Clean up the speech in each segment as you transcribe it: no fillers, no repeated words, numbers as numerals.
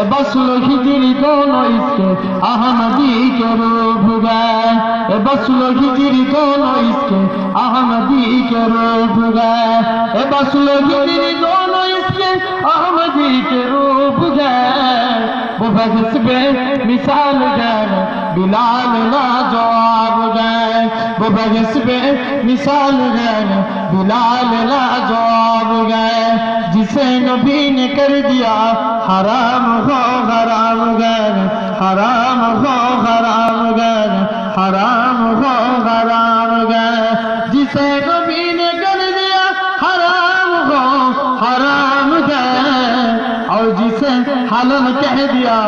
बस हिजरी दोनों इसके अहमदी के रूप गए, बस हिजरी दोनों इसके अहमदी के रूप गए, बस हिजरी दोनों इसके अहमदी के रूप गए। वो बहसबे मिसाल गए बिलाल ना जवाब गए, वो बहसबे मिसाल गए बिलाल ना जवाब गए। जिसे नबी ने कर दिया हराम हो हराम गए, हराम हो हराम गए, हराम हो हराम गए। जिसे नबी ने कर दिया हराम हो हराम गए, और जिसे हलाल कह दिया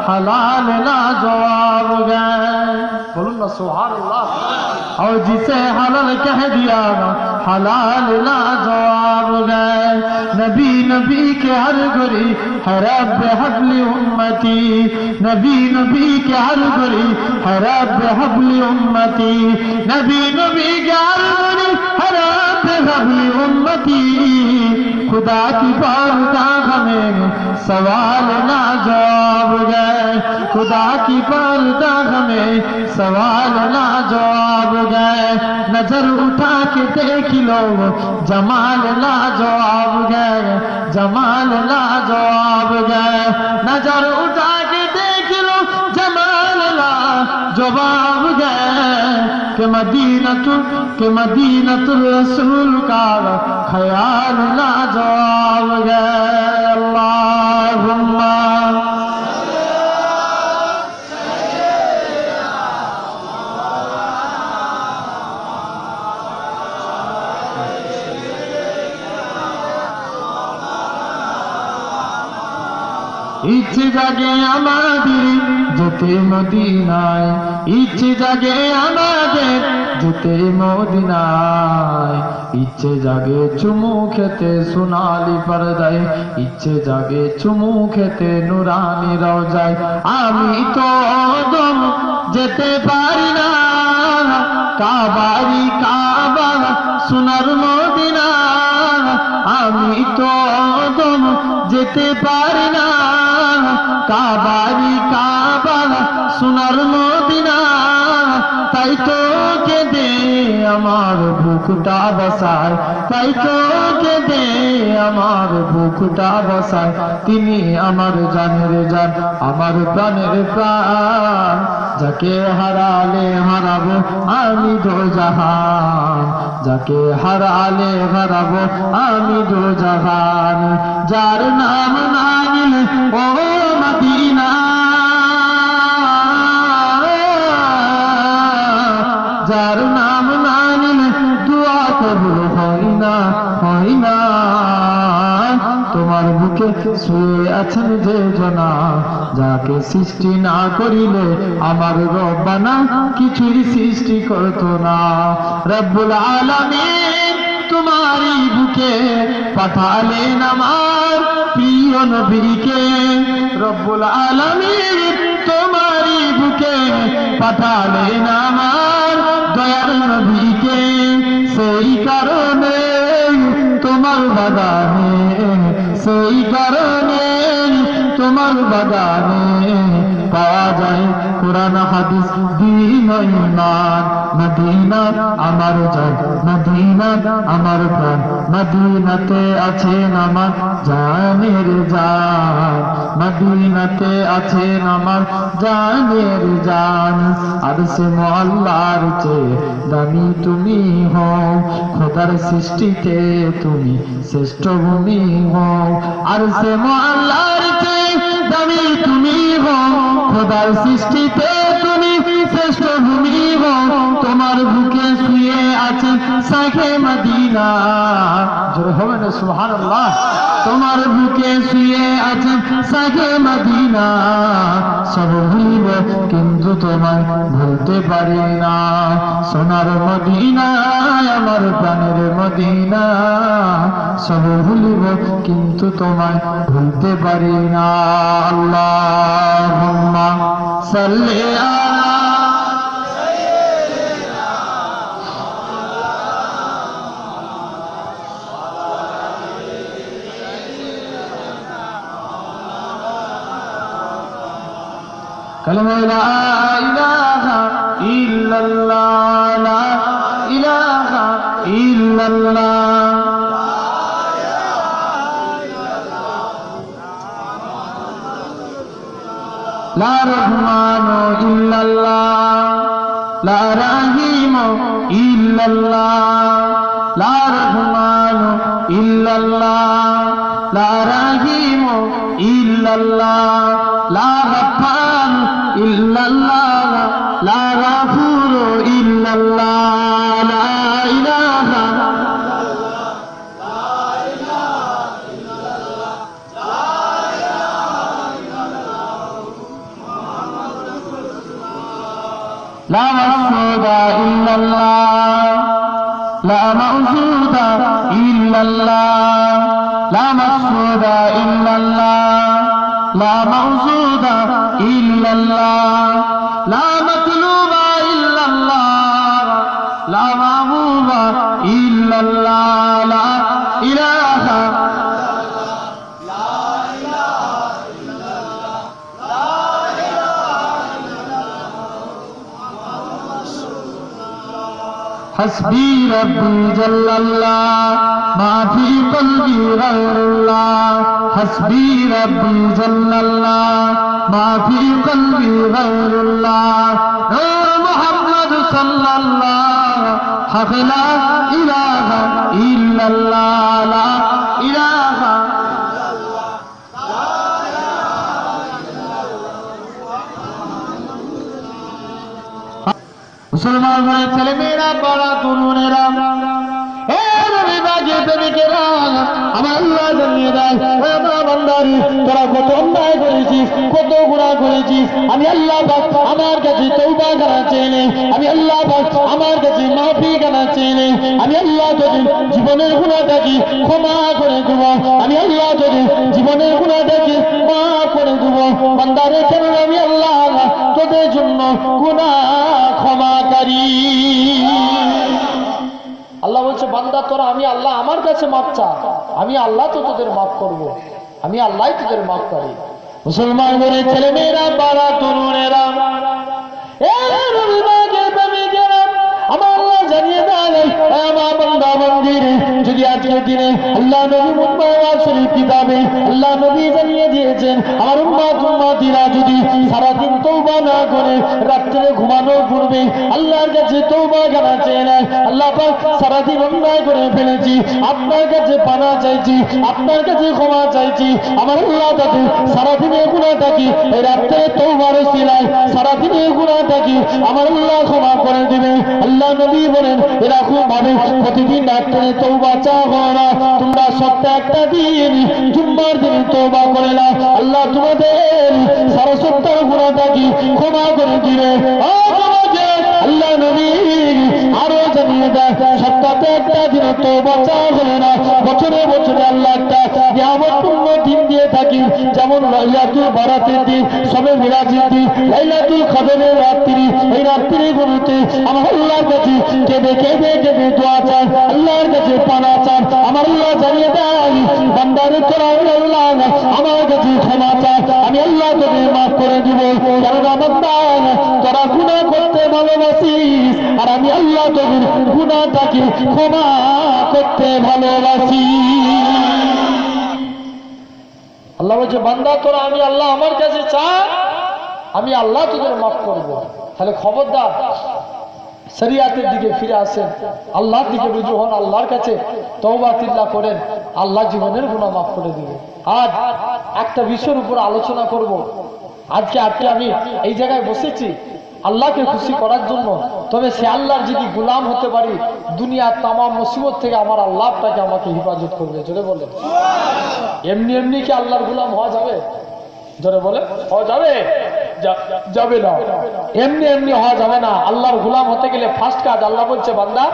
हलाल ना जवाब गए। बोलो ना सुभान अल्लाह। और जिसे हलाल कह दिया हलाल ना जवाब गए। नबी नबी के हर गुरी है रब हबली उम्मती, नबी नबी के हर गुरी है रब हबली उम्मती, नबी नबी के हर गुरी है रब हबली उम्मती। खुदा की बारगाह में सवाल ना जवाब गए, खुदा की बारगाह में सवाल ना जवाब गए। नजर उठा के देख लो जमाल ना जवाब गए, जमाल ना जवाब गए। नजर उठा के देख लो जमाल ना जवाब गए। कि मदीनतुल रसूल का ख्याल ना जवाब गए। अल्लाहुम्मा ইচ্ছে জাগে আমাদের যেতে মদিনায়, ইচ্ছে জাগে আমাদের যেতে মদিনায়। ইচ্ছে জাগে চুমু খেতে সোনালি পর্দায়, ইচ্ছে জাগে চুমু খেতে নুরানি রওজায়। আমি তো দম যেতে পারি না কাবারি কাবা সোনার মদিনা, আমি তো দম যেতে পারি না কাবারি কাবা সোনার মদিনা। তাই তো কেঁদে আমার বুকটা বসায়, তাই তো কেঁদে আমার বুকটা বসায়। তিনি আমার জানের জান, আমার প্রাণের প্রাণ, যাকে হারালে হারাবো আমি দোজাহান, যাকে হারালে হারাবো আমি দোজাহান। যার নাম না নিলে ও মদিনা, যার নাম না নিলে দুয়া কবুল হয় না, হয় না। তোমার বুকে শুয়ে আছেন যে জনা, যাকে সৃষ্টি না করিলে আমার রব্বানা কিছুই সৃষ্টি করতো না। রব্বুল আলামিন তোমারই বুকে পাঠালেন আমার প্রিয় নবীকে, রব্বুল আলামিন তোমারই বুকে পাঠালেন আমার দয়ার নবীকে। সেই কারণে তোমার বাগানে, সেই কারণে তোমার বাগানে পাওয়া যায় কোরআন হাদিস দ্বীন ঈমান। মদিনা আমার জান, মদিনা আমার প্রাণ, মদিনাতে আছেন আমার জানের জান, মদিনাতে আছেন আমার জানের জান। আরশে মুআল্লার চেয়ে দামি তুমি হও, খোদার সৃষ্টিতে তুমি শ্রেষ্ঠ ভূমি হও। আরশে মুআল্লার চেয়ে দামি তুমি হও, খোদার সৃষ্টিতে তুমি শ্রেষ্ঠ ভূমি হও। তোমার বুকে শুয়ে আছে শাইখে মদিনা, জোরে হবে না সুবহানাল্লাহ। তোমার বুকে শুয়ে আছে শাইখে মদিনা। সব ভুলিব কিন্তু তোমায় ভুলতে পারি না। সোনার মদিনা আমার প্রাণের মদিনা, সব ভুলিব কিন্তু তোমায় ভুলতে পারি না। আল্লাহুম্মা সাল্লি আলা কালেমা লা ইলাহা ইল্লাল্লাহ, লা ইলাহা ইল্লাল্লাহ। লা রহমানু ইল্লাল্লাহ, লা রাহিমু ইল্লাল্লাহ, লা রহমানু ইল্লাল্লাহ, লা রাহিমু ইল্লাল্লাহ, লা গফফার ইল্লাল্লাহ, লা গাফুর ইল্লাল্লাহ, লা ইলাহা لا مقصود إلا الله، لا موجود إلا الله، لا مقصود إلا الله، لا موجود إلا الله، لا مطلوب إلا الله، لا معبود إلا الله، لا إله حسبي ربي جل الله، ما في قلبي غير الله، حسبي ربي جل الله، ما في قلبي غير الله، نور محمد صلى الله، حق لا إله إلا الله، لا إله মুসলমান ভাই ছেলেমেয়েরা বড় তরুণেরা আমার আল্লাহ জানিয়ে দেয়, আমার বান্দারি তোরা কত অন্যায় করেছিস, কত গুনাহ করেছিস, আমি আল্লাহ পাক আমার কাছে তওবা করা চেয়ে, আমি আল্লাহ পাক আমার কাছে মাফি করা চেয়ে, আমি আল্লাহ তোদের জীবনের গুনাহটাকে ক্ষমা করে দেব, আমি আল্লাহ তোদের জীবনের গুনাহটাকে মাফ করে দেব। বান্দারে কেন আমি আল্লাহ তোদের জন্য গুনাহ ক্ষমাকারী। আল্লাহ বলছে বান্দা তোরা আমি আল্লাহ আমার কাছে মাপ চা, আমি আল্লাহ তো তোদের মাফ করব, আমি আল্লাহই তোদের মাফ করি। মুসলমান বলে ছেলে মেয়েরা বাড়া তরুণেরা আমার আল্লাহ জানিয়ে দেয়, আমার বান্দা বান্দির যদি আজকের দিনে আল্লাহ নবী মুহাম্মদ শরীফ কিতাবে আল্লাহ নবী জানিয়ে দিয়েছেন, আমার উম্মত উম্মতিরা যদি সারাদিন তওবা না করে রাত্রে ঘুমানোর পূর্বে আল্লাহর কাছে তওবা করা চেয়ে নেয়, আল্লাহ পাক সারাদিন অন্যায় করে ফেলেছি, আপনার কাছে পানা চাইছি, আপনার কাছে ক্ষমা চাইছি, আমার আল্লাহ তাকে সারাদিনের গুনাহটাকে এই রাত্রে তওবার ওসিলায় সারাদিনের গুনাহটাকে আমার আল্লাহ ক্ষমা করে দেবে। আল্লাহ নবী বলেন এরকম ভাবে প্রতিদিন রাত্রে তওবা চাও না, তোমরা সপ্তাহে একটা দিন জুম্মার দিন তওবা করে নাও, আল্লাহ তোমাদের সারা সপ্তাহ গুনাহটাকে ক্ষমা করে দিবে। আল্লাহ নবী আরো জানিয়ে দেয়, সপ্তাহে একটা দিন তওবা চাও না, বছরে বছরে আল্লাহ একটা নিয়ামতপূর্ণ দিন দিয়ে থাকি, যেমন লাইলাতুল বারাতের দিন, শবে মিরাজের দিন, লাইলাতুল কদরের রাত্রি, এই রাত্রিগুলোতে আমার আল্লাহর কাছে কেঁদে কেঁদে কেঁদে দোয়া চান, আল্লাহর কাছে পানা চান, আমার আল্লাহ জানিয়ে দেয় বান্দারে তোরা আল্লাহ আমার কাছে ক্ষমা চান, আমি আল্লাহ তোদের মাফ করে দিব। কেননা বান্দা তোরা গুনাহ করতে ভালোবাসিস আর আমি আল্লাহ তোদের গুনাহটাকে ক্ষমা করতে ভালোবাসি। আল্লাহ বলছে বান্দা তোরা আমি আল্লাহ আমার কাছে চা, আমি আল্লাহ তোদের মাফ করব। তাহলে খবরদার শরিয়াতের দিকে ফিরে আসেন, আল্লাহর দিকে রুজু হন, আল্লাহর কাছে তওবা তিল্লা করেন, আল্লাহ জীবনের গুনাহ মাফ করে দিবে। আজ একটা বিষয়ের উপর আলোচনা করব। আজকে আমি এই জায়গায় বসেছি আল্লাহকে খুশি করার জন্য, তবে সে আল্লাহর যদি গোলাম হতে পারি দুনিয়ার তামাম মুসিবত থেকে আমার আল্লাহ তাকে আমাকে হেফাজত করবে। জোরে বলে এমনি এমনি কি আল্লাহর গোলাম হওয়া যাবে? জোরে বলে হওয়া যাবে? যাবে না, এমনি এমনি হওয়া যাবে না। আল্লাহর গোলাম হতে গেলে ফার্স্ট কাজ আল্লাহ বলছে বান্দা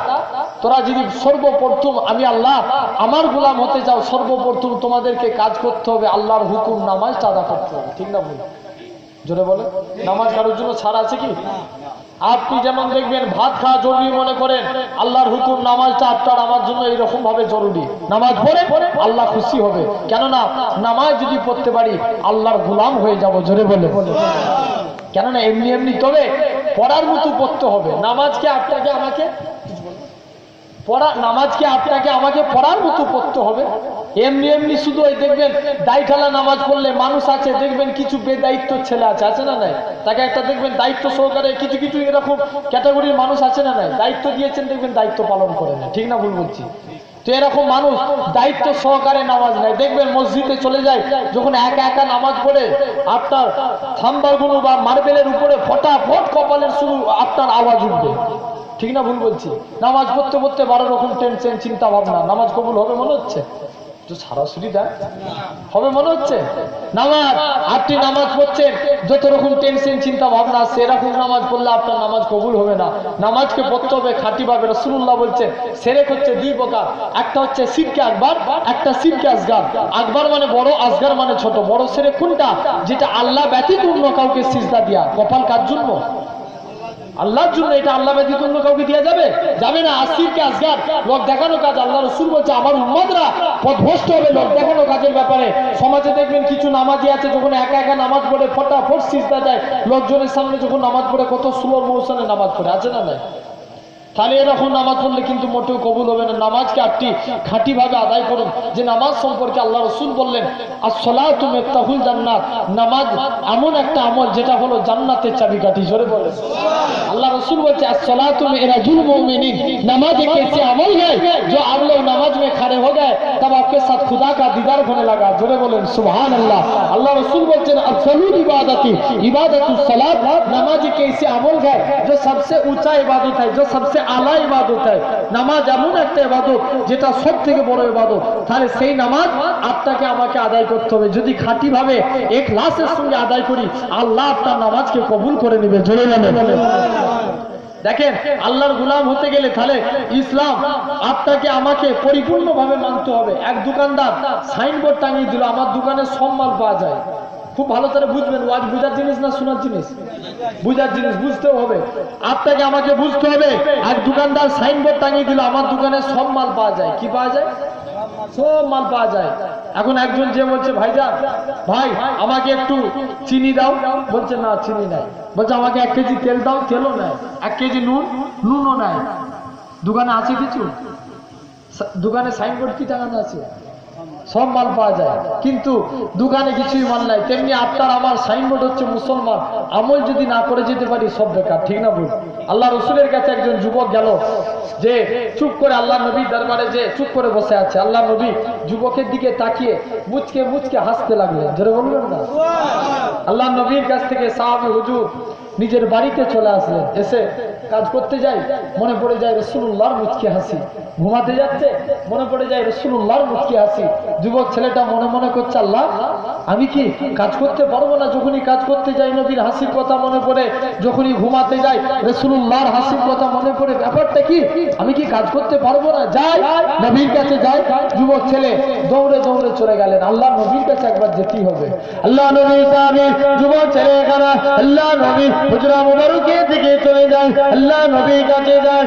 তোরা যদি সর্বপ্রথম আমি আল্লাহ আমার গোলাম হতে চাও, সর্বপ্রথম তোমাদেরকে কাজ করতে হবে আল্লাহর হুকুম নামাজটা আদা করতে হবে। ঠিক না বলে? জোরে বলে নামাজ কারোর জন্য ছাড় আছে কি? আপনি যেমন দেখবেন ভাত খাওয়া জরুরি মনে করেন, আল্লাহর হুকুম নামাজটা আপনার আমার জন্য এইরকম ভাবে জরুরি। নামাজ পড়ে আল্লাহ খুশি হবে, কেননা নামাজ যদি পড়তে পারি আল্লাহর গোলাম হয়ে যাব। জোরে বলে কেননা এমনি এমনি তবে পড়ার মতো পড়তে হবে। নামাজকে আপনাকে আমাকে পড়ার মতো পড়তে হবে। এমনি এমনি শুধু ওই দেখবেন দায়িত্বালা নামাজ পড়লে মানুষ আছে, দেখবেন কিছু বেদায়িত্ব ছেলে আছে না নাই, তাকে একটা দেখবেন দায়িত্ব সহকারে কিছু কিছু এরকম ক্যাটাগরির মানুষ আছে না নাই, দায়িত্ব দিয়েছেন দেখবেন দায়িত্ব পালন করে না, ঠিক না ভুল বলছি? তো এরকম মানুষ দায়িত্ব সহকারে নামাজ নেয়, দেখবেন মসজিদে চলে যায়, যখন একা একা নামাজ পড়ে আপনার থাম্বারগুলো বা মার্বেলের উপরে ফটাফট কপালের শুরু আপনার আওয়াজ উঠবে, ঠিক না ভুল বলছি? নামাজ পড়তে পড়তে 12 রকম টেনশন চিন্তা ভাবনা, নামাজ কবুল হবে মনে হচ্ছে? সরাসরি দেয় হবে মনে হচ্ছে? নামাজ আপনি নামাজ পড়ছেন, যত রকম টেনশন চিন্তা ভাবনা, সেরকম নামাজ পড়লে আপনার নামাজ কবুল হবে না। নামাজকে পড়তে হবে খাঁটিভাবে। রাসূলুল্লাহ বলছেন শিরক হচ্ছে 2 প্রকার, একটা হচ্ছে শিরকে আকবার, একটা শিরকে আসগার। আকবার মানে বড়, আসগার মানে ছোট। বড় শিরক কোনটা? যেটা আল্লাহ ব্যতীত অন্য কাউকে সিজদা দেয়া। কপাল কার জন্য? আল্লাহর জন্য। এটা আল্লাহ ব্যতীত অন্য কাউকে দেওয়া যাবে? যাবে না। শিরকে আসগার লোক দেখানো কাজ। আল্লাহ রাসূল বলছে আমার উম্মতরা পথভ্রষ্ট হবে লোক দেখানো কাজের ব্যাপারে। সমাজে দেখবেন কিছু নামাজি আছে, যখন একা একা নামাজ পড়ে ফটাফট সিজদা দেয়, লোকজনের সামনে যখন নামাজ পড়ে কত স্লো মোশনে নামাজ পড়ে, আছে না নাই? তাহলে এরকম নামাজ পড়লে কিন্তু মোটেও কবুল হবে না। নামাজকে আপনি খাঁটিভাবে আদায় করুন। যে নামাজ সম্পর্কে আল্লাহ রাসূল বললেন আস-সালাতু মিফতাহুল জান্নাত, নামাজ এমন একটা আমল যেটা হলো জান্নাতের চাবিকাঠি। জোরে বলেন আল্লাহ রাসূল বলছে আস-সালাতু মিরাজুল মুমিনিন, नमाज एक ऐसे अमल है जो आप लोग नमाज में खड़े हो गए तब आपके साथ खुदा का दीदार होने लगा। जोरे बोलें सुभान अल्लाह। अल्लाह रसूल बोलते हैं अफजलुल इबादती इबादतुस सलात, नमाज एक ऐसे अमल है जो सबसे ऊंचा इबादत है, जो सबसे आला इबादत है। নামাজ এমন একটা ইবাদত যেটা সবথেকে বড় ইবাদত। তাহলে সেই নামাজ আপনাকে আমাকে আদায় করতে হবে। যদি খাঁটিভাবে ইখলাসের সঙ্গে আদায় করি, আল্লাহ আপনার নামাজকে কবুল করে নেবে। জোরে বলেন। দেখেন আল্লাহর গোলাম হতে গেলে তাহলে ইসলাম আপনাকে আমাকে পরিপূর্ণভাবে মানতে হবে। এক দোকানদার সাইনবোর্ড টাঙিয়ে দিল আমার দোকানে সব মাল পাওয়া যায়। খুব ভালো করে বুঝবেন, ওয়াজ বুঝার জিনিস না শোনার জিনিস? বুঝার জিনিস, বুঝতেও হবে। আপনাকে আমাকে বুঝতে হবে। এক দোকানদার সাইনবোর্ড টাঙিয়ে দিল আমার দোকানে সব মাল পাওয়া যায়। কি পাওয়া যায়? সব মাল পাওয়া যায়। এখন একজন যে বলছে ভাইজান ভাই আমাকে একটু চিনি দাও, বলছে না চিনি নাই। বলছে আমাকে 1 কেজি তেল দাও, তেলও নাই। 1 কেজি নুন, নুনও নাই। দোকানে আছে কিছু? দোকানে সাইনবোর্ড কি টাঙানো আছে? সব মাল পাওয়া যায়, কিন্তু দোকানে কিছুই মাল নাই। তেমনি আপনার আমার সাইনবোর্ড হচ্ছে মুসলমান, আমল যদি না করে যেতে পারি সব বেকার, ঠিক না বল? আল্লাহ রসুলের কাছে একজন যুবক গেল, যে চুপ করে আল্লাহ নবীর দরবারে যে চুপ করে বসে আছে। আল্লাহ নবী যুবকের দিকে তাকিয়ে মুচকে মুচকে হাসতে লাগলেন। জোরে বলবেন না? আল্লাহ নবীর কাছ থেকে সাহাবী হুজুর নিজের বাড়িতে চলে আসলেন। এসে কাজ করতে যাই, মনে পড়ে যায় রাসূলুল্লাহর মুচকি হাসি। ঘুমাতে যাচ্ছে, মনে পড়ে যায় রাসূলুল্লাহর মুচকি হাসি। যুবক ছেলেটা মনে মনে করছে আল্লাহ আমি কি কাজ করতে পারবো না? যখনই কাজ করতে যাই নবীর হাসির কথা মনে পড়ে, যখনই ঘুমাতে যাই রাসূলুল্লাহর হাসির কথা মনে পড়ে। ব্যাপারটা কি? আমি কি কাজ করতে পারবো না? যাই নবীর কাছে যাই। যুবক ছেলে দৌড়ে দৌড়ে চলে গেলেন। আল্লাহ নবীর কাছে একবার যেতেই হবে। আল্লাহ নবী সাহাবী যুবক ছেলে এখানে আল্লাহ নবী হুজরা মুবারকের দিকে চলে যায়। আল্লাহ নবীর কাছে যায়।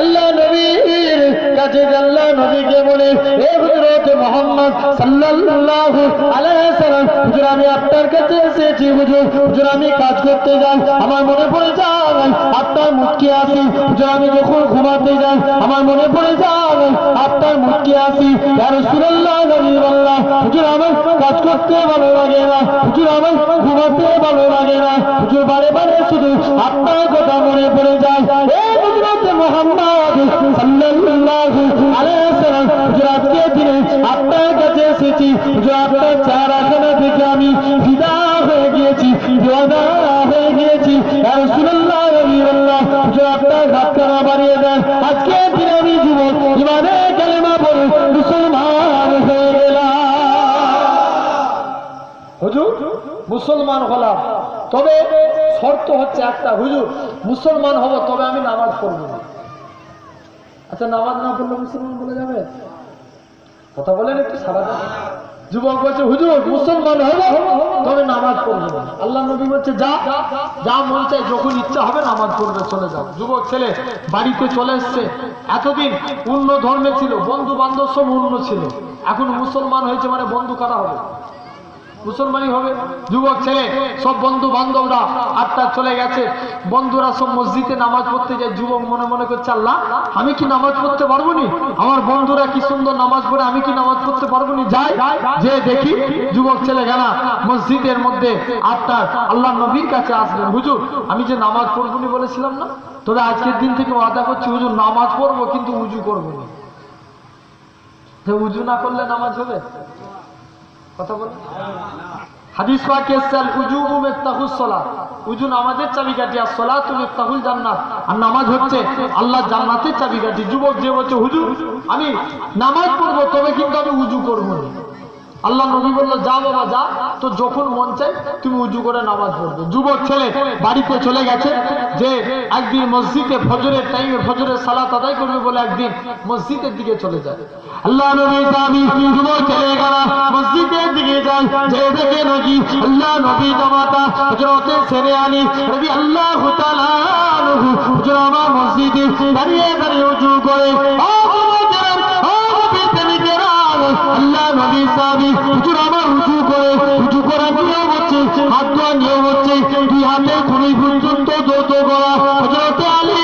আল্লাহ নবীর কাছে আল্লাহ নবীকে বলে হে হযরত মুহাম্মদ সাল্লাল্লাহু আলাইহি সাল্লাম, হুজুর আমি আপনার কাছে এসেছি। হুজুর আমি কাজ করতে যাই, আমার মনে পড়ে যায় আপনার মুচকি হাসি। হুজুর আমি যখন ঘুমাতে যাই আমার মনে পড়ে যায় আপনার মুচকি হাসি। ইয়া রাসূলুল্লাহ নবী বললাম হুজুর আমার কাজ করতে ভালো লাগে না, হুজুর আমার ঘুমাতে ভালো লাগে না, হুজুর বারে বারে শুধু আপনার কথা মনে পড়ে যায়। হে হযরত মুহাম্মদ সাল্লাল্লাহু আলাইহি সাল্লাম, হুজুর আজকে দিনে আপনার কাছে এসেছি। হুজুর আপনার চেহারাখানা দেখে আমি ফিদা হয়ে গিয়েছি, দিওয়ানা হয়ে গিয়েছি। ইয়া রাসূলুল্লাহ নবী বললাম হুজুর আপনার হাতখানা বাড়িয়ে দেন। আজকে দিনে আমি যুবক ইমানে কালেমা পড়ে মুসলমান হয়ে গেলাম। হুজুর মুসলমান হলাম, তবে শর্ত হচ্ছে একটা, হুজুর মুসলমান হব তবে আমি নামাজ পড়ব না। আচ্ছা নামাজ না পড়লে মুসলমান বলে যাবে? কথা বলেন একটু সারা। যুবক বলছে হুজুর মুসলমান হব তবে নামাজ পড়বো না। আল্লাহ নবী বলছে যা যা মন চাই যখন ইচ্ছা হবে নামাজ পড়বে, চলে যাও। যুবক ছেলে বাড়িতে চলে এসছে। এতদিন অন্য ধর্মে ছিল, বন্ধু বান্ধব সব অন্য ছিল, এখন মুসলমান হয়েছে মানে বন্ধু কারা হবে? মুসলমানই হবে। যুবক ছেলে সব বন্ধু বান্ধবরা আটটা চলে গেছে, বন্ধুরা সব মসজিদে নামাজ পড়তে যায়। যুবক মনে মনে করছে, আল্লাহ আমি কি নামাজ পড়তে পারবো নি? আমার বন্ধুরা কি সুন্দর নামাজ পড়ে, আমি কি নামাজ পড়তে পারবো নি? যাই যে দেখি যুবক ছেলে গেলা মসজিদের মধ্যে আটটা আল্লাহ নবীর কাছে আসলেন, হুজুর আমি যে নামাজ পড়বো নি বলেছিলাম না, তবে আজকের দিন থেকে ওয়াদা করছি হুজুর নামাজ পড়বো কিন্তু উজু করবো না। উজু না করলে নামাজ হবে? কথা বলে হাদিস পাকে এসেছে উজুবু মিফতাহুস সালাত, উজু নামাজের চাবিকাঠি, আর সালাতু মিফতাহুল জান্নাত, আর নামাজ হচ্ছে আল্লাহর জান্নাতের চাবিকাঠি। যুবক যে বলছে হুজুর আমি নামাজ পড়বো তবে কিন্তু আমি উজু করবো না, আল্লাহ নবী বললো যা বাবা যা, তো যখন মন চাই তুমি উজু করে নামাজ পড়বে। যুবক ছেলে বাড়িতে চলে গেছে, যে একদিন মসজিদে ফজরের টাইমে ফজরের সালাত আদায় করবে বলে একদিন মসজিদের দিকে চলে যায়। আল্লাহ নবী সাহাবী যুবক ছেলে গেলা মসজিদের দিকে যায়, যে দেখে নাকি আল্লাহ নবী জামাতা হযরতে ছেড়ে আনি নবী আল্লাহু তাআলা হুজুর আমার মসজিদে দাঁড়িয়ে দাঁড়িয়ে উজু করে। আল্লাহ নবী সাহাবী হুজুর আমার উজু করে, উজু করার নিয়ম হচ্ছে হাত ধোয়ার নিয়ম হচ্ছে দুই হাতের খুলি পর্যন্ত যৌথ করা। হযরতে আলী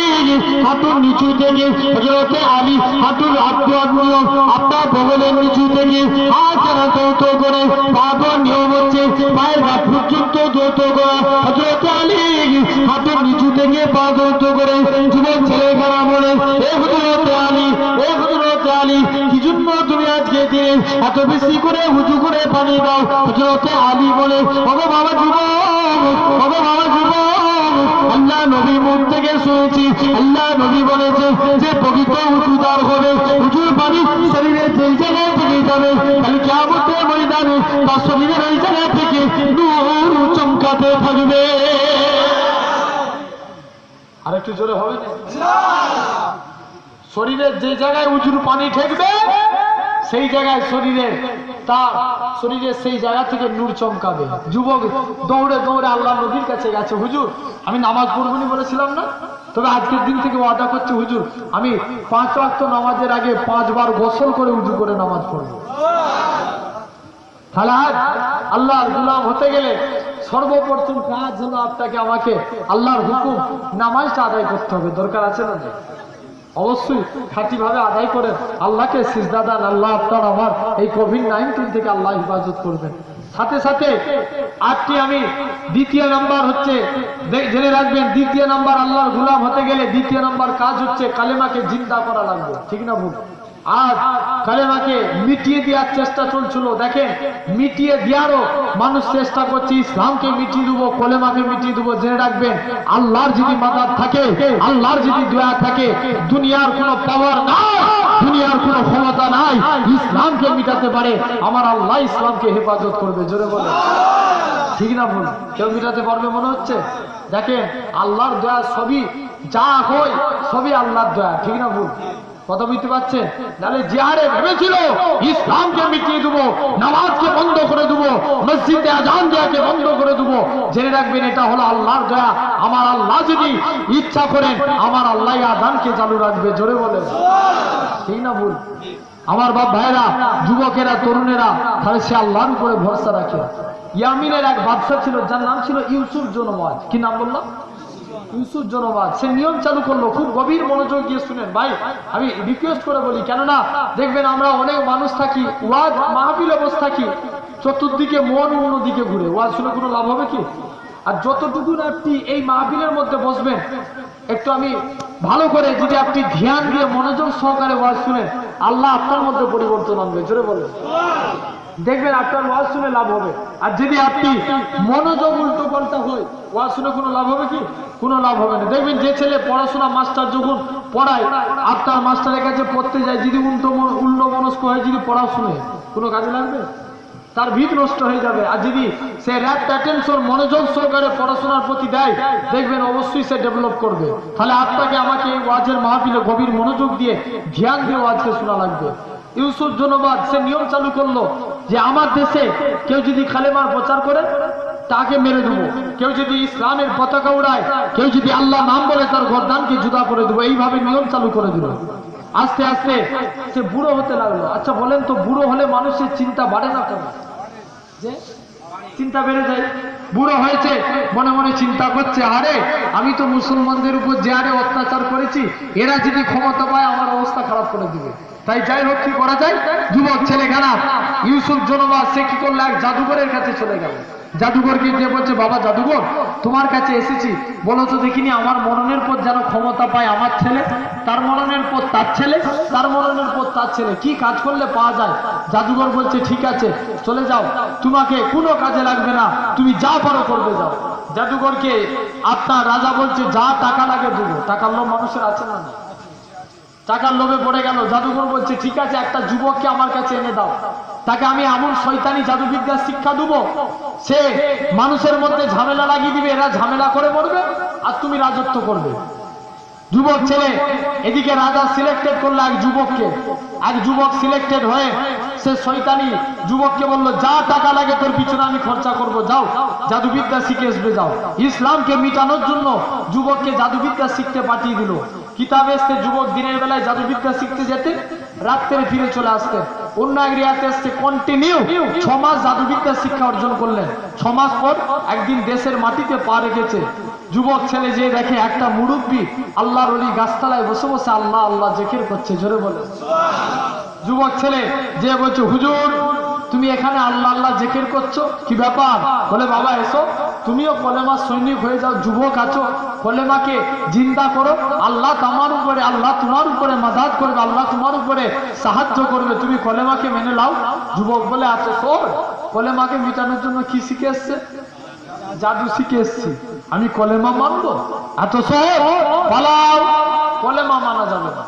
হাঁটুর নিচু থেকে, হযরতে আলী হাঁটুর হাত ধোয়ার নিয়ম আপনার বগলের নিচু থেকে হাত জানা যৌথ করে। পা ধোয়ার নিয়ম হচ্ছে পায়ের হাত পর্যন্ত যৌথ করা। হযরতে আলী হাঁটুর নিচু থেকে পা যৌথ করে। যুবক ছেলে খারা বলে এ হযরতে আলী, এ হযরতে আলী কি জন্য তুমি আজকে দিনে এত বেশি করে উজু করে পানি দাও? হযরতে আলী বলে ওগো বাবা যুবক, ওগো বাবা যুবক, আল্লাহ নবী মুখ থেকে শুনেছি আল্লাহ নবী বলেছে যে পবিত্র উজুদার হবে, উজুর পানি শরীরের যেই জায়গায় থেকে যাবে তাহলে কিয়ামতের ময়দানে তার শরীরের ওই জায়গা থেকে নূর চমকাতে থাকবে। আর একটু জোরে হবে না? শরীরের যে জায়গায় উজুর পানি ঠেকবে সেই জায়গায় শরীরের সেই জায়গা থেকে নূর চমকাবে। যুবক দৌড়ে দৌড়ে আল্লাহ নবীর কাছে গেছে, হুজুর আমি নামাজ পড়বো নি বলেছিলাম না, তবে আজকের দিন থেকে ওয়াদা করছি হুজুর আমি 5 ওয়াক্ত নামাজের আগে 5 বার গোসল করে উজু করে নামাজ পড়বো। তাহলে আজ আল্লাহর গোলাম হতে গেলে সর্বপ্রথম কাজ হলো আপনাকে আমাকে আল্লাহর হুকুম নামাজটা আদায় করতে হবে। দরকার আছে না? অবশ্যই খাঁটি ভাবে আদায় করেন, আল্লাহকে সিজদা দেন। আল্লাহ আপনার আমার এই কোভিড-19 থেকে আল্লাহ হেফাজত করবেন। সাথে সাথে আজকে আমি দ্বিতীয় নাম্বার হচ্ছে জেনে রাখবেন, দ্বিতীয় নাম্বার আল্লাহর গোলাম হতে গেলে দ্বিতীয় নাম্বার কাজ হচ্ছে কালেমাকে জিন্দা করা লাগবে। ঠিক না ভুল? আজ কালেমাকে মিটিয়ে দেওয়ার চেষ্টা চলছিল, দেখেন মিটিয়ে দেওয়ারও মানুষ চেষ্টা করছে। ইসলামকে মিটিয়ে দেবো, কলেমাকে মিটিয়ে দেবো। জেনে রাখবেন আল্লাহর যদি মাদাদ থাকে, আল্লাহর যদি দয়া থাকে, দুনিয়ার কোনো পাওয়ার নাই, দুনিয়ার কোনো ক্ষমতা নাই ইসলামকে মিটাতে পারে। আমার আল্লাহ ইসলামকে হেফাজত করবে। জোরে বলে ঠিক না ভুল? কেউ মিটাতে পারবে মনে হচ্ছে? দেখেন আল্লাহর দয়া সবই যা হয় সবই আল্লাহর দয়া। ঠিক না ভুল? কথা বুঝতে পারছেন? তাহলে জিহারে ভেবেছিল ইসলামকে মিটিয়ে দেবো, নামাজকে বন্ধ করে দেবো, মসজিদে আজান দেওয়াকে বন্ধ করে দেবো। জেনে রাখবেন এটা হলো আল্লাহর দয়া। আমার আল্লাহ যদি ইচ্ছা করেন আমার আল্লাহ আজানকে চালু রাখবে। জোরে বলে ঠিক না ভুল? আমার বাপ ভাইরা, যুবকেরা, তরুণেরা, তাহলে সে আল্লাহর উপরে ভরসা রাখে। ইয়ামিনের এক বাদশা ছিল যার নাম ছিল ইউসুফ জনওয়াজ। কি নাম বললাম? ইউসুফ জনওয়াজ। সে নিয়ম চালু করলো, খুব গভীর মনোযোগ দিয়ে শুনেন ভাই, আমি রিকোয়েস্ট করে বলি, কেননা দেখবেন আমরা অনেক মানুষ থাকি, ওয়াজ মাহফিলে বসে থাকি, চতুর্দিকে মন অন্যদিকে ঘুরে। ওয়াজ শুনে কোনো লাভ হবে কি? আর যতটুকু আপনি এই মাহফিলের মধ্যে বসবেন, একটু আমি ভালো করে যদি আপনি ধ্যান দিয়ে মনোযোগ সহকারে ওয়াজ শুনেন, আল্লাহ আপনার মধ্যে পরিবর্তন আনবে। জোরে বলে দেখবেন আপনার ওয়াজ শুনে লাভ হবে। আর যদি আপনি মনোযোগ উল্টো পাল্টা হয়, ওয়াজ শুনে কোনো লাভ হবে কি? কোনো লাভ হবে না। দেখবেন যে ছেলে পড়াশোনা মাস্টার যখন পড়ায়, আপনার মাস্টারের কাছে পড়তে যায়, যদি উল্টো মনস্ক হয়, যদি পড়া শুনে কোনো কাজে লাগবে? তার ভিত নষ্ট হয়ে যাবে। আর যদি সে র্যাপ্ট অ্যাটেনশন মনোযোগ সহকারে পড়াশোনার প্রতি দেয়, দেখবেন অবশ্যই সে ডেভেলপ করবে। তাহলে আপনাকে আমাকে এই ওয়াজের মাহফিলে গভীর মনোযোগ দিয়ে ধ্যান দিয়ে ওয়াজকে শোনা লাগবে। ইউসুফ জনবাদ সে নিয়ম চালু করলো যে আমার দেশে কেউ যদি কালেমার প্রচার করে তাকে মেরে দেবো, কেউ যদি ইসলামের পতাকা উড়ায়, কেউ যদি আল্লাহ নাম বলে তার গর্দানকে জুদা করে দেবো। এইভাবে নিয়ম চালু করে দিল। আস্তে আস্তে সে বুড়ো হতে লাগলো। আচ্ছা বলেন তো, বুড়ো হলে মানুষের চিন্তা বাড়ে না কেন? যে চিন্তা বেড়ে যায়। বুড়ো হয়েছে, মনে মনে চিন্তা করছে, আরে আমি তো মুসলমানদের উপর যে হারে অত্যাচার করেছি, এরা যদি ক্ষমতা পায় আমার অবস্থা খারাপ করে দিবে। তাই যাই হোক, কি করা যায়? যুবক ছেলেখানা ইউসুফ জনবা সে কি করলো, এক জাদুঘরের কাছে চলে গেল। জাদুঘরকে গিয়ে বলছে, বাবা জাদুঘর, তোমার কাছে এসেছি, বলো তো দেখিনি আমার মরণের পর যেন ক্ষমতা পায় আমার ছেলে, তার মরণের পর তার ছেলে, তার মরণের পর তার ছেলে, কি কাজ করলে পাওয়া যায়? জাদুঘর বলছে, ঠিক আছে চলে যাও, তোমাকে কোনো কাজে লাগবে না, তুমি যা পারো করবে যাও। জাদুঘরকে আপনার রাজা বলছে, যা টাকা লাগে দেবো। টাকার লোভ মানুষের আছে না? টাকার লোভে পড়ে গেল। জাদুঘর বলছে, ঠিক আছে একটা যুবককে আমার কাছে এনে দাও, তাকে আমি এমন শয়তানি জাদুবিদ্যার শিক্ষা দেবো, সে মানুষের মধ্যে ঝামেলা লাগিয়ে দিবে, এরা ঝামেলা করে মরবে আর তুমি রাজত্ব করবে। যুবক ছেলে এদিকে রাজা সিলেক্টেড করলো এক যুবককে, এক যুবক সিলেক্টেড হয়ে সে শয়তানি যুবককে বলল, যা টাকা লাগে তোর পিছনে আমি খরচা করব, যাও জাদুবিদ্যা শিখে আসবে যাও। ইসলামকে মিটানোর জন্য যুবককে জাদুবিদ্যা শিখতে পাঠিয়ে দিল। কিতাবে এসছে যুবক দিনের বেলায় জাদুবিদ্যা শিখতে যেতেন, রাত্রে ফিরে চলে আসতেন। অন্য এক রিয়াতে এসছে কন্টিনিউ 6 মাস জাদুবিদ্যা শিক্ষা অর্জন করলেন। 6 মাস পর একদিন দেশের মাটিতে পা রেখেছে। যুবক ছেলে যে দেখে একটা মুরব্বী আল্লাহর ওলি গাছতলায় বসে বসে আল্লাহ আল্লাহ জিকির করছে, জোরে বলে। যুবক ছেলে যে বলছে, হুজুর তুমি এখানে আল্লাহ আল্লাহ জিকির করছো, কি ব্যাপার? বলে, বাবা এসো, তুমিও কলেমা সৈনিক হয়ে যাও, যুবক আছো, কলেমাকে জিন্দা করো, আল্লাহ তোমার উপরে, আল্লাহ তোমার উপরে মাদাদ করবে, আল্লাহ তোমার উপরে সাহায্য করবে, তুমি কলেমাকে মেনে নাও। যুবক বলে, এত সর, কলেমাকে মিটানোর জন্য কি শিখে এসছে? জাদু শিখে এসছি, আমি কলেমা মানবো? এত সর, পালাও, কলেমা মানা যাবে না।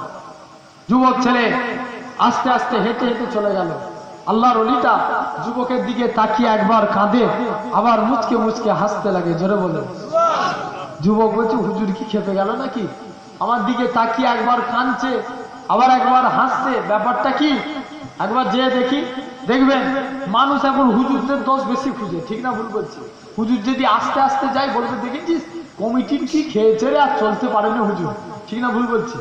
যুবক ছেলে আস্তে আস্তে হেঁটে হেঁটে চলে গেল। আল্লাহর ওলিটা যুবকের দিকে তাকিয়ে একবার কাঁদে, আবার মুচকে মুচকে হাসতে লাগে, জোরে বলে। যুবক বলছে, হুজুর কি খেপে গেল নাকি? আমার দিকে তাকিয়ে একবার কাঁদছে, আবার একবার হাসছে, ব্যাপারটা কি? একবার যে দেখি, দেখবেন মানুষ এখন হুজুরদের দোষ বেশি খুঁজে, ঠিক না ভুল বলছি? হুজুর যদি আস্তে আস্তে যায় বলবে, দেখেছিস কমিটির কি খেয়েছে রে, আর চলতে পারেনি হুজুর, ঠিক না ভুল বলছি?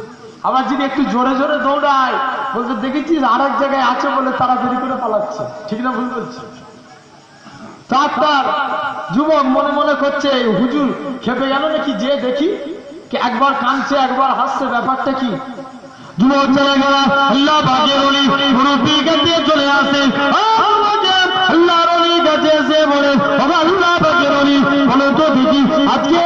আবার যদি একটু জোরে জোরে দৌড়ায় বলবে, দেখেছিস আর এক জায়গায় আছে বলে তাড়াতাড়ি করে পালাচ্ছে, ঠিক না ভুল বলছি? তার যুবক মনে মনে করছে, হুজুর খেপে গেল নাকি, যে দেখি একবার কাঁদছে একবার হাসছে, ব্যাপারটা কি? যুবক চলে গেল, আল্লাহ পাকের ওলি মুরব্বির কাছে চলে আসে, আল্লাহর ওলির কাছে এসে বলে, আল্লাহ পাকের ওলি বলো তো দেখি আজকে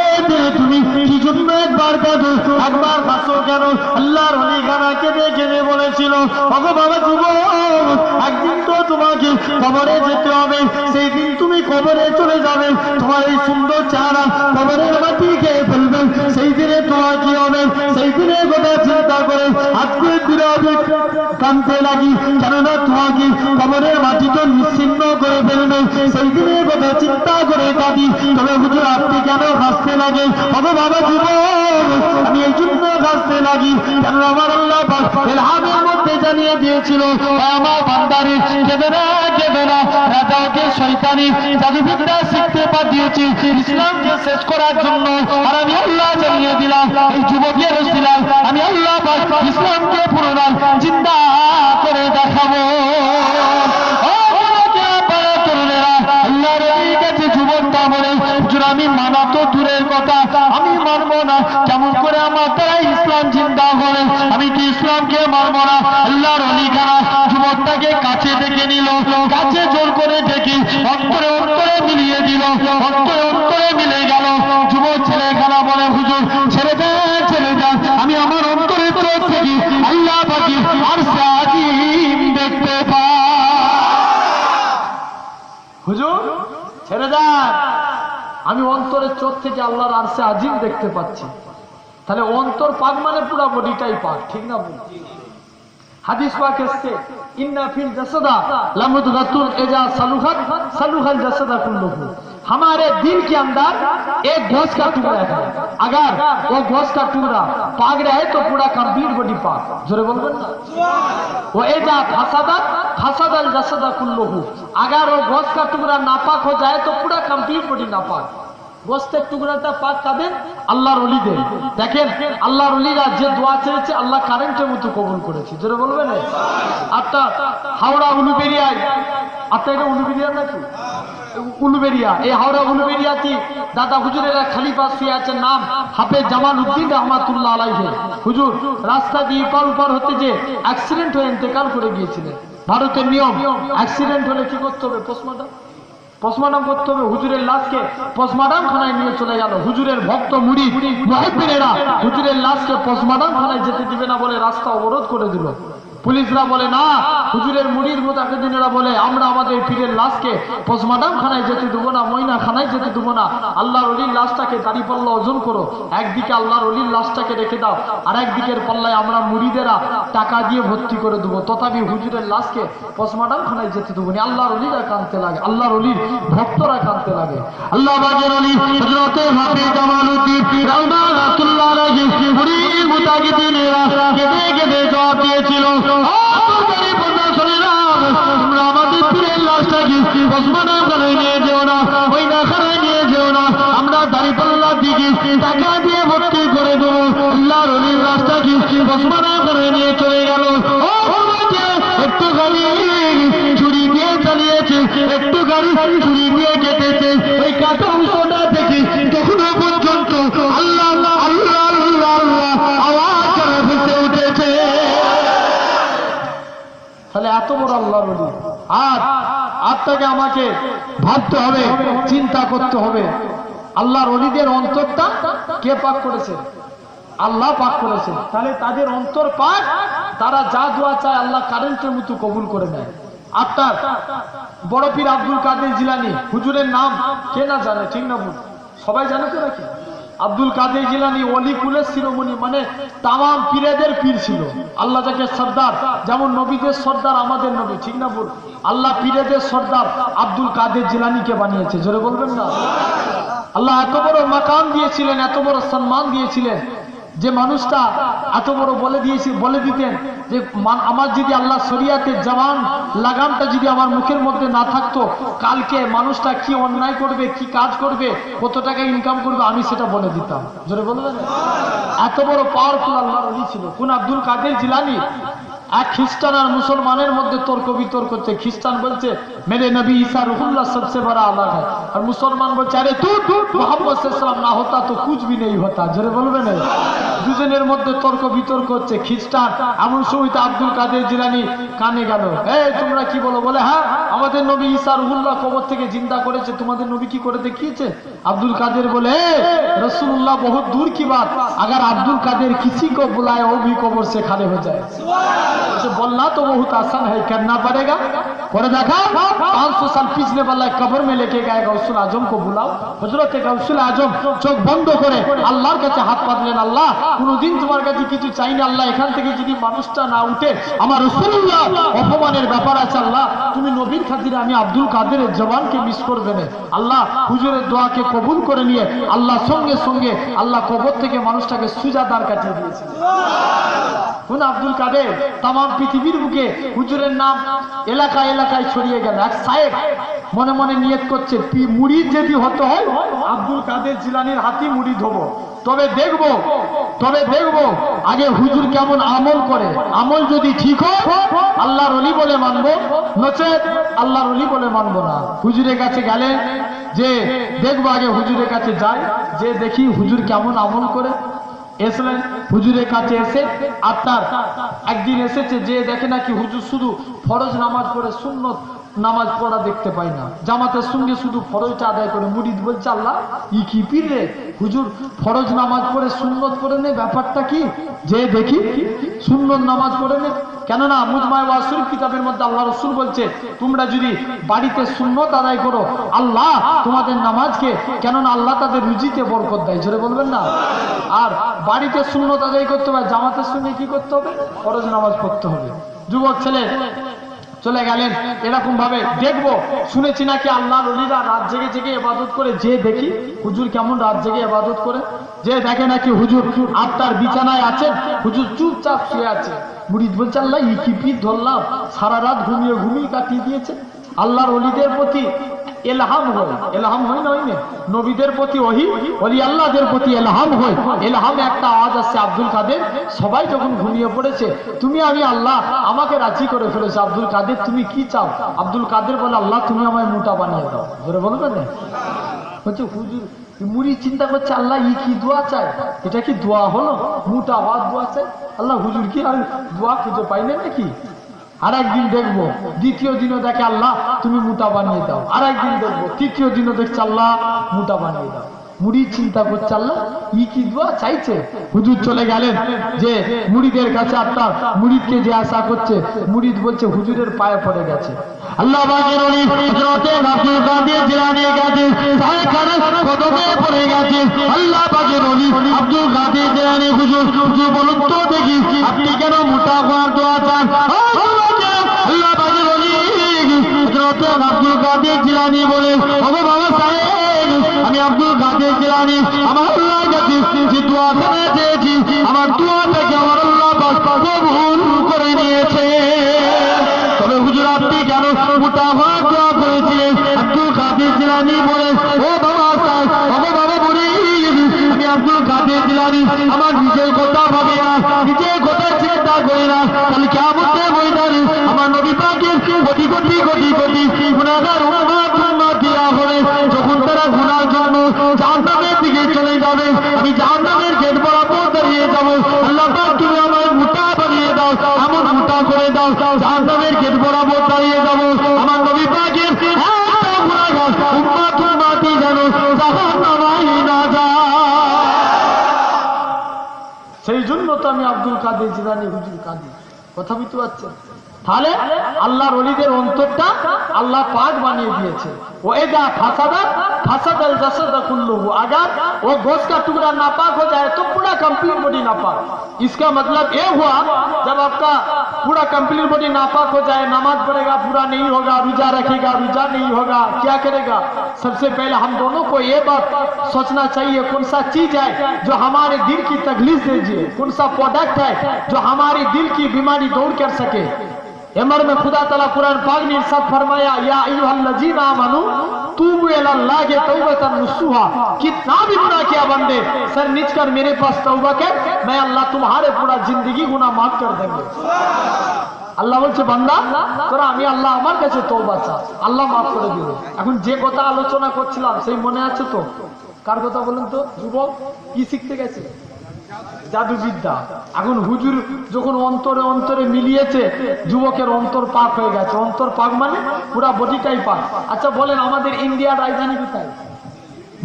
তুমি কি জন্য একবার কাঁদো, একবার হাসো কেন? আল্লাহর ওলি গানা কেঁদে কেঁদে বলেছিল, ওগো বাবা যুবক, একদিন তো তোমাকে কবরে যেতে হবে, সেই দিন তুমি কবরে চলে যাবে, তোমার এই সুন্দর চেহারা কবরের মাটি খেয়ে ফেলবে, সেই দিনে তোমার কি হবে? সেই দিনের কথা চিন্তা করে আজকে দিনে আমি কাঁদতে লাগি, কেননা তোমাকে কবরের মাটি তো নিশ্চিন্ন করে ফেলবে, সেই দিনের কথা চিন্তা করে কাঁদি। তবে হুজুর আপনি কেন হাসতে লাগে? ওগো বাবা যুবক, আমি এই জন্য হাসতে লাগি, কেন আমার আল্লাহ ইলহামের মধ্যে জানিয়ে দিয়েছিল, আমার বান্দারে কেঁদে না কেঁদে না, রাজাকে শয়তানি জাদুবিদ্যা শিখতে পাঠিয়েছি ইসলামকে শেষ করার জন্য, আর আমি আল্লাহ জানিয়ে দিলাম এই যুবকের ওসিলায় আমি আল্লাহ ইসলামকে পুনরায় জিন্দা করে দেখাবো। যুবকটা বলে, হুজুর আমি মানা তো দূরের কথা, আমি মানবো না, কেমন করে আমার দ্বারা ইসলাম জিন্দা হবে, আমি কি ইসলামকে মানবো না? আল্লাহর ওলি খানা যুবকটাকে কাছে ডেকে নিল, কাছে জোর করে ডেকে অন্তরে অন্তরে মিলিয়ে দিল, অন্তরে অন্তরে মিলে গেল। যুবক ছেলেখানা বলে, হুজুর ছেড়ে দেন ছেড়ে দেন, আমি আমার অন্তরের চোখ থেকে আল্লাহ পাকের আরশে আজিম দেখতে পাই। হুজুর ছেড়ে দেন, আমি অন্তরের চোখ থেকে আল্লাহর আরশে আজিম দেখতে পাচ্ছি। তাহলে অন্তর পাক মানে পুরো বডিটাই পাক, ঠিক না? হাদিস পাক এসেছে, ইন্না ফিল জাসাদা লামুদগাতুন ইজা সালুহাত সালুহাল জাসাদা কুল্লুহু। हमारे दिल के अंदर एक गोश्त का टुकड़ा है, अगर वो गोश्त का टुकड़ा पाक रहे तो पूरा कंप्लीट बॉडी पाक, जोरे बोलबेन ना? वो एजा फसादत फसादल जसदा कुल्लुहु, अगर वो गोश्त का टुकड़ा नापाक हो जाए तो पूरा कंप्लीट बॉडी नापाक। গোস্তের টুকরাটা পাক কাদের? আল্লাহর ওলিদের। দেখেন আল্লাহর ওলিরা যে দোয়া চেয়েছে আল্লাহ কারেন্টের মতো কবুল করেছে, জোরে বলবেন? আপনার হাওড়া উলুবেড়িয়ায়, আপনার এটা উলুবেড়িয়া নাকি? উলুবেরিয়া, এই হাওড়া উলুবেরিয়াতে দাদা হুজুরেরা খলিফা শুয়ে আছেন, নাম হাফেজ জামাল উদ্দিন রহমাতুল্লাহ আলাইহি। হুজুর রাস্তা দিয়ে পার উপার হতে যে অ্যাক্সিডেন্ট হয়ে ইন্তেকাল করে গিয়েছিলেন। ভারতের নিয়ম, অ্যাক্সিডেন্ট হলে কি করতে হবে? পোস্টমর্টম করতে হবে। হুজুরের লাশকে পোস্টমর্টম খানায় নিয়ে চলে গেল। হুজুরের ভক্ত মুরিদ মুহিব্বিনেরা হুজুরের লাশকে পোস্টমর্টম খানায় যেতে দিবে না বলে রাস্তা অবরোধ করে দিল। পুলিশরা বলে না, হুজুরের মুরিদ মুতাকিদিনেরা বলে আমরা আমাদের পীরের লাশকে পোস্টমর্টম খানায় যেতে দেবো না, ময়না খানায় যেতে দেবো না। আল্লাহর ওলির লাশটাকে দাঁড়িপাল্লা ওজন করো, একদিকে আল্লাহর ওলির লাশটাকে রেখে দাও, আর একদিকের পাল্লায় আমরা মুরিদেরা টাকা দিয়ে ভর্তি করে দেবো, তথাপি হুজুরের লাশকে পোস্টমর্টম খানায় যেতে দেবো না। আল্লাহর ওলিরা কাঁদতে লাগে, আল্লাহর ওলির ভক্তরা কাঁদতে লাগে। আল্লাহ বাগের ওলি হযরতে হাফেজ জামালউদ্দিন রহমাতুল্লাহ আলাইহি মুরিদ মুতাকিদিনেরা কেঁদে কেঁদে জবাব দিয়েছিল, আমাদের পীরের লাশটাকে পোস্টমর্টম খানায় নিয়ে যেও না, ময়না খানায় নিয়ে যেও না, আমরা দাঁড়িপাল্লার দিকে টাকা দিয়ে ভর্তি করে দেবো। আল্লাহর ওলির লাশটাকে পোস্টমর্টম খানায় নিয়ে চলে গেল। একটু গাড়ি ছুরি দিয়ে চালিয়েছে, একটু গাড়ি ছুরি দিয়ে কেটেছে, ওই কাটা অংশটা থেকে তখনও পর্যন্ত আল্লাহ আল্লাহ আল্লাহ আল্লাহ আওয়াজ করে ভেসে উঠেছে। তাহলে এত বড় আল্লাহর ওলি, আর আপনাকে আমাকে ভাবতে হবে, চিন্তা করতে হবে, আল্লাহর ওলিদের অন্তরটা কে পাক করেছে? আল্লাহ পাক করেছে। তাহলে তাদের অন্তর পাক, তারা যা দোয়া চায় আল্লাহ কারেন্টের মতো কবুল করে নেয়। আপনার বড় পীর আব্দুল কাদের জিলানী, হুজুরের নাম কে না জানে, ঠিক না ভুল? সবাই জানে তো নাকি? আব্দুল কাদের জিলানী ওলি কুলের শিরোমণি, মানে তামাম পীরেদের পীর ছিল। আল্লাহ যাকে সর্দার, যেমন নবীদের সর্দার আমাদের নবী, ঠিক না ভুল? আল্লাহ পীরেদের সর্দার আব্দুল কাদের জিলানীকে বানিয়েছে, জোরে বলবেন না? আল্লাহ এত বড় মাকাম দিয়েছিলেন, এত বড় সম্মান দিয়েছিলেন, যে মানুষটা এত বড় বলে দিতেন যে আমার যদি আল্লাহ শরিয়াতের জবান লাগামটা যদি আমার মুখের মধ্যে না থাকতো, কালকে মানুষটা কি অন্যায় করবে, কি কাজ করবে, কত টাকা ইনকাম করবে, আমি সেটা বলে দিতাম। জোরে বলবেন? এত বড় পাওয়ারফুল আল্লাহর ওলি ছিল। কোন আব্দুল কাদের জিলানী এক খ্রিস্টান আর মুসলমানের মধ্যে তর্ক বিতর্ক হচ্ছে। খ্রিস্টান বলছে মেরে নবী ঈসা রুহুল্লাহ সবসে বড় আল্লাহ है, আর মুসলমান বলছে আরে তু মুহাম্মদ সাল্লাল্লাহু না হতা তো কুছ ভি নেই হতা। জোরে বলবেন? দুজনের মধ্যে তর্ক বিতর্ক হচ্ছে। খ্রিস্টান এমন সময় আব্দুল কাদের জিলানী কানে গেল, এই তোমরা কি বলো? বলে হ্যাঁ, আমাদের নবী ঈসা রুহুল্লাহ কবর থেকে জিন্দা করেছে, তোমাদের নবী কি করে দেখিয়েছে? আব্দুল কাদের বলে रसूलुल्लाह बहुत दूर की बात, अगर अब्दुल कादिर किसी को बुलाए वो भी कब्र से खड़े हो जाए। तो बोलना तो बहुत आसान है, करना पड़ेगा। और देखा 500 साल पिछले वाला कब्र में लेके गए गौसुल आजम को बुलाओ। हजरत गौसुल आजम चोख बंद करे আল্লাহর কাছে হাত পাতলেন, আল্লাহ কোনদিন তোমার কাছে কিছু চাই না, আল্লাহ এখান থেকে যদি মানুষটা না উঠে আমার রাসূলুল্লাহ অপমানের ব্যাপার আছে, আল্লাহ তুমি নবীর খাতিরে আমি আব্দুল কাদেরের জবানকে মিস করবে না। আল্লাহ হুজুরের দোয়াকে কবুল করে নিয়ে আল্লাহ সঙ্গে সঙ্গে আল্লাহ কবর থেকে মানুষটাকে সুজাদার কাটিয়ে দিয়েছে। কোন আব্দুল কাদের তামাম পৃথিবীর বুকে হুজুরের নাম এলাকায় এলাকায় ছড়িয়ে গেল। এক সাহেব মনে মনে নিয়ত করছে মুরিদ যদি হতে হয় আব্দুল কাদের জিলানীর হাতে মুরিদ হব, তবে দেখবো আগে হুজুর কেমন আমল করে, আমল যদি ঠিক হয় আল্লাহর ওলি বলে মানবো, নচেত আল্লাহর ওলি বলে মানবো না। হুজুরের কাছে গেলে যে দেখবো, আগে হুজুরের কাছে যাই, যে দেখি হুজুর কেমন আমল করে। এসলেন হুজুরের কাছে, এসে আপনার একদিন এসেছে যে দেখে নাকি হুজুর শুধু ফরজ নামাজ পড়ে, সুন্নত নামাজ পড়া দেখতে পাই না, জামাতের সঙ্গে শুধু ফরজটা আদায় করে। মুরিদ বলছে আল্লাহ ই কি পীর রে, হুজুর ফরজ নামাজ পড়ে সুন্নত পড়ে নে, ব্যাপারটা কি? যে দেখি সুন্নত নামাজ পড়ে নে। কেননা মুজমায়ে ওয়াজ শরীফ কিতাবের মধ্যে আল্লাহ রাসূল বলছে তোমরা যদি বাড়িতে সুন্নত আদায় করো আল্লাহ তোমাদের নামাজকে, কেননা আল্লাহ তাদের রুজিতে বরকত দেয়। জোরে বলবেন না? আর বাড়িতে সুন্নত আদায় করতে হবে, জামাতের সঙ্গে কি করতে হবে? ফরজ নামাজ পড়তে হবে। যুবক ছেলে চলে গেলেন এরকম ভাবে। দেখবো শুনেছি নাকি আল্লাহর ওলিরা রাত জেগে জেগে ইবাদত করে, যে দেখি হুজুর কেমন রাত জেগে ইবাদত করে। যে দেখে নাকি হুজুর আপনার বিছানায় আছেন, হুজুর চুপচাপ শুয়ে আছে। মুরিদ বলছে আল্লাহ ই কি পীর ধরলাম, সারা রাত ঘুমিয়ে কাটিয়ে দিয়েছে। আল্লাহর ওলিদের প্রতি এলহাম হয়, এলহাম হয় না, হয়নি নবীদের প্রতি ওহি, ওলি আল্লাহদের প্রতি এলহাম হয়। এলহামে একটা আওয়াজ আসছে আব্দুল কাদের, সবাই যখন ঘুমিয়ে পড়েছে, তুমি আমি আল্লাহ আমাকে রাজি করে ফেলেছে, আব্দুল কাদের তুমি কি চাও? আব্দুল কাদের বলে, আল্লাহ তুমি আমায় মোটা বানিয়ে দাও। ধরে বলবেন না? বলছে হুজুর মুড়ি চিন্তা করছে, আল্লাহ ই কি দোয়া চায়? এটা কি দোয়া হলো? মোটা হওয়ার দোয়া চায় আল্লাহ? হুজুর কি আর দোয়া খুঁজে পাইলে নাকি? আর একদিন দেখবো, দ্বিতীয় দিনও দেখে আল্লাহ তুমি মোটা বানিয়ে দাও। আর একদিন দেখবো, তৃতীয় দিনও দেখছে আল্লাহ মোটা বানিয়ে দাও। মুড়ি চিন্তা করছে, আল্লাহ ই কি দোয়া চাইছে? হুজুর চলে গেলেন যে মুড়িদের কাছে, আপনার মুড়িদকে যে আশা করছে, মুড়িদ বলছে হুজুরের পায়ে পড়ে গেছে। আল্লাহ পাকের ওলি হযরতে আব্দুল কাদের জিলানী গেছে, সাইখানে কদমে পড়ে গেছে। আল্লাহ পাকের ওলি আব্দুল কাদের জিলানী, হুজুর হুজুর বলুন তো দেখি আপনি কেন মোটা হওয়ার দোয়া চান? আল্লাহ পাকের ওলি হযরতে আব্দুল কাদের জিলানী বলে, ওগো বাবা সাহেব, আমি আব্দুল কাদের জিলানী আমার আল্লাহর কাছে যে দোয়া চেয়েছি, আমার দোয়াটাকে আমার আল্লাহ পাক কবুল করে নিয়েছে। তবে হুজুর আপনি কেন মোটা হওয়ার দোয়া করেছিলেন? আব্দুল কাদের জিলানী বলে, ও বাবা সাহেব, ওগো বাবা বলি, আমি আব্দুল কাদের জিলানী আমার নিজের কথা ভাবি না, নিজের কথা চিন্তা করি না। তাহলে কিয়ামতের ময়দানে আমার নবী পাকের কোটি কোটি কোটি কোটি গুনাহগার উম্মত দেয়া হবে, যখন তারা গুনার জন্য জাহান্নামের দিকে চলে যাবে, আমি জাহান্নামের গেট বরাবর দাঁড়িয়ে যাবো। আল্লাহ পাক তুমি আমায় মোটা বানিয়ে দাও, এমন মোটা করে দাও, জাহান্নামের গেট বরাবর দাঁড়িয়ে যাবো। আমার নবী পাকের একটা গুনাহগার উম্মতি যেন জাহান্নামে না যায়। সেই জন্য তো আমি আব্দুল কাদের জিলানী হুজুর কাঁদি। কথা বুঝতে পারছেন? তাহলে আল্লাহর ওলিদের অন্তরটা আল্লাহ পাক বানিয়ে दिए। वो एदा फासादात फासादल जसद कुल्लुहु, अगर वो गोश्त का टुकड़ा नापाक हो जाए तो पूरा कंप्लीट बॉडी नापाक। इसका मतलब ये हुआ, जब आपका पूरा कंप्लीट बॉडी नापाक हो जाए, नमाज पढ़ेगा पूरा नहीं होगा, रोजा रखेगा रोजा नहीं होगा, क्या करेगा? सबसे पहले हम दोनों को ये बात सोचना चाहिए, कौन सा चीज है जो हमारे दिल की तकलीफ दीजिए, कौन सा प्रोडक्ट है जो हमारी दिल की बीमारी दूर कर सके। एमर में खुदा ताला कुरान पाक ने इरशाद फरमाया, या अय्युहल्लज़ीना आमनू तूबू इलल्लाहि तौबतन नसूहा, कितना भी गुनाह किया बंदे, सर नीच कर मेरे पास तौबा कर, मैं अल्लाह तुम्हारे पूरा जिंदगी गुनाह माफ कर देंगे। আল্লাহ বলছে, বান্দা তোরা আমি আল্লাহ আমার কাছে তওবা চা, আল্লাহ মাফ করে দিবে। এখন যে কথা আলোচনা করছিলাম সেই মনে আছে তো? কার কথা বলেন তো? যুবক কি শিখতে গেছে? জাদুবিদ্যা। এখন হুজুর যখন অন্তরে অন্তরে মিলিয়েছে, যুবকের অন্তর পাক হয়ে গেছে। অন্তর পাক মানে পুরা বডিটাই পাক। আচ্ছা বলেন, আমাদের ইন্ডিয়ার রাজধানী কোথায়?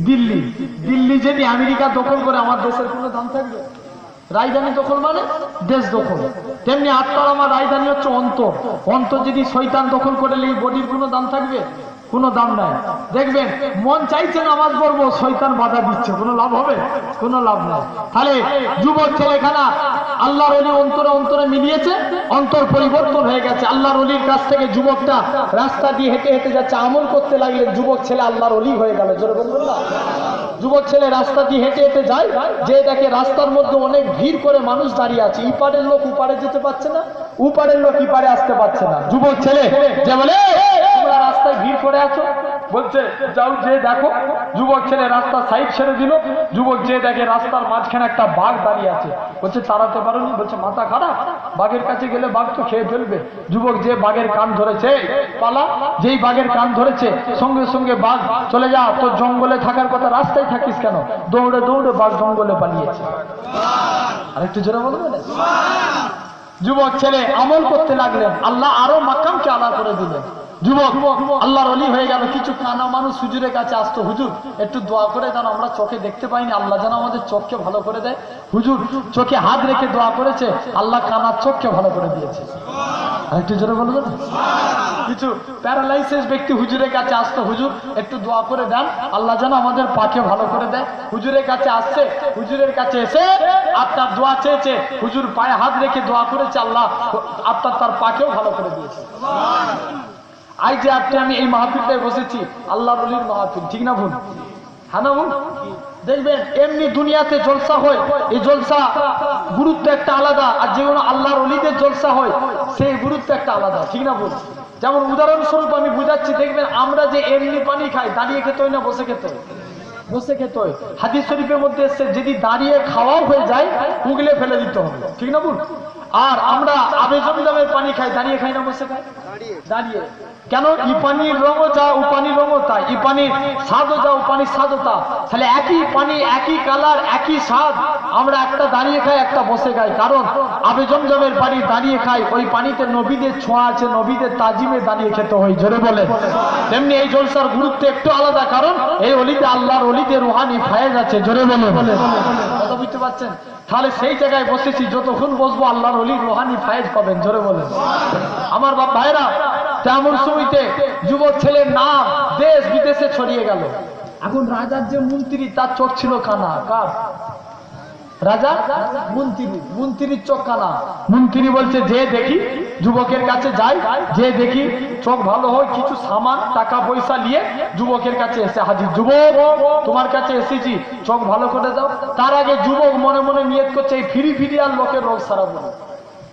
দিল্লি। দিল্লি যদি আমেরিকা দখল করে, আমার দেশের কোনো দাম থাকবে? রাজধানী দখল মানে দেশ দখল। তেমনি আত্মার আমার রাজধানী হচ্ছে অন্তর। অন্তর যদি শয়তান দখল করে নিয়ে বডির কোনো দাম থাকবে? কোনো দাম নাই। দেখবেন মন চাইছে নামাজ পড়বো, শয়তান বাধা দিচ্ছে, কোনো লাভ হবে? কোনো লাভ নাই। তাহলে যুবক ছেলেখানা আল্লাহর ওলি অন্তরে অন্তরে মিলিয়েছে, অন্তর পরিবর্তন হয়ে গেছে। আল্লাহর ওলির কাছ থেকে যুবকটা রাস্তা দিয়ে হেঁটে হেঁটে যাচ্ছে, আমল করতে লাগলেন, যুবক ছেলে আল্লাহর ওলি হয়ে গেল। জোরে বলবেন না? যুবক ছেলে রাস্তা দিয়ে হেঁটে হেঁটে যায়, যে দেখে রাস্তার মধ্যে অনেক ভিড় করে মানুষ দাঁড়িয়ে আছে, ইপারের লোক উপারে যেতে পারছে না, উপারের লোক ইপারে আসতে পারছে না। যুবক ছেলে যে বলে, তোমরা রাস্তায় ভিড় করে আছো, বলছে যাও যে দেখো। যুবক ছেলে রাস্তা সাইড ছেড়ে দিল, যুবক যে দেখে রাস্তার মাঝখানে একটা বাঘ দাঁড়িয়ে আছে, বলছে তাড়াতে পারোনি? বলছে মাথা খারাপ, বাঘের কাছে গেলে বাঘ তো খেয়ে ফেলবে। যুবক যে বাঘের কান ধরেছে পালা, যেই বাঘের কান ধরেছে সঙ্গে সঙ্গে বাঘ চলে যা, তোর জঙ্গলে থাকার কথা, রাস্তায় থাকিস কেন? দৌড়ে দৌড়ে বাঘ জঙ্গলে পালিয়েছে। আরেকটু জোরে বলবেন? যুবক ছেলে আমল করতে লাগলেন, আল্লাহ আরো মাকামকে আলা করে দিলেন। যুবক আল্লাহর ওলি হয়ে গেল। কিছু কানা মানুষ হুজুরের কাছে আসতো, হুজুর একটু দোয়া করে দেন, আমরা চোখে দেখতে পাইনি, আল্লাহ যেন আমাদের চোখকে ভালো করে দেয়। হুজুর চোখে হাত রেখে দোয়া করেছে, আল্লাহ কানার চোখকে ভালো করে দিয়েছে। আরেকটু জোরে বলবেন? কিছু প্যারালাইসিস ব্যক্তি হুজুরের কাছে আসতো, হুজুর একটু দোয়া করে দেন, আল্লাহ যেন আমাদের পাকে ভালো করে দেয়। হুজুরের কাছে আসছে, হুজুরের কাছে এসে আপনার দোয়া চেয়েছে, হুজুর পায়ে হাত রেখে দোয়া করেছে, আল্লাহ আপনার তার পাকেও ভালো করে দিয়েছে। আজ যে আপনি আমি এই মাহফিলটায় বসেছি, আল্লাহর ওলির মাহফিল, ঠিক না ভুল? হ্যাঁ না ভুল? দেখবেন এমনি দুনিয়াতে জলসা হয়, এই জলসা গুরুত্ব একটা আলাদা, আর যেগুলো আল্লাহর ওলিদের জলসা হয় সেই গুরুত্ব একটা আলাদা, ঠিক না ভুল? যেমন উদাহরণস্বরূপ আমি বুঝাচ্ছি, দেখবেন আমরা যে এমনি পানি খাই দাঁড়িয়ে খেতে হয় না বসে খেতে হয়? বসে খেতে হয়। হাদিস শরীফের মধ্যে এসছে যদি দাঁড়িয়ে খাওয়াও হয়ে যায় উগলে ফেলে দিতে হবে, ঠিক না বল? আর আমরা আবে জমজমের পানি খাই দাঁড়িয়ে খাই না বসে খাই? দাঁড়িয়ে। কেন? ই পানির রঙও যা ও পানির রঙও তা, ই পানির স্বাদও যা ও পানির স্বাদও তা। তাহলে একই পানি একই কালার একই স্বাদ, আমরা একটা দাঁড়িয়ে খাই একটা বসে খাই। কারণ আবে জমজমের পানি দাঁড়িয়ে খাই, ওই পানিতে নবীদের ছোঁয়া আছে, নবীদের তাজিমে দাঁড়িয়ে খেতে হয়, জোরে বলে। তেমনি এই জলসার গুরুত্ব একটু আলাদা, কারণ এই অলিতে আল্লাহর অলিতে রুহানি ফায়েজ আছে, জোরে বলে। কথা বুঝতে পারছেন? তাহলে সেই জায়গায় বসেছি, যতক্ষণ বসবো আল্লাহর অলির রুহানি ফায়েজ পাবেন, জোরে বলে। আমার বাপ ভাইরা, তেমন সময়তে যুবক ছেলের নাম দেশ বিদেশে ছড়িয়ে গেল। এখন রাজার যে মন্ত্রী তার চোখ ছিল কানা। কার? রাজা মন্ত্রীর চোখ কানা। মন্ত্রী বলছে যে দেখি, যুবকের কাছে যাই, যে দেখি চোখ ভালো হয়, কিছু সামান টাকা পয়সা নিয়ে যুবকের কাছে এসে হাজির। যুবক, তোমার কাছে এসেছি, চোখ ভালো করে দাও। তার আগে যুবক মনে মনে নিয়ত করছে এই ফিরি আর লোকের রোগ সারাবো না।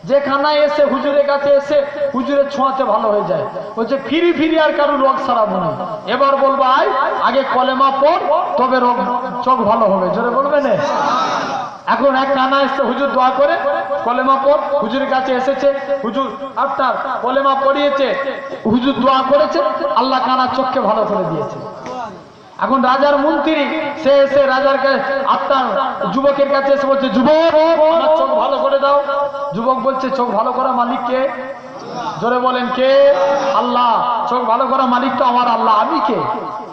যে খানায় এসে হুজুরের কাছে এসে হুজুরের ছোঁয়াতে ভালো হয়ে যায়, বলছে ফিরি আর কারো রোগ সারাবো না। এবার বলবো আগে কলেমা পড়, তবে রোগ চোখ ভালো হবে, জোরে বলবে না? এখন এক কানা এসে হুজুর দোয়া করে কলেমা পড়, হুজুরের কাছে এসেছে, হুজুর আপনার কলেমা পড়িয়েছে, হুজুর দোয়া করেছে, আল্লাহ কানার চোখকে ভালো করে দিয়েছে। এখন রাজার মন্ত্রী সে এসে রাজার আপনার যুবকের কাছে এসে বলছে যুবক আমার চোখ ভালো করে দাও। যুবক বলছে চোখ ভালো করা মালিক কে? জোরে বলেন কে? আল্লাহ। চোখ ভালো করা মালিক তো আমার আল্লাহ, আমি কে?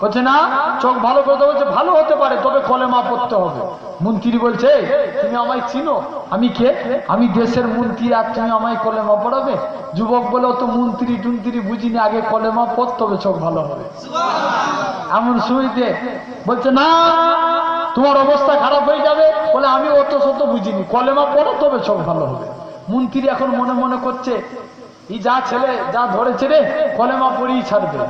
বলছে না, চোখ ভালো করে দাও। বলছে ভালো হতে পারে, তবে কলেমা পড়তে হবে। মন্ত্রী বলছে তুমি আমায় চিনো? আমি কে? আমি দেশের মন্ত্রী, আর তুমি আমায় কলেমা পড়াবে? যুবক বলে তো মন্ত্রী টুন্ত্রী বুঝিনি, আগে কলেমা পড়তে হবে, চোখ ভালো হবে। এমন শুইতে বলছে না, তোমার অবস্থা খারাপ হয়ে যাবে। বলে আমি অত শত বুঝিনি, কলেমা পড়ো তবে চোখ ভালো হবে। মন্ত্রী এখন মনে মনে করছে এই যা ছেলে যা ধরেছে রে, কলেমা পড়েই ছাড়বে।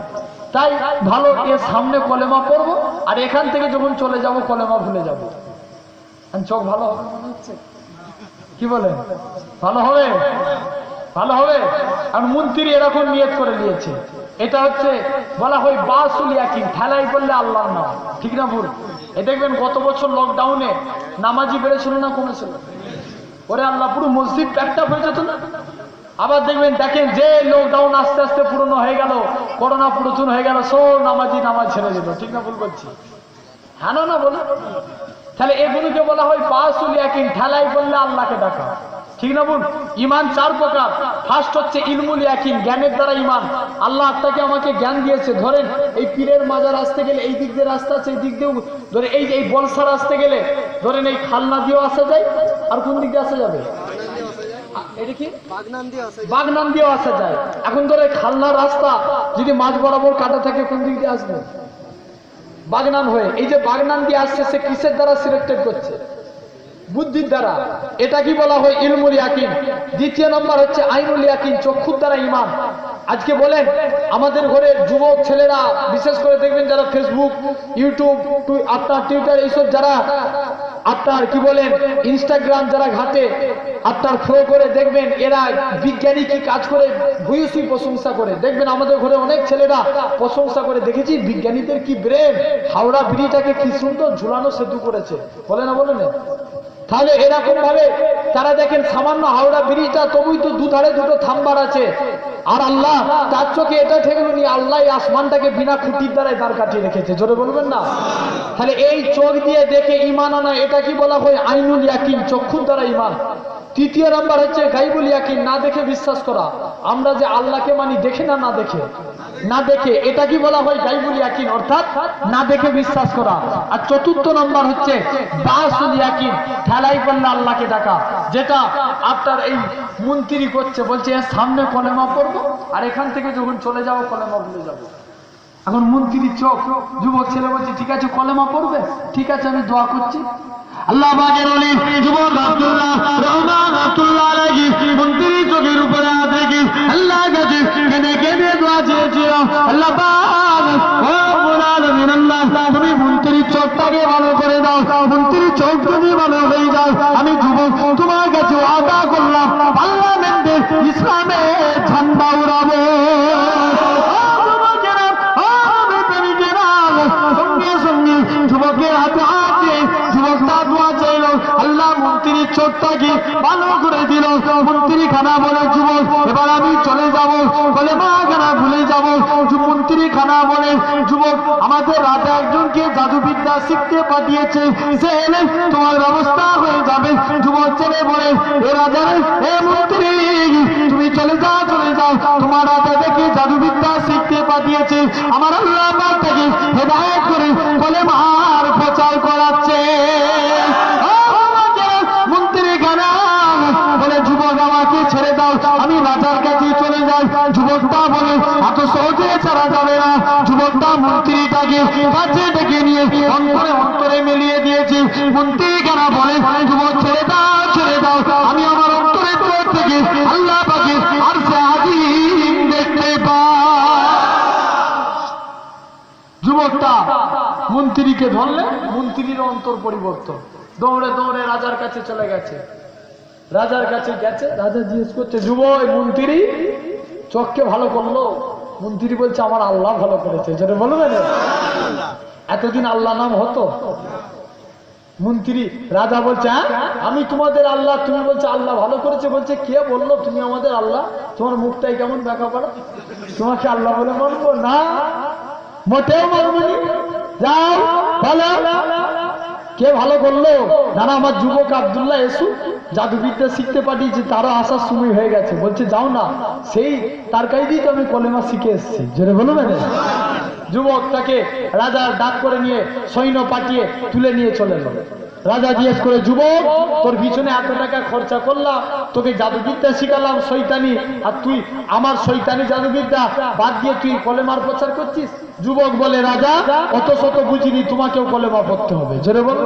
তাই ভালো এর সামনে কলেমা পড়বো, আর এখান থেকে যখন চলে যাব কলেমা ভুলে যাব। চোখ ভালো হবে মনে হচ্ছে, কি বলেন? ভালো হবে, ভালো হবে। আর মন্ত্রী এরকম নিয়ত করে নিয়েছে। এটা হচ্ছে বলা হয় বাসুল ইয়াকিন, ঠেলাই বললে আল্লাহর নাম, ঠিক না ভুল? এ দেখবেন গত বছর লকডাউনে নামাজি বেড়েছিল না কমেছিল? ওরে আল্লাহ, পুরো মসজিদ প্যাকটা হয়ে যেত না? আবার দেখেন যে লকডাউন আস্তে আস্তে পুরনো হয়ে গেল, করোনা পুরোচুন হয়ে গেল, সব নামাজ ছেড়ে দিল, ঠিক না ভুল বলছি? হ্যাঁ না বলে? তাহলে এগুলোকে বলা হয় বাসুল ইয়াকিন, ঠেলাই বললে আল্লাহকে ডাকা, ঠিক না বল? ইমান চার প্রকার। ফার্স্ট হচ্ছে ইলমুল ইয়াকিন, জ্ঞানের দ্বারা ইমান। আল্লাহ আপনাকে আমাকে জ্ঞান দিয়েছে। ধরেন এই পীরের মাজার আসতে গেলে এই দিক দিয়ে রাস্তা আছে, এই দিক দিয়েও ধরে এই বলসার আসতে গেলে ধরেন এই খালনা দিয়েও আসা যায়, আর কোন দিক দিয়ে আসা যাবে? এটা কি বাগনান দিয়েও আসা যায়। এখন ধরে খালনার রাস্তা যদি মাঝ বরাবর কাটা থাকে, কোন দিক দিয়ে আসবে? বাগনান হয়ে। এই যে বাগনান দিয়ে আসছে, সে কিসের দ্বারা সিলেক্টেড করছে? বুদ্ধির দ্বারা। এটা কি বলা হয়? ইলমুল ইয়াকিন। দ্বিতীয় নম্বর হচ্ছে আইনুল ইয়াকিন, চক্ষুর দ্বারা ইমান। আজকে বলেন আমাদের ঘরে যুবক ছেলেরা, বিশেষ করে দেখবেন যারা ফেসবুক, ইউটিউব, আপনার টুইটার, এইসব যারা আপনার কি বলেন ইনস্টাগ্রাম যারা ঘাটে, আপনার ফলো করে দেখবেন এরা বিজ্ঞানী কি কাজ করে ভূয়সী প্রশংসা করে। দেখবেন আমাদের ঘরে অনেক ছেলেরা প্রশংসা করে, দেখেছি বিজ্ঞানীদের কি ব্রেন, হাওড়া ব্রিজটাকে কি সুন্দর ঝুলানো সেতু করেছে, বলে না বলে না? তাহলে এরকম ভাবে তারা দেখেন সামান্য হাওড়া ব্রিজটা, তবুই তো দুধারে দুটো থাম্বার আছে, আর আল্লাহ তার চোখে এটা ঠেকবেনি, আল্লাহ আসমানটাকে বিনা খুঁটির দ্বারাই দাঁড় কাটিয়ে রেখেছে, জোরে বলবেন না? তাহলে এই চোখ দিয়ে দেখে ইমান আনা, এটা কি বলা হয়? আইনুল ইয়াকিন, চক্ষুর দ্বারা ইমান। তৃতীয় নাম্বার হচ্ছে গাইবুল ইয়াকিন, না দেখে বিশ্বাস করা। আমরা যে আল্লাহকে মানি দেখে না দেখে, না দেখে, এটা কি বলা হয়? গাইবুল ইয়াকিন, অর্থাৎ না দেখে বিশ্বাস করা। আর চতুর্থ নাম্বার হচ্ছে বাসুল ইয়াকিন, ঠেলাই বললে আল্লাহকে ডাকা, যেটা আপনার এই মন্ত্রী করছে। বলছে এর সামনে কলেমা পড়বো, আর এখান থেকে যখন চলে যাবো কলেমা ভুলে যাবো। এখন মন্ত্রীর চোখ, যুবক ছেলে বলছে ঠিক আছে কলেমা পড়বে, ঠিক আছে আমি দোয়া করছি। আল্লাহ পাকের ওলি যুবক আব্দুল্লাহ রহমান আব্দুল্লাহ আলাইহি মন্ত্রীর চোখের উপরে হাত রেখে আল্লাহর কাছে কেঁদে দোয়া চেয়েছিল, আল্লাহ পাক ও রব্বুল আলামিন, আল্লাহ তুমি মন্ত্রীর চোখটাকে ভালো করে দাও। মন্ত্রীর চোখ যদি ভালো হয়ে যায়, আমি যুবক তোমার কাছে ওয়াদা করলাম পার্লামেন্টে ইসলামের ঝান্ডা উড়াবো। যুবকের হাতে হাতে যুবকটা দোয়া চাইল, আল্লাহ মন্ত্রীর চোখটাকে ভালো করে দিল। মন্ত্রী খানা বলে, যুবক এবার আমি চলে যাব, বলে মা খানা ভুলে যাব। মন্ত্রী খানা বলে, যুবক আমাদের রাজা একজনকে জাদুবিদ্যা শিখতে পাঠিয়েছে, সে এলে তোমার ব্যবস্থা হয়ে যাবে। যুবক ছেলে বলে, এ রাজা এ মন্ত্রী তুমি চলে যাও, চলে যাও, তোমার রাজা দেখে জাদুবিদ্যা শিখতে পাঠিয়েছে, আমার আল্লাহ পাক তাকে হেদায়েত করে বলে মার প্রচার করাচ্ছে। মন্ত্রী খানা বলে, যুবক আমাকে ছেড়ে দাও, আমি রাজার কাছে চলে যাই। যুবকটা বলে, এত সহজে ছাড়া যাবে না। যুবকটা মন্ত্রীটাকে কাছে ডেকে নিয়ে অন্তরে অন্তরে মিলিয়ে দিয়েছে। মন্ত্রী খানা বলে, যুবক ছেড়ে দাও, ছেড়ে দাও, আমি আমার অন্তরে তোর থেকে আল্লাহ পাকে আর সে আজিম দেখতে পাই। যুবকটা মন্ত্রীকে ধরলে, মন্ত্রীর অন্তর পরিবর্তন, দৌড়ে দৌড়ে রাজার কাছে চলে গেছে। রাজার কাছে গেছে, রাজা জিজ্ঞেস করছে, যুবক মন্ত্রী চোখকে ভালো করলো? মন্ত্রী বলছে, আমার আল্লাহ ভালো করেছে। যেটা বলবেন, এতদিন আল্লাহ নাম হতো? মন্ত্রী রাজা বলছে, হ্যাঁ আমি তোমাদের আল্লাহ, তুমি বলছো আল্লাহ ভালো করেছে। বলছে, কে বললো তুমি আমাদের আল্লাহ? তোমার মুখটাই কেমন ব্যাখ্যা করো, তোমাকে আল্লাহ বলে মানবো না, মোটেও মানবো না। যাও বলো কে ভালো করলো? না না, আমার যুবক আব্দুল্লাহ এসু জাদুবিদ্যা শিখতে পাঠিয়েছি, তারও আসার সময় হয়ে গেছে। বলছে, যাও না, সেই তার কাছেই তো আমি কলেমা শিখে এসেছি। যেটা বলবেন, যুবক তাকে রাজার ডাক করে নিয়ে সৈন্য পাঠিয়ে তুলে নিয়ে চলে গেল। রাজা জিজ্ঞেস করে, যুবক তোর পিছনে এত টাকা খরচা করলাম, তোকে জাদুবিদ্যা শিখালাম শয়তানি, আর তুই আমার শয়তানি জাদুবিদ্যা বাদ দিয়ে তুই কলেমার প্রচার করছিস? যুবক বলে, রাজা অত শত বুঝিনি, তোমাকেও কলেমা পড়তে হবে। জোরে বলো।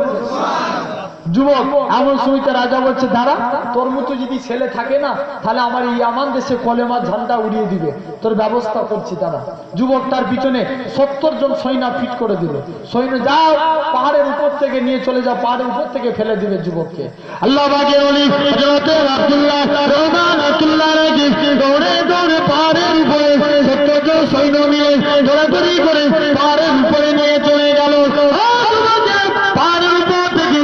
যুবক এমন সময়তে রাজা বলছে, দাঁড়া, তোর মতো যদি ছেলে থাকে না, তাহলে আমার এই আমান দেশে কলেমার ঝান্ডা উড়িয়ে দিবে, তোর ব্যবস্থা করছি তারা। যুবক তার পিছনে 70 জন সৈন্য ফিট করে দিল। সৈন্য, যাও পাহাড়ের উপর থেকে নিয়ে চলে যাও, পাহাড়ের উপর থেকে ফেলে দিবে যুবককে। আল্লাহ পাকের ওলি হযরত আব্দুল্লাহ রহমান আব্দুল্লাহ রাজি দৌড়ে দৌড়ে পাহাড়ের উপরে 70 জন সৈন্য মিলে দৌড়াদৌড়ি করে পাহাড়ের উপরে নিয়ে চলে গেল। পাহাড়ের উপর থেকে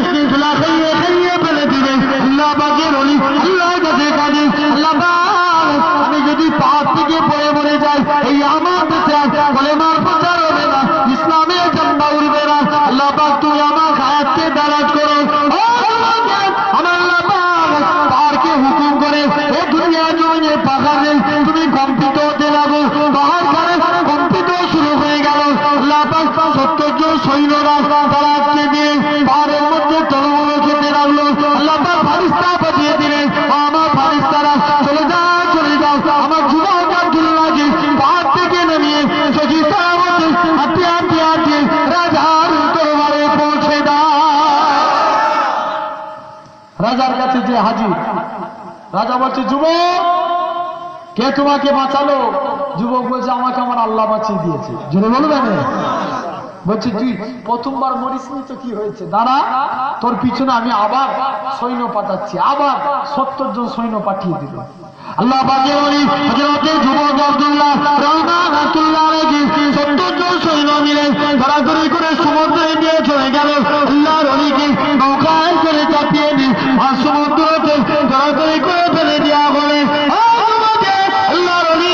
খাইয়ে খাইয়ে ফেলে দিবে। আল্লাহ পাকের ওলি আল্লাহ কাছে কাঁদে, আল্লাহ পাক আমি যদি পাহাড় থেকে পড়ে মরে যাই, এই আমার দেশে কলেমার প্রচার হবে না, ইসলামের ঝান্ডা উড়বে না। আল্লাহ পাক তুমি আমার হায়াতকে দারাজ করো। আমার আল্লাহ পাক পাহাড়কে হুকুম করে, এ দুনিয়া জমিনে পাহাড় নেই, তুমি কম্পিত হতে লাগো। পাহাড় করে কম্পিত শুরু হয়ে গেল। আল্লাহ পাক 70 জন সৈন্যরা তারা আটকে দিয়ে পাহাড়ের মধ্যে তলমল খেতে লাগলো। আল্লাহ পাক ফারিস্তা পাঠিয়ে দিলেন, আমার ফারিস্তারা চলে যাও, চলে যাও, আমার যুবক আব্দুল্লাহকে পাহাড় থেকে নামিয়ে সহি সালামতে হাঁটিয়ে হাঁটিয়ে হাঁটিয়ে রাজার দরবারে পৌঁছে দাও। রাজার কাছে যে হাজির, রাজা বলছে, যুবক কে তোমাকে বাঁচালো? যুবক বলছে, আমাকে আমার আল্লাহ বাঁচিয়ে দিয়েছে। জোরে বলবেন। বলছে, তুই প্রথমবার মরিসনি তো কি হয়েছে? দাঁড়া, তোর পিছনে আমি আবার সৈন্য পাঠাচ্ছি। আবার 70 জন সৈন্য পাঠিয়ে দিল। আল্লাহ পাকের ওলি হযরত যুবক আব্দুল্লাহ রহমান আব্দুল্লাহ রাজি 70 জন সৈন্য মিলে ধরাধরি করে সমুদ্রে নিয়ে চলে গেল। আল্লাহর ওলিকে নৌকায় করে চাপিয়ে নিয়ে আর সমুদ্রতে ধরাধরি করে ফেলে দেওয়া বলে, আল্লাহর ওলি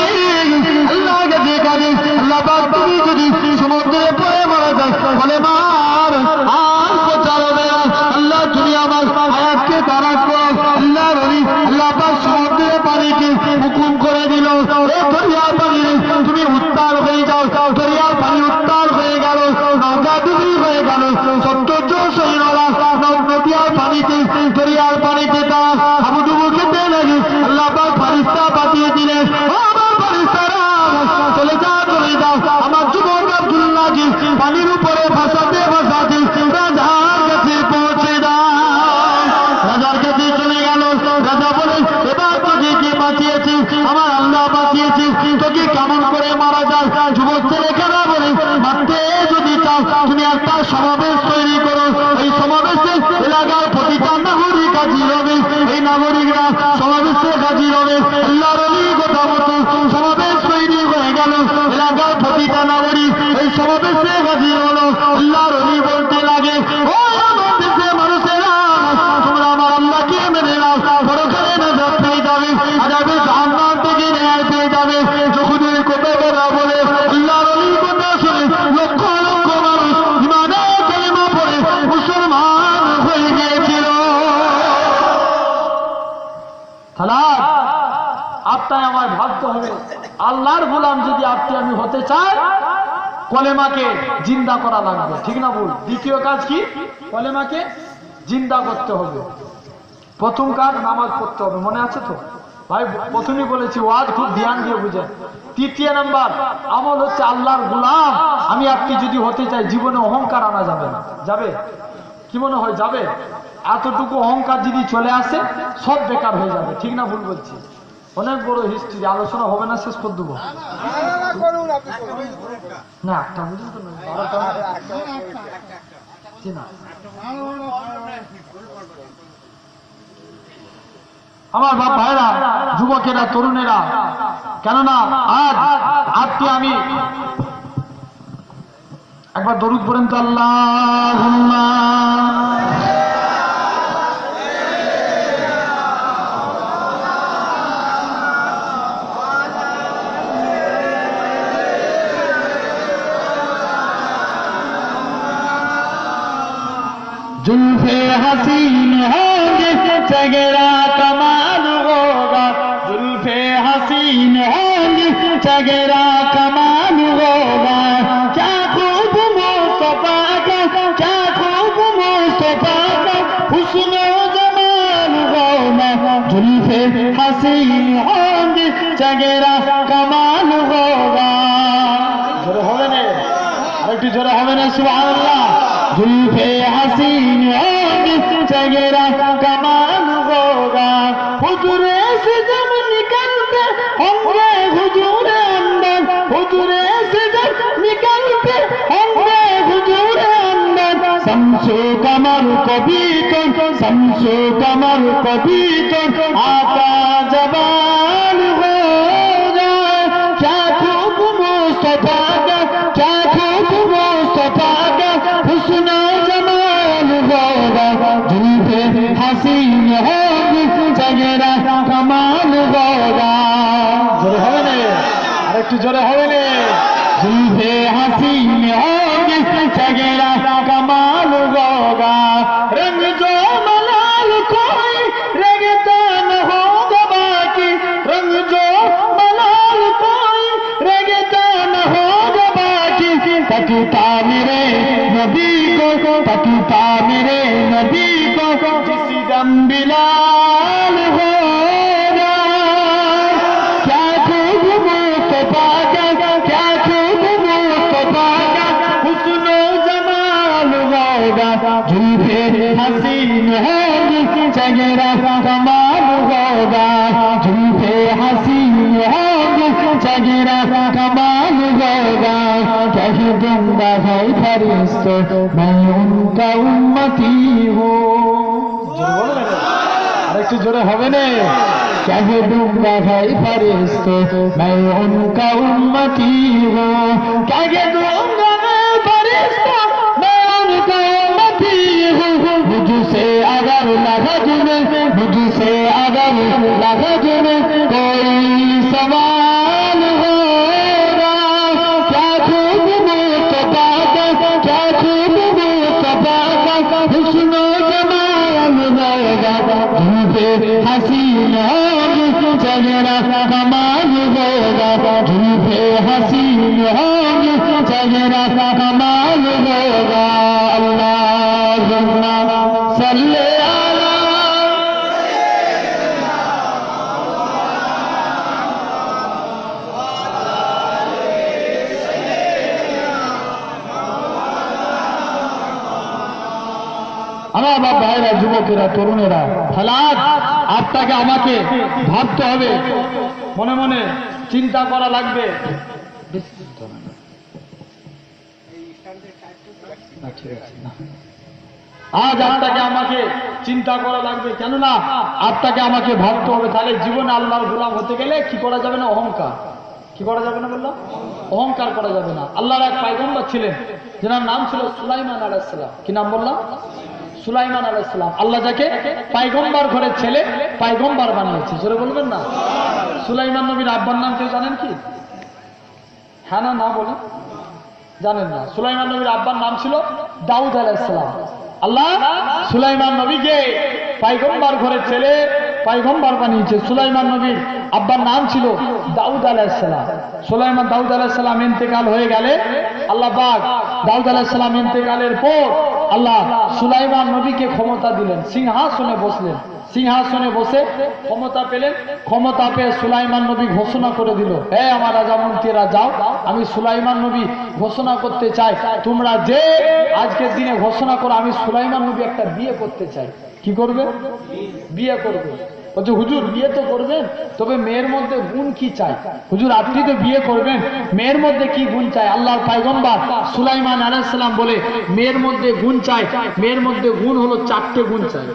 আল্লাহ কাছে কাঁদে, আল্লাহ পাক তুমি যদি সমুদ্রে পড়ে মারা যায়, বলে মার আর প্রচার হবে না। আল্লাহ তুমি আমার হায়াতকে দারাজ করো। আল্লাহর ওলি আল্লাহ পাক সমুদ্রের পানিকে হুকুম করে দিল, এ দরিয়ার পানি তুমি উত্তাল হয়ে যাও। দরিয়ার পানি উত্তাল হয়ে গেল, নৌকা ডুবি হয়ে গেল। 70 জন সৈন্যরা নদীর পানিতে দরিয়ার পানিতে তারা হাবুডুবু খেতে লাগে। আল্লাহ পাক ফারিস্তা পাঠিয়ে দিলেন, আমার ফারিস্তারা চলে যাও, চলে যাও, আমার যুবক আব্দুল্লাহকে পানির উপরে ভাসাতে ভাসাতে রাজার কাছে পৌঁছে দাও। রাজার কাছে চলে গেল। রাজা বলে, এবার তোকে কে বাঁচিয়েছে? আমার আল্লাহ বাঁচিয়েছে। তোকে কেমন করে মারা যায়? যুবক ছেলেখানা বলে, মারতে যদি চাও তুমি একটা সমাবেশ তৈরি করো। এই সমাবেশে এলাকার প্রতিটা নাগরিক হাজির হবে। এই নাগরিকরা সমাবেশে হাজির হবে। আল্লাহর ওলি কথা মতো সমাবেশ তৈরি হয়ে গেল। এলাকার প্রতিটা নাগরিক এই সমাবেশে হাজির হলো। আল্লাহর ওলি বলতে লাগে, আল্লাহর গোলাম যদি আপনি আমি হতে চাই, কলেমাকে জিন্দা করা লাগবে, ঠিক না ভুল? দ্বিতীয় কাজ কি? কলেমাকে জিন্দা করতে হবে। প্রথম কাজ নামাজ পড়তে হবে, মনে আছে তো ভাই? প্রথমেই বলেছি ওয়াজ খুব ধ্যান দিয়ে বুঝেন। তৃতীয় নাম্বার আমল হচ্ছে আল্লাহর গোলাম আমি আপনি যদি হতে চাই, জীবনে অহংকার আনা যাবে না। যাবে? কি মনে হয় যাবে? এতটুকু অহংকার যদি চলে আসে সব বেকার হয়ে যাবে, ঠিক না ভুল বলছি? অনেক বড় হিস্ট্রি, আলোচনা হবে না, শেষ করে দেবো না। একটা বুঝুন তো না, 12টা না। আমার বাপ ভাইরা, যুবকেরা, তরুণেরা, কেননা আজ আজকে আমি একবার দরুদ পড়েন তো, আল্লাহুম্মা जुल्फे हसीन होंगे चेहरा कमाल होगा, जुल्फे हसीन होंगे चेहरा कमाल होगा, क्या खूब मुस्तफा का, क्या खूब मुस्तफा का हुस्न जमाल होगा, जुल्फे हसीन होंगे चेहरा कमाल होगा। जोरे होवे ने, আরেকটু জোরে হবে না? সুবহানাল্লাহ। जुल्फे हसीन होंगे चेहरा कमाल होगा, हुजूरे से जब निकलते होंगे हुजूरे अंदर, हुजूरे से जब निकलते होंगे हुजूरे अंदर, शम्सो कमर को भी तो, शम्सो कमर को भी तो आका जवान होगा, क्या खूब मुस्तफा का, क्या खूब मुस्तफा का हुस्न जमाल होगा, जुल्फे हसीन होंगे चेहरा कमाल होगा। जोरे হবে না? আরেকটু জোরে হবে না? जुल्फे हसीन होंगे चेहरा कमाल होगा, रंग जो मलाल कोई रंगता न होगा बाकी, रंग जो मलाल कोई रंगता न होगा बाकी, तकता मेरे नबी को, तकता मेरे नबी को जिस दम बिलाल होगा, क्या खूब मुस्तफा का, क्या खूब मुस्तफा का हुस्न जमाल होगा, जुल्फे हसीन होंगे चेहरा कमाल होगा, जुल्फे हसीन होंगे चेहरा कमाल होगा, कह दूंगा है फरिश्तों मैं उनका उम्मती हूँ। আরেকটু জোরে হবে না? कह दूंगा है फरिश्तों मैं उनका उम्मती हूँ, कह दूंगा मैं फरिश्तों मैं उनका उम्मती हूँ, मुझसे अगर लहज में, मुझसे अगर लहज में कोई सवाल होगा, क्या खूब मुस्तफा का, क्या खूब मुस्तफा का हुस्न जमाल होगा, जुल्फे हसीन होंगे चेहरा कमाल होगा, जुल्फे हसीन होंगे चेहरा कमाल होगा। अल्लाहुम्मा सल्ली अला আমার বাপ ভাইরা, যুবকেরা, তরুণেরা, হালাত আপনাকে আমাকে ভাবতে হবে, মনে মনে চিন্তা করা লাগবে। আজ আপনাকে আমাকে চিন্তা করা লাগবে, কেননা আপনাকে আমাকে ভাবতে হবে। তাহলে জীবনে আল্লাহর গোলাম হতে গেলে কি করা যাবে না? অহংকার। কি করা যাবে না বললাম? অহংকার করা যাবে না। আল্লাহর এক পয়গম্বর ছিলেন, যার নাম ছিল সুলাইমান আলাইহিস সালাম। কি নাম বললাম? সুলাইমান আলাইহিস সালাম। আল্লাহ যাকে পয়গম্বর ঘরের ছেলে পয়গম্বর বানিয়েছে, জোরে বলবেন না? সুলাইমান নবীর আব্বার নাম কেউ জানেন কি? হ্যাঁ না না বলেন? জানেন না? সুলাইমান নবীর আব্বার নাম ছিল দাউদ আলাইহিস সালাম। আল্লাহ সুলাইমান নবীকে পয়গম্বর ঘরের ছেলে পয়গম্বর বানিয়েছে। সুলাইমান নবীর আব্বার নাম ছিল দাউদ আলাইহিস সালাম। দাউদ আলাইহিস সালাম ইন্তেকাল হয়ে গেলে আল্লাহ পাক দাউদ আলাইহিস সালাম ইন্তেকালের পর আল্লাহ সুলাইমান নবীকে ক্ষমতা দিলেন, সিংহাসনে বসলেন। সিংহাসনে বসে ক্ষমতা পেলেন। ক্ষমতা পেয়ে সুলাইমান নবী ঘোষণা করে দিল, হে আমার রাজা মন্ত্রীরা যাও, আমি সুলাইমান নবী ঘোষণা করতে চাই, তোমরা যে আজকের দিনে ঘোষণা করো আমি সুলাইমান নবী একটা বিয়ে করতে চাই। কি করবে? বিয়ে করবে। বলছে হুজুর বিয়ে তো করবেন, তবে মেয়ের মধ্যে গুণ কি চাই? হুজুর আপনি তো বিয়ে করবেন, মেয়ের মধ্যে কি গুণ চাই? আল্লাহর পয়গম্বর সুলাইমান আলাইহিস সালাম বলে মেয়ের মধ্যে গুণ চাই, মেয়ের মধ্যে গুণ হলো 4টে গুণ চাই।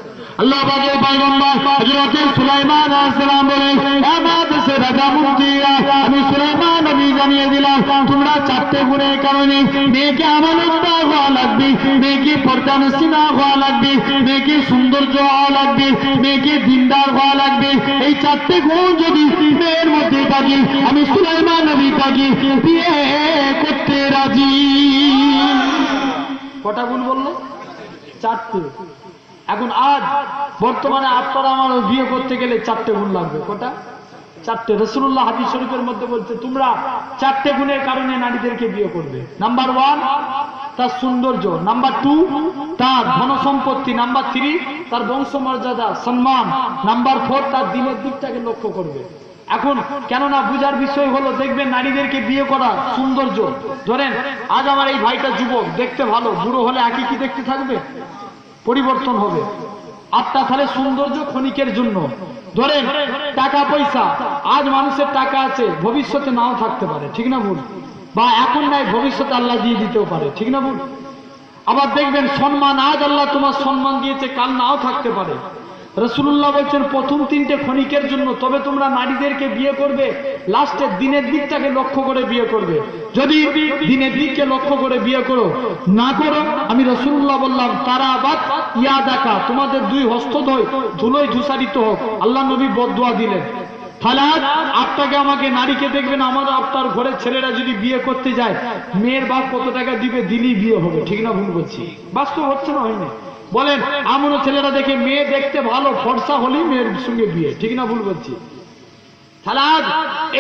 আল্লাহ পাকের পয়গম্বর হযরত সুলাইমান আলাইহিস সালাম বলে, আমাদের সে রাজা মন্ত্রীরা আমি সুলাইমান নবী জানিয়ে দিলাম, তোমরা 4টে গুণের কারণে মেয়েকে আমানতদার হওয়া লাগবে, মেয়েকে পর্দানসিনা হওয়া লাগবে, মেয়েকে সৌন্দর্য হওয়া লাগবে, মেয়েকে দিনদার হওয়া লাগবে। এই 4টে গুণ যদি মেয়ের মধ্যে থাকে আমি সুলাইমান নবী তাকে বিয়ে করতে রাজি। কটা গুণ বললো? 4টে। এখন আজ বর্তমানে আপনারা আমার বিয়ে করতে গেলে 4টে গুণ লাগবে। কটা? 4টে। রাসূলুল্লাহ হাদিস শরীফের মধ্যে বলছে তোমরা 4টে গুণের কারণে নারীদেরকে বিয়ে করবে। নাম্বার 1 তার সৌন্দর্য, নাম্বার 2 তার ধন সম্পত্তি, নাম্বার 3 তার বংশমর্যাদা সম্মান, নাম্বার 4 তার দিনের দিকটাকে লক্ষ্য করবে। এখন কেননা বুঝার বিষয় হলো, দেখবেন নারীদেরকে বিয়ে করা সৌন্দর্য। ধরেন আজ আমার এই ভাইটা যুবক, দেখতে ভালো, বুড়ো হলে একই কি দেখতে থাকবে? পরিবর্তন হবে। আপনার তাহলে সৌন্দর্য ক্ষণিকের জন্য। ধরেন টাকা পয়সা, আজ মানুষের টাকা আছে, ভবিষ্যতে নাও থাকতে পারে, ঠিক না ভুল? বা এখন নাই, ভবিষ্যতে আল্লাহ দিয়ে দিতেও পারে, ঠিক না ভুল? আবার দেখবেন সম্মান, আজ আল্লাহ তোমার সম্মান দিয়েছে, কাল নাও থাকতে পারে। রাসূলুল্লাহ বলছেন প্রথম 3টে ক্ষণিকের জন্য, তবে তোমরা নারীদেরকে বিয়ে করবে লাস্টের দিনের দিকটাকে লক্ষ্য করে বিয়ে করবে। যদি দিনের দিককে লক্ষ্য করে বিয়ে করো না করো, আমি রাসূলুল্লাহ বললাম তারা বাদ ইয়াদাকা, তোমাদের 2 হস্ত ধুলোয় ধূসারিত হোক। আল্লাহ নবী বদদুয়া দিলেন। তাহলে আপনাকে আমাকে নারীকে দেখবেন, আমার আপনার ঘরের ছেলেরা যদি বিয়ে করতে যায়, মেয়ের বাপ কত টাকা দিবে, দিলেই বিয়ে হবে, ঠিক না ভুল বলছি? বাস্তব হচ্ছে না, হয়নি? বলেন এমনও ছেলেরা দেখে মেয়ে দেখতে ভালো, ফর্সা হলেই মেয়ের সঙ্গে বিয়ে, ঠিক না ভুল বলছি? তাহলে আজ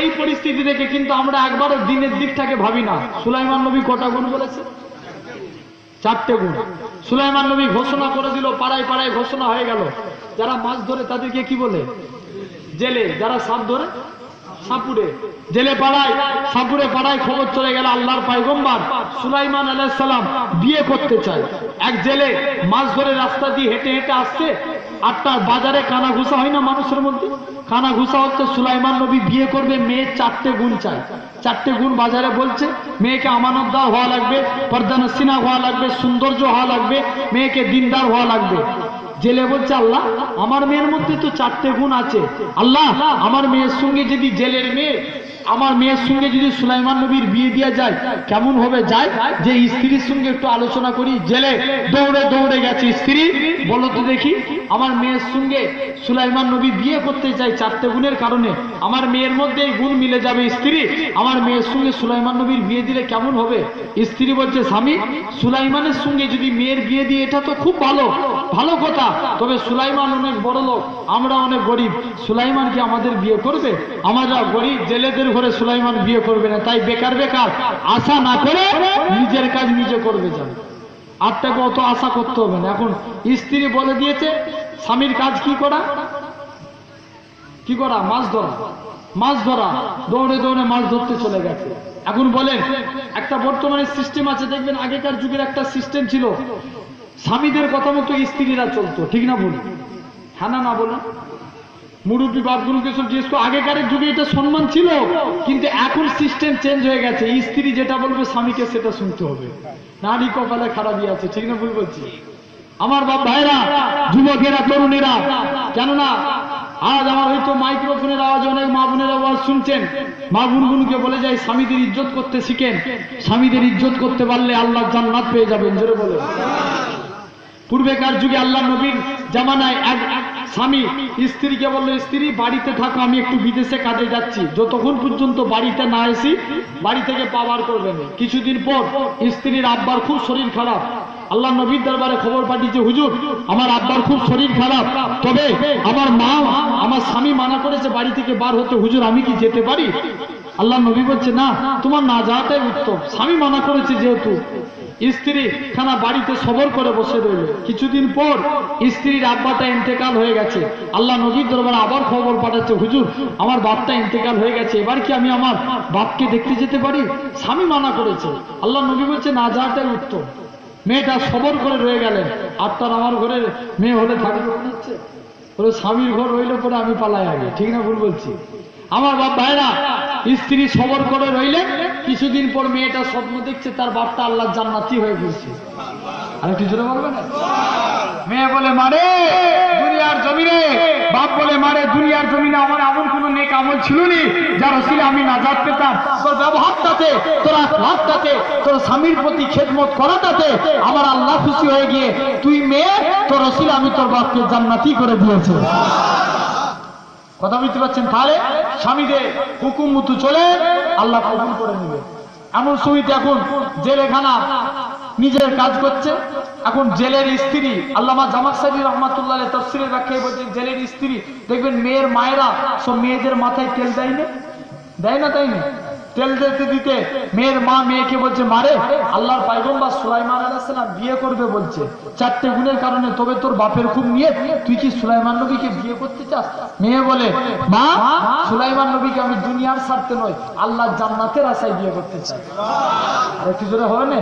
এই পরিস্থিতি দেখে কিন্তু আমরা একবারও দিনের দিকটাকে ভাবি না। সুলাইমান নবী কটা গুণ বলেছে? 4টে গুণ। সুলাইমান নবী ঘোষণা করে দিল, পাড়ায় পাড়ায় ঘোষণা হয়ে গেল। যারা মাছ ধরে তাদেরকে কি বলে? জেলে। যারা সাপ ধরে সাপুরে। জেলে পাড়ায়, সাপুরে পাড়ায় খবর চলে গেল আল্লাহর পয়গম্বর সুলাইমান আলাইহিস সালাম বিয়ে করতে চায়। এক জেলে মাছ ধরে রাস্তা দিয়ে হেঁটে হেঁটে আসছে, আপনার বাজারে কানা ঘুষা হয় না মানুষের মধ্যে? কানা ঘুষা হচ্ছে, সুলাইমান নবী বিয়ে করবে, মেয়ের 4টে গুণ চাই। 4টে গুণ বাজারে বলছে, মেয়েকে আমানতদার হওয়া লাগবে, পর্দানসিনা হওয়া লাগবে, সৌন্দর্য হওয়া লাগবে, মেয়েকে দিনদার হওয়া লাগবে। জেলে বলছে আল্লাহ আমার মেয়ের মধ্যে তো 4টে গুণ আছে, আল্লাহ আমার মেয়ের সঙ্গে যদি জেলের মেয়ে আমার মেয়ের সঙ্গে যদি সুলাইমান নবীর বিয়ে দেওয়া যায় কেমন হবে? যায় যে স্ত্রীর সঙ্গে একটু আলোচনা করি। জেলে দৌড়ে দৌড়ে গেছে, স্ত্রী বলো তো দেখি আমার মেয়ের সঙ্গে সুলাইমান নবী বিয়ে করতে চাই 4টে গুণের কারণে, আমার মেয়ের মধ্যে এই গুণ মিলে যাবে। স্ত্রী আমার মেয়ের সঙ্গে সুলাইমান নবীর বিয়ে দিলে কেমন হবে? স্ত্রী বলছে স্বামী সুলাইমানের সঙ্গে যদি মেয়ের বিয়ে দিয়ে এটা তো খুব ভালো, ভালো কথা, তবে সুলাইমান অনেক বড় লোক, আমরা অনেক গরিব, সুলাইমান কি আমাদের বিয়ে করবে? আমরা গরিব, জেলেদের ঘরে সুলাইমান বিয়ে করবে না, তাই বেকার বেকার আশা না করে নিজের কাজ নিজে করবে। যান আপনাকে অত আশা করতে হবে না। এখন স্ত্রী বলে দিয়েছে, স্বামীর কাজ কি করা? কি করা? মাছ ধরা। মাছ ধরা, দৌড়ে দৌড়ে মাছ ধরতে চলে গেছে। এখন বলেন একটা বর্তমানে সিস্টেম আছে, দেখবেন আগেকার যুগের একটা সিস্টেম ছিল, স্বামীদের কথা মতো স্ত্রীরা চলতো, ঠিক না ভুল? হ্যাঁ না, না বলেন? মুরব্বী বাপগুলোকে সব জিজ্ঞেস করো, আগেকার যুগে এটা সম্মান ছিল, কিন্তু এখন সিস্টেম চেঞ্জ হয়ে গেছে। স্ত্রী যেটা বলবে স্বামীকে সেটা শুনতে হবে। নারী কপালে খারাপই আছে, ঠিক না ভুল বলছি? আমার বাপ ভাইরা, যুবকেরা, তরুণেরা, কেননা আজ আমার হয়তো মাইক্রোফোনের আওয়াজ অনেক মা বোনের আওয়াজ শুনছেন, মা বোনগুলোকে বলে যায় স্বামীদের ইজ্জত করতে শিখেন। স্বামীদের ইজ্জত করতে পারলে আল্লাহ জান্নাত পেয়ে যাবেন, জোরে বলে। পূর্বেকার যুগে আল্লাহ নবীর জামানায় এক স্বামী স্ত্রীকে বললো, স্ত্রী বাড়িতে থাকো, আমি একটু বিদেশে কাজে যাচ্ছি, যতক্ষণ পর্যন্ত বাড়িতে না এসি বাড়ি থেকে পাওয়ার করবে না। কিছুদিন পর স্ত্রীর আব্বার খুব শরীর খারাপ, আল্লাহ নবীর দরবারে খবর পাঠিয়েছে, হুজুর আমার আব্বার খুব শরীর খারাপ, তবে আমার মা আমার স্বামী মানা করেছে বাড়ি থেকে বার হতে, হুজুর আমি কি যেতে পারি? আল্লাহ নবী বলছে না, তোমার না যাওয়াটাই উত্তম, স্বামী মানা করেছে যেহেতু। স্ত্রী খানা বাড়িতে সবর করে বসে রইল। কিছুদিন পর স্ত্রীর আব্বাটা ইন্তেকাল হয়ে গেছে। আল্লাহ নবীর দরবারে আবার খবর পাঠাচ্ছে, হুজুর আমার বাপটা ইন্তেকাল হয়ে গেছে, এবার কি আমি আমার বাপকে দেখতে যেতে পারি? স্বামী মানা করেছে। আল্লাহ নবী বলছে না যাওয়াটাই উত্তম। মেয়েটা সবর করে রয়ে গেলেন। আর তার আমার ঘরের মেয়ে হলে থাকবে হচ্ছে ওর স্বামীর ঘর রইলে পরে আমি পালাই আগে, ঠিক না ভুল বলছি? আমার বাপ ভাইরা, স্ত্রী সবর করে রইলেন। কিছুদিন পর মেয়েটা স্বপ্ন দেখছে তার বাপটা আল্লাহ জান্নাতি হয়ে গেছে। আর একটু জোরে বলবে না? মেয়ে বলে মারে দুনিয়ার জমিনে, বাপ বলে মারে দুনিয়ার জমিনে আমার এমন কোন নেক আমল ছিল নি যার ওসিলে আমি নাজাত পেতাম। তোর ব্যবহারটাতে, তোর আখলাকটাতে, তোর স্বামীর প্রতি খেদমত করাটাতে আমার আল্লাহ খুশি হয়ে গিয়ে তুই মেয়ে, তোর ওসিলে আমি তোর বাপকে জান্নাতি করে দিয়েছি। কথা বুঝতে পারছেন? তাহলে স্বামীদের হুকুম মতো চলে আল্লাহ কবুল করে নেবে। এমন সুবিধা এখন জেলেখানা নিজের কাজ করছে। এখন জেলের স্ত্রী, আল্লামা জামাকশরী রহমাতুল্লাহ আলাইহি তাফসীরের ব্যাখ্যায় বলছেন, জেলের স্ত্রী দেখবেন মেয়ের মায়েরা সব মেয়েদের মাথায় তেল দেয় না, দেয় না, তাই না? তেল দিতে দিতে মেয়ের মা মেয়েকে বলছে মারে আল্লাহর পয়গম্বর সুলাইমান আলাইহিস সালাম বিয়ে করবে বলছে 4টে গুণের কারণে, তবে তোর বাপের খুব নিয়ত, তুই কি সুলাইমান নবীকে বিয়ে করতে চাস? মেয়ে বলে মা সুলাইমান নবীকে আমি দুনিয়ার স্বার্থে নয় আল্লাহর জান্নাতের আশায় বিয়ে করতে চাই। আর কি জোরে হবে না?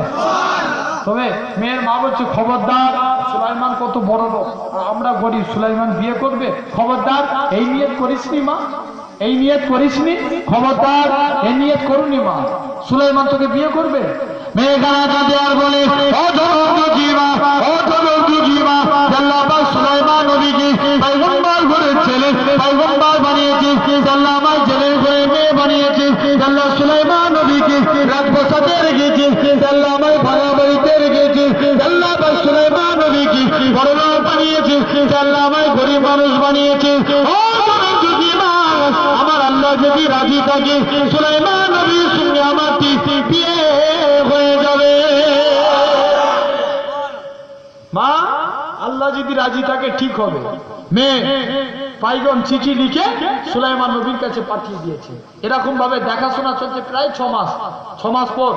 তবে মেয়ের মা বলছে খবরদার, সুলাইমান কত বড় লোক, আমরা গরিব, সুলাইমান বিয়ে করবে? খবরদার এই নিয়ত করিসনি মা, এই নিয়ত করিসনি, খবরদার এই নিয়ত করুনি মা, সুলাইমান তোকে বিয়ে করবে? মেয়েখানা কাঁদে আর বলে ও ধর্মজীবা, ও ধর্মজীবা, আল্লাহ পাক সুলাইমান নবীকে পয়গম্বর ঘরের ছেলে পয়গম্বর বানিয়েছে, আল্লাহ আমার ছেলের ঘরে মেয়ে বানিয়েছে, আল্লাহ সুলাইমান নবীকে রাত বসাতে রেখেছে, আল্লাহ আমার ভাড়া বাড়িতে রেখেছে, আল্লাহ পাক সুলাইমান নবীকে বড় লোক বানিয়েছে, আল্লাহ আমার গরিব মানুষ বানিয়েছে। ও ধর্মজীবা, আমার আল্লাহ যদি রাজি থাকে সুলাইমান নবীর সঙ্গে আমার বিয়ে হয়ে যাবে। মা আল্লাহ যদি রাজি থাকে ঠিক হবে। মেয়ে পাইগম চিঠি লিখে সুলাইমান নবীর কাছে পাঠিয়ে দিয়েছে। এরকম ভাবে দেখাশোনা চলছে প্রায় 6 মাস। 6 মাস পর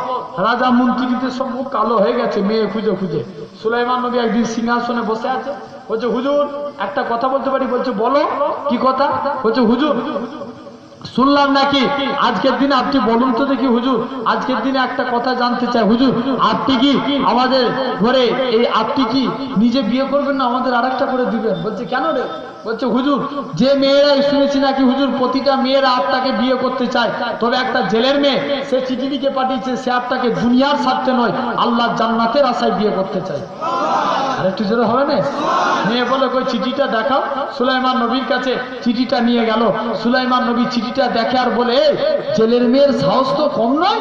রাজা মন্ত্রীদের সব মুখ কালো হয়ে গেছে মেয়ে খুঁজে খুঁজে। সুলাইমান নবী একদিন সিংহাসনে বসে আছে, বলছে হুজুর একটা কথা বলতে পারি? বলছে বলো। কি কথা? বলছে হুজুর শুনলাম নাকি আজকের দিনে, আপনি বলুন তো দেখি হুজুর, আজকের দিনে একটা কথা জানতে চাই হুজুর, আপনি কি আমাদের ঘরে এই আপনি কি নিজে বিয়ে করবেন না আমাদের আরেকটা করে দিবেন? বলছে কেন রে? বলছে হুজুর যে মেয়েরাই শুনেছি নাকি হুজুর প্রতিটা মেয়েরা আপনাকে বিয়ে করতে চায়, তবে একটা জেলের মেয়ে সে চিঠি লিখে পাঠিয়েছে সে আপনাকে দুনিয়ার স্বার্থে নয় আল্লাহর জান্নাতের আশায় বিয়ে করতে চায়। আরেকটু জোরে হবে না? মেয়ে বলে কই চিঠিটা দেখাও। সুলাইমান নবীর কাছে চিঠিটা নিয়ে গেল। সুলাইমান নবী চিঠিটা দেখে আর বলে জেলের মেয়ের সাহস তো কম নয়,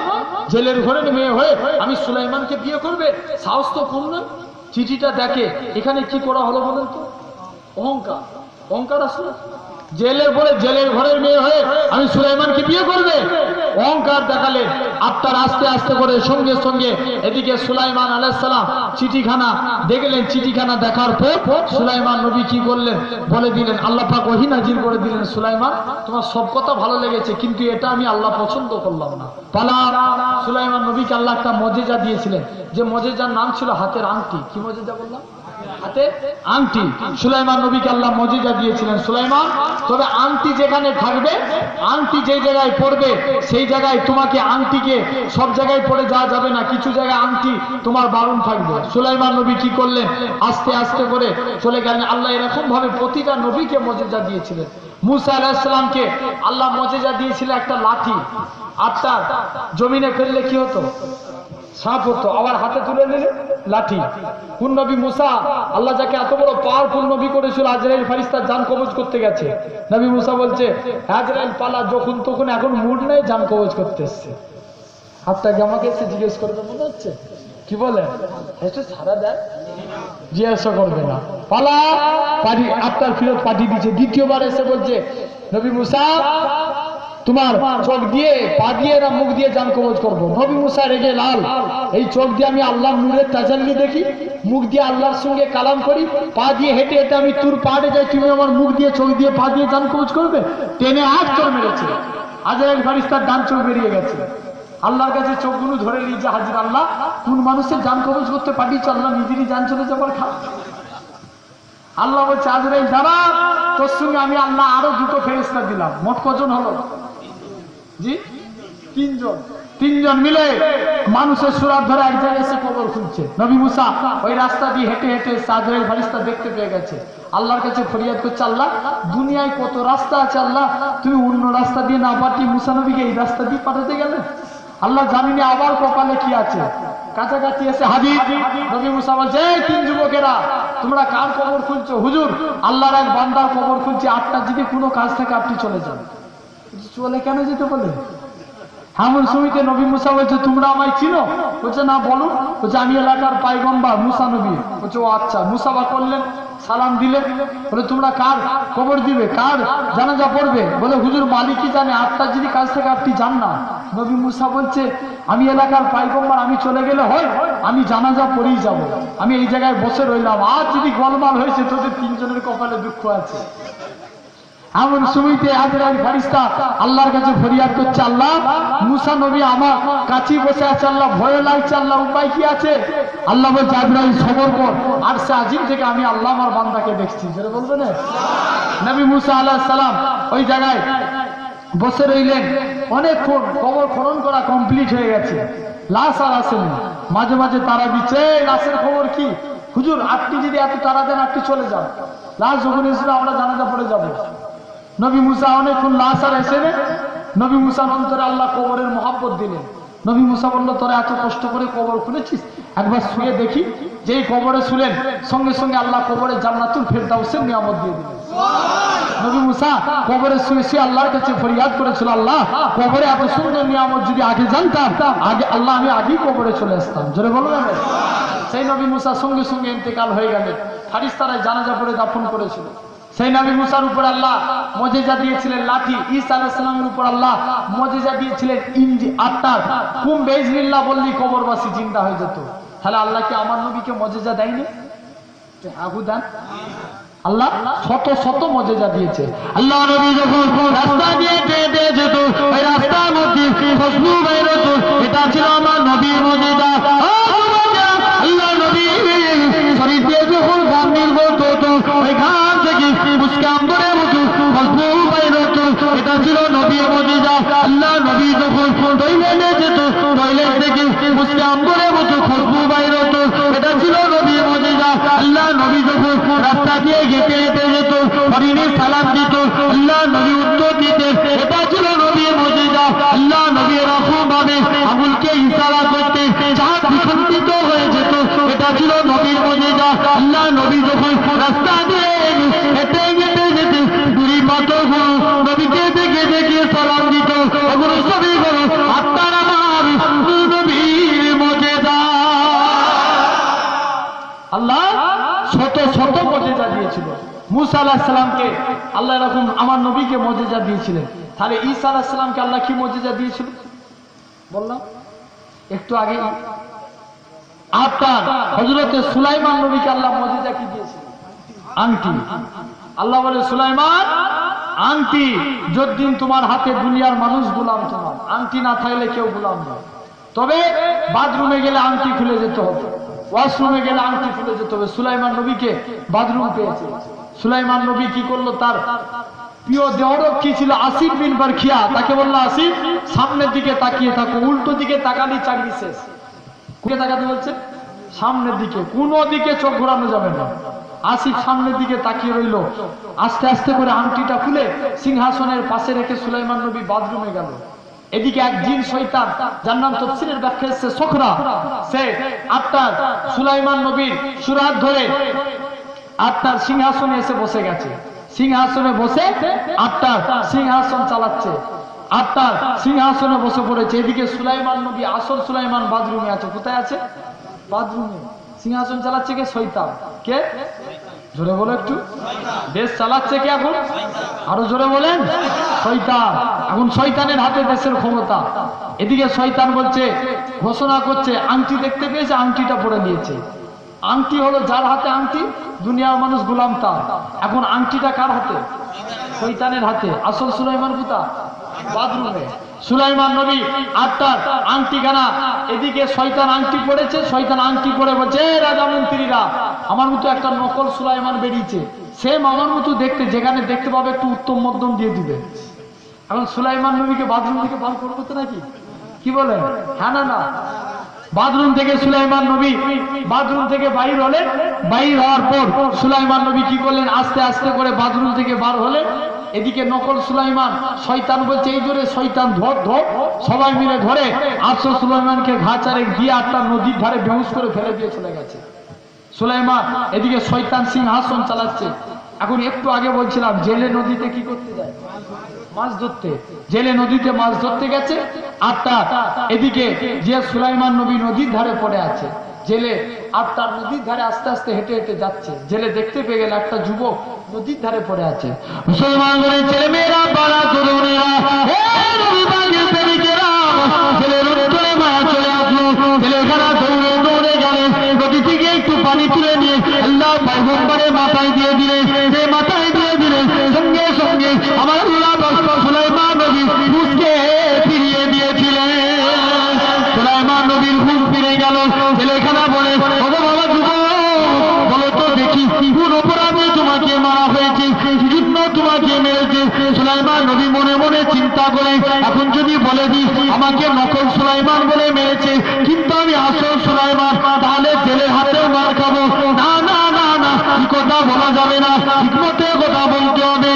জেলের ঘরের মেয়ে হয়ে আমি সুলাইমানকে বিয়ে করবে, সাহস তো কম নয়। চিঠিটা দেখে এখানে কি করা হলো বলেন তো? অহংকার, অহংকার আসলে জেলের পরে জেলের ঘরের মেয়ে হয়ে আমি সুলাইমানকে বিয়ে করবে, অহংকার দেখালেন। আপনার আস্তে আস্তে করে সঙ্গে সঙ্গে এদিকে সুলাইমান আলাইহিস সালাম চিঠিখানা দেখলেন। চিঠিখানা দেখার পর সুলাইমান নবী কি করলেন বলে দিলেন, আল্লাহ পাক ওহী নাজিল করে দিলেন, সুলাইমান তোমার সব কথা ভালো লেগেছে কিন্তু এটা আমি আল্লাহ পছন্দ করলাম না, পালা। সুলাইমান নবীকে আল্লাহ একটা মজেজা দিয়েছিলেন, যে মজেজার নাম ছিল হাতের আংটি। কি মজেজা বললাম? হাতে আংটি। সুলাইমান নবীকে আল্লাহ মজেজা দিয়েছিলেন। সুলাইমান তবে আংটি যেখানে থাকবে, আংটি যে জায়গায় পড়বে সেই জায়গায় তোমাকে আংটিকে সব জায়গায় পড়ে যাওয়া যাবে না, কিছু জায়গায় আংটি তোমার বারণ থাকবে। সুলাইমান নবী কি করলেন? আস্তে আস্তে করে চলে গেলেন। আল্লাহ এরকম ভাবে প্রতিটা নবীকে মজেজা দিয়েছিলেন। মুসা আলাইহিস সালামকে আল্লাহ মজেজা দিয়েছিল একটা লাঠি, আপনার জমিনে ফেললে কি হতো? সাপ হতো, আবার হাতে তুলে নিলে লাঠি। কোন নবী? মুসা। আল্লাহ যাকে এত বড় পাওয়ারফুল নবী করেছিল, আজরাইল ফেরেশতা জান কবজ করতে গেছে, নবী মুসা বলছে আজরাইল পালা, যখন তখন এখন মুড নেই, জান কবজ করতে এসছে। হাতটাকে আমাকে এসে জিজ্ঞেস করবে মনে হচ্ছে? কি বলে একটু সারা দেয়, জিজ্ঞাসা করবে না, পালা পাঠি আপনার ফিরত পাঠিয়ে দিচ্ছে। দ্বিতীয়বার এসে বলছে নবী মুসা তোমার চোখ দিয়ে পা দিয়ে না মুখ দিয়ে জান কবজ করবো। নবী মুসা রেগে লাল, এই চোখ দিয়ে আমি আল্লাহর নূরের তাজাল্লি দেখি, মুখ দিয়ে আল্লাহর সঙ্গে কালাম করি, পা দিয়ে হেঁটে হেঁটে আমি তোর পাহাড়ে যাই, তুমি আমার মুখ দিয়ে চোখ দিয়ে পা দিয়ে জান কবজ করবে? টেনে আট চোখ মেরেছে, আজরাইল ফারিস্তার ডান চোখ বেরিয়ে গেছে। আল্লাহর কাছে চোখগুলো ধরে নিয়ে যে হাজির আল্লাহ, কোন মানুষের জান কবজ করতে পাঠিয়েছ? আল্লাহ নিজেরই জান চলে যাবার খা। আল্লাহ বলছে আজরাইল দাঁড়া, তোর সঙ্গে আমি আল্লাহ আরো দুটো ফেরেশতা দিলাম। মোট কজন হলো? জি তিনজন মিলে মানুষের সুরাত ধরে এক জায়গায় এসে কবর খুঁজছে। নবী মুসা ওই রাস্তা দিয়ে হেঁটে হেঁটে আজরাইল ফারিস্তা দেখতে পেয়ে গেছে, আল্লাহর কাছে ফরিয়াদ করছে, আল্লাহ দুনিয়ায় কত রাস্তা আছে, আল্লাহ তুমি অন্য রাস্তা দিয়ে না পাঠিয়ে মুসা নবীকে এই রাস্তা দিয়ে পাঠাতে গেলে? আল্লাহ জানিনি আবার কপালে কি আছে। কাছাকাছি এসে হাজির নবী মুসা বলছে, এই তিন যুবকেরা তোমরা কার কবর খুঁজছো? হুজুর আল্লাহর এক বান্দার কবর খুঁজছি, আপনার যদি কোনো কাজ থাকে আপনি চলে যান। চলে কেন যেতে বলে? এমন সময়তে নবী মুসা বলছে, তোমরা আমায় চিনো? বলছে না, বলো। বলছে আমি এলাকার পায়গম্বর মুসা নবী। বলছে ও আচ্ছা। মুসাফা করলেন, সালাম দিলে, বলে তোমরা কার কবর দিবে, কার জানাজা পড়বে? বলে হুজুর মালিকই জানে, আপনার যদি কাজ থেকে আপনি যান না। নবী মুসা বলছে আমি এলাকার পায়গম্বর, আমি চলে গেলে হয়, আমি জানাজা পড়েই যাব, আমি এই জায়গায় বসে রইলাম। আজ যদি গোলমাল হয়েছে তোদের তিনজনের কপালে দুঃখ আছে। এমন সময়তে আজরাইল ফারিস্তা আল্লাহর কাছে ফরিয়াদ করছে, আল্লাহ মুসা নবী আমার কাছে বসে আছে, আল্লাহ ভয় লাগছে, আল্লাহ উপায় কি আছে? আল্লাহ বলছে আজরাইল সবর কর, আরশে আজিম থেকে আমি আল্লাহ আমার বান্দাকে দেখছি। যেটা বলবে না, নবী মুসা আলাইহিস সালাম ওই জায়গায় বসে রইলেন। অনেকক্ষণ কবর খনন করা কমপ্লিট হয়ে গেছে, লাশ আর আসেনি। মাঝে মাঝে তারা দিচ্ছে, লাশের খবর কি? হুজুর আপনি যদি এত তারা দেন আপনি চলে যান, লাশ যখন এসে আমরা জানাজা পড়ে যাবো। নবী মুসা অনেকক্ষণ লাশ আর এসে নেই। নবী মুসার অন্তরে আল্লাহ কবরের মহব্বত দিলেন। নবী মুসা বলল, তোরা এত কষ্ট করে কবর খুলেছিস, একবার শুয়ে দেখি। যেই কবরে শুলেন, সঙ্গে সঙ্গে আল্লাহ কবরে জান্নাতুল ফেরদাউসের নিয়ামত দিয়ে দিলেন। নবী মুসা কবরে শুয়ে শুয়ে আল্লাহর কাছে ফরিয়াদ করেছিল, আল্লাহ কবরে এত সুন্দর নিয়ামত যদি আগে জানতাম, আগে আল্লাহ আমি আগেই কবরে চলে আসতাম। জোরে বলবেন। সেই নবী মুসা সঙ্গে সঙ্গে ইন্তেকাল হয়ে গেলেন। ফারিস্তারাই জানাজা পড়ে দাফন করেছিল। সেই নবী মুসার উপর আল্লাহ মুজিজা দিয়েছিলেন লাঠি, ঈসা আলাইহিস সালামের উপর আল্লাহ মুজিজা দিয়েছিলেন আত্মার। কুম বিইজনিল্লাহ বললি কবরবাসী জিন্দা হয়ে যেত। তাহলে আল্লাহ কি আমার নবীকে মুজিজা দেয়নি? আগুদান আল্লাহ শত শত মুজিজা দিয়েছে। আল্লাহ নবী যখন রাস্তা দিয়ে হেঁটে যেত, ওই রাস্তার মধ্যে খুশবু বের হতো, এটা ছিল আমার নবীর মুজিজা। আল্লাহ নবী শরীর দিয়ে যখন গান নির্গত হতো, ওই গান থেকে মুস্কাম্বরের মতো খুশবু বের হতো, এটা ছিল নবীর মুজিজা। আল্লাহ নবী যখন টয়লেটে যেত, টয়লেট থেকে মুস্কাম্বরের মতো খুশবু বের হতো, এটা ছিল নবীর মুজিজা। আল্লাহ নবী যখন রাস্তা দিয়ে হেঁটে হেঁটে যেত, হরিণে সালাম দিত, আল্লাহ নবী উত্তর দিতেন, এটা ছিল নবীর মুজিজা। আল্লাহ নবী এরকম ভাবে আঙুলকে ইশারা করতে চাঁদ বিখণ্ডিত হয়ে যেত, এটা ছিল নবীর মুজিজা। আল্লাহ নবী যখন রাস্তা দিয়ে হেঁটে হেঁটে যেত, দুই মতো নবীকে দেখে দেখে সালাম দিত, ওগুলো সবই হলো আপনার আমার নবীর মুজিজা। আল্লাহ শত শত মুজিজা দিয়েছিল। মুসা আলাইহিস সালামকে আল্লাহ এরকম আমার নবীকে মুজিজা দিয়েছিলেন। তাহলে ঈসা আলাইহিস সালামকে আল্লাহ কি মুজিজা দিয়েছিল বললাম একটু আগে। আপনার হযরতে সুলাইমান নবীকে আল্লাহ মুজিজা কি দিয়েছিল? আংটি। আল্লাহ বলে সুলাইমান আংটি যতদিন তোমার হাতে দুনিয়ার মানুষ গোলাম তোমার, আংটি না থাকলে কেউ গোলাম নয়। তবে বাথরুমে গেলে আংটি খুলে যেতে হবে, ওয়াশরুমে গেলে আংটি খুলে যেতে হবে। সুলাইমান নবীকে বাথরুম পেয়েছে। সুলাইমান নবী কি করলো? তার প্রিয় দেহরক্ষী ছিল আসিফ বিন বারখিয়া, তাকে বললো আসিফ সামনের দিকে তাকিয়ে থাকো, উল্টো দিকে তাকালি চাকরি শেষ। কোথায় তাকাতে বলছে? সামনের দিকে, কোনো দিকে চোখ ঘোরানো যাবে না। আসিফ সামনের দিকে তাকিয়ে রইল। আস্তে আস্তে করে আংটিটা খুলে সিংহাসনের পাশে রেখে সুলাইমান নবী বাথরুমে গেল। এদিকে এক জিন শয়তান, যার নাম তাফসীরের ব্যাখ্যা এসেছে সখরা, সে আপনার সুলাইমান নবীর সুরাত ধরে আপনার সিংহাসনে এসে বসে গেছে। সিংহাসনে বসে আপনার সিংহাসন চালাচ্ছে, আপনার সিংহাসনে বসে পড়েছে। এদিকে সুলাইমান নবী, আসল সুলাইমান বাথরুমে আছে। কোথায় আছে? বাথরুমে। সিংহাসন চালাচ্ছে কে? শয়তান। কে? জোরে বলো একটু। দেশ চালাচ্ছে কে এখন? আরো জোরে বলেন। শয়তান। এখন শয়তানের হাতে দেশের ক্ষমতা। এদিকে শয়তান বলছে, ঘোষণা করছে, আংটি দেখতে পেয়েছে, আংটিটা পরে নিয়েছে। আংটি হলো যার হাতে আংটি, দুনিয়ার মানুষ গোলাম তার। এখন আংটিটা কার হাতে? শয়তানের হাতে। আসল সুলাইমান কোথায়? বাথরুমে। সুলাইমান নবী আটটার আংটিখানা, এদিকে শয়তান আংটি পড়েছে, শয়তান আংটি পরে বলছে, রাজা মন্ত্রীরা, আমার মতো একটা নকল সুলাইমান বেরিয়েছে, সেম আমার মতো দেখতে, যেখানে দেখতে পাবে একটু উত্তম মধ্যম দিয়ে দিবে। এখন সুলাইমান নবীকে বাথরুম থেকে বার করবো তো নাকি? কি বলেন? হ্যাঁ না না। বাথরুম থেকে সুলাইমান নবী বাথরুম থেকে বাইর হলেন। বাইর হওয়ার পর সুলাইমান নবী কি করলেন? আস্তে আস্তে করে বাথরুম থেকে বার হলেন। এদিকে নকল সুলাইমান, শয়তান বলছে, এই জোরে শয়তান, ধর ধর। সবাই মিলে ধরে 800 সুলাইমানকে ঘা চারেক দিয়ে একটা নদীর ধারে বেহুশ করে ফেলে দিয়ে চলে গেছে সুলাইমান। এদিকে শয়তান সিংহাসন চালাচ্ছে। এখন একটু আগে বলছিলাম, জেলে নদীতে কি করতে যায়? মাছ ধরতে। জেলে নদীতে মাছ ধরতে গেছে আটটা। এদিকে যে সুলাইমান নবী নদীর ধারে পড়ে আছে, জেলে আটটা নদীর ধারে আস্তে আস্তে হেঁটে হেঁটে যাচ্ছে। জেলে দেখতে পেয়ে গেল একটা যুবক নদীর ধারে পড়ে আছে। মুসলমানদের ছেলে মেয়েরা, পাড়া তরুণেরা, জেলের উত্তরে মায়া চলে আসলো। জেলেখানা দৌড়ে দৌড়ে গেলে নদী থেকে একটু পানি তুলে নিয়ে আল্লাহ পয়গম্বরের মাথায় দিয়ে দিলে। যে মাথায় দিয়ে দিলে সঙ্গে সঙ্গে আমার আল্লাহ সুলাইমান নবী হুঁশকে ফিরিয়ে দিয়েছিলেন। সুলাইমান নবীর হুঁশ ফিরে গেল। জেলেখানা বলে, ওগো বাবা যুবক, বলো তো দেখি কোন অপরাধে তোমাকে মারা হয়েছে, জন্য তোমাকে মেরেছে? সুলাইমান নবী মনে মনে চিন্তা করে, এখন যদি বলে দিই আমাকে নকল সুলাইমান বলে মেরেছে, কিন্তু আমি আসল সুলাইমান, তাহলে জেলের হাতেও মার খাবো। না না না না, কি কথা বলা যাবে না, ঠিকমতো কথা বলতে হবে।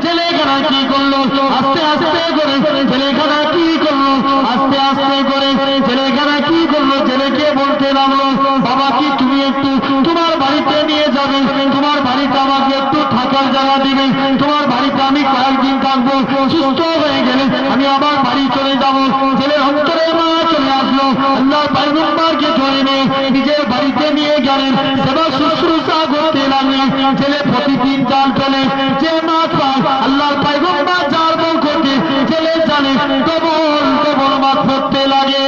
জেলেখানা কি করলো? আস্তে আস্তে করে জেলেখানা কি করলো? আস্তে আস্তে করে জেলেখানা কি করলো? জেলেকে বলতে লাগলো, বাবা কি তুমি একটু তোমার বাড়িতে নিয়ে যাবে? তোমার বাড়িতে আমাকে একটু থাকার জায়গা দিবে? তোমার বাড়িতে আমি কয়েকদিন থাকবো, সুস্থ হয়ে গেলে আমি আবার বাড়ি চলে যাবো। জেলের অন্তরে মা চলে আসলো। আল্লাহ পয়গম্বরকে ধরে নিয়ে নিজের বাড়িতে নিয়ে গেলেন, সেবা শুশ্রূষা করতে লাগলেন। জেলে প্রতিদিন জাল ফেলে, যে মাছ পায় আল্লাহ পয়গম্বর জাল বউ করতে জেলে জানে, ডবল ডবল মাছ ধরতে লাগে।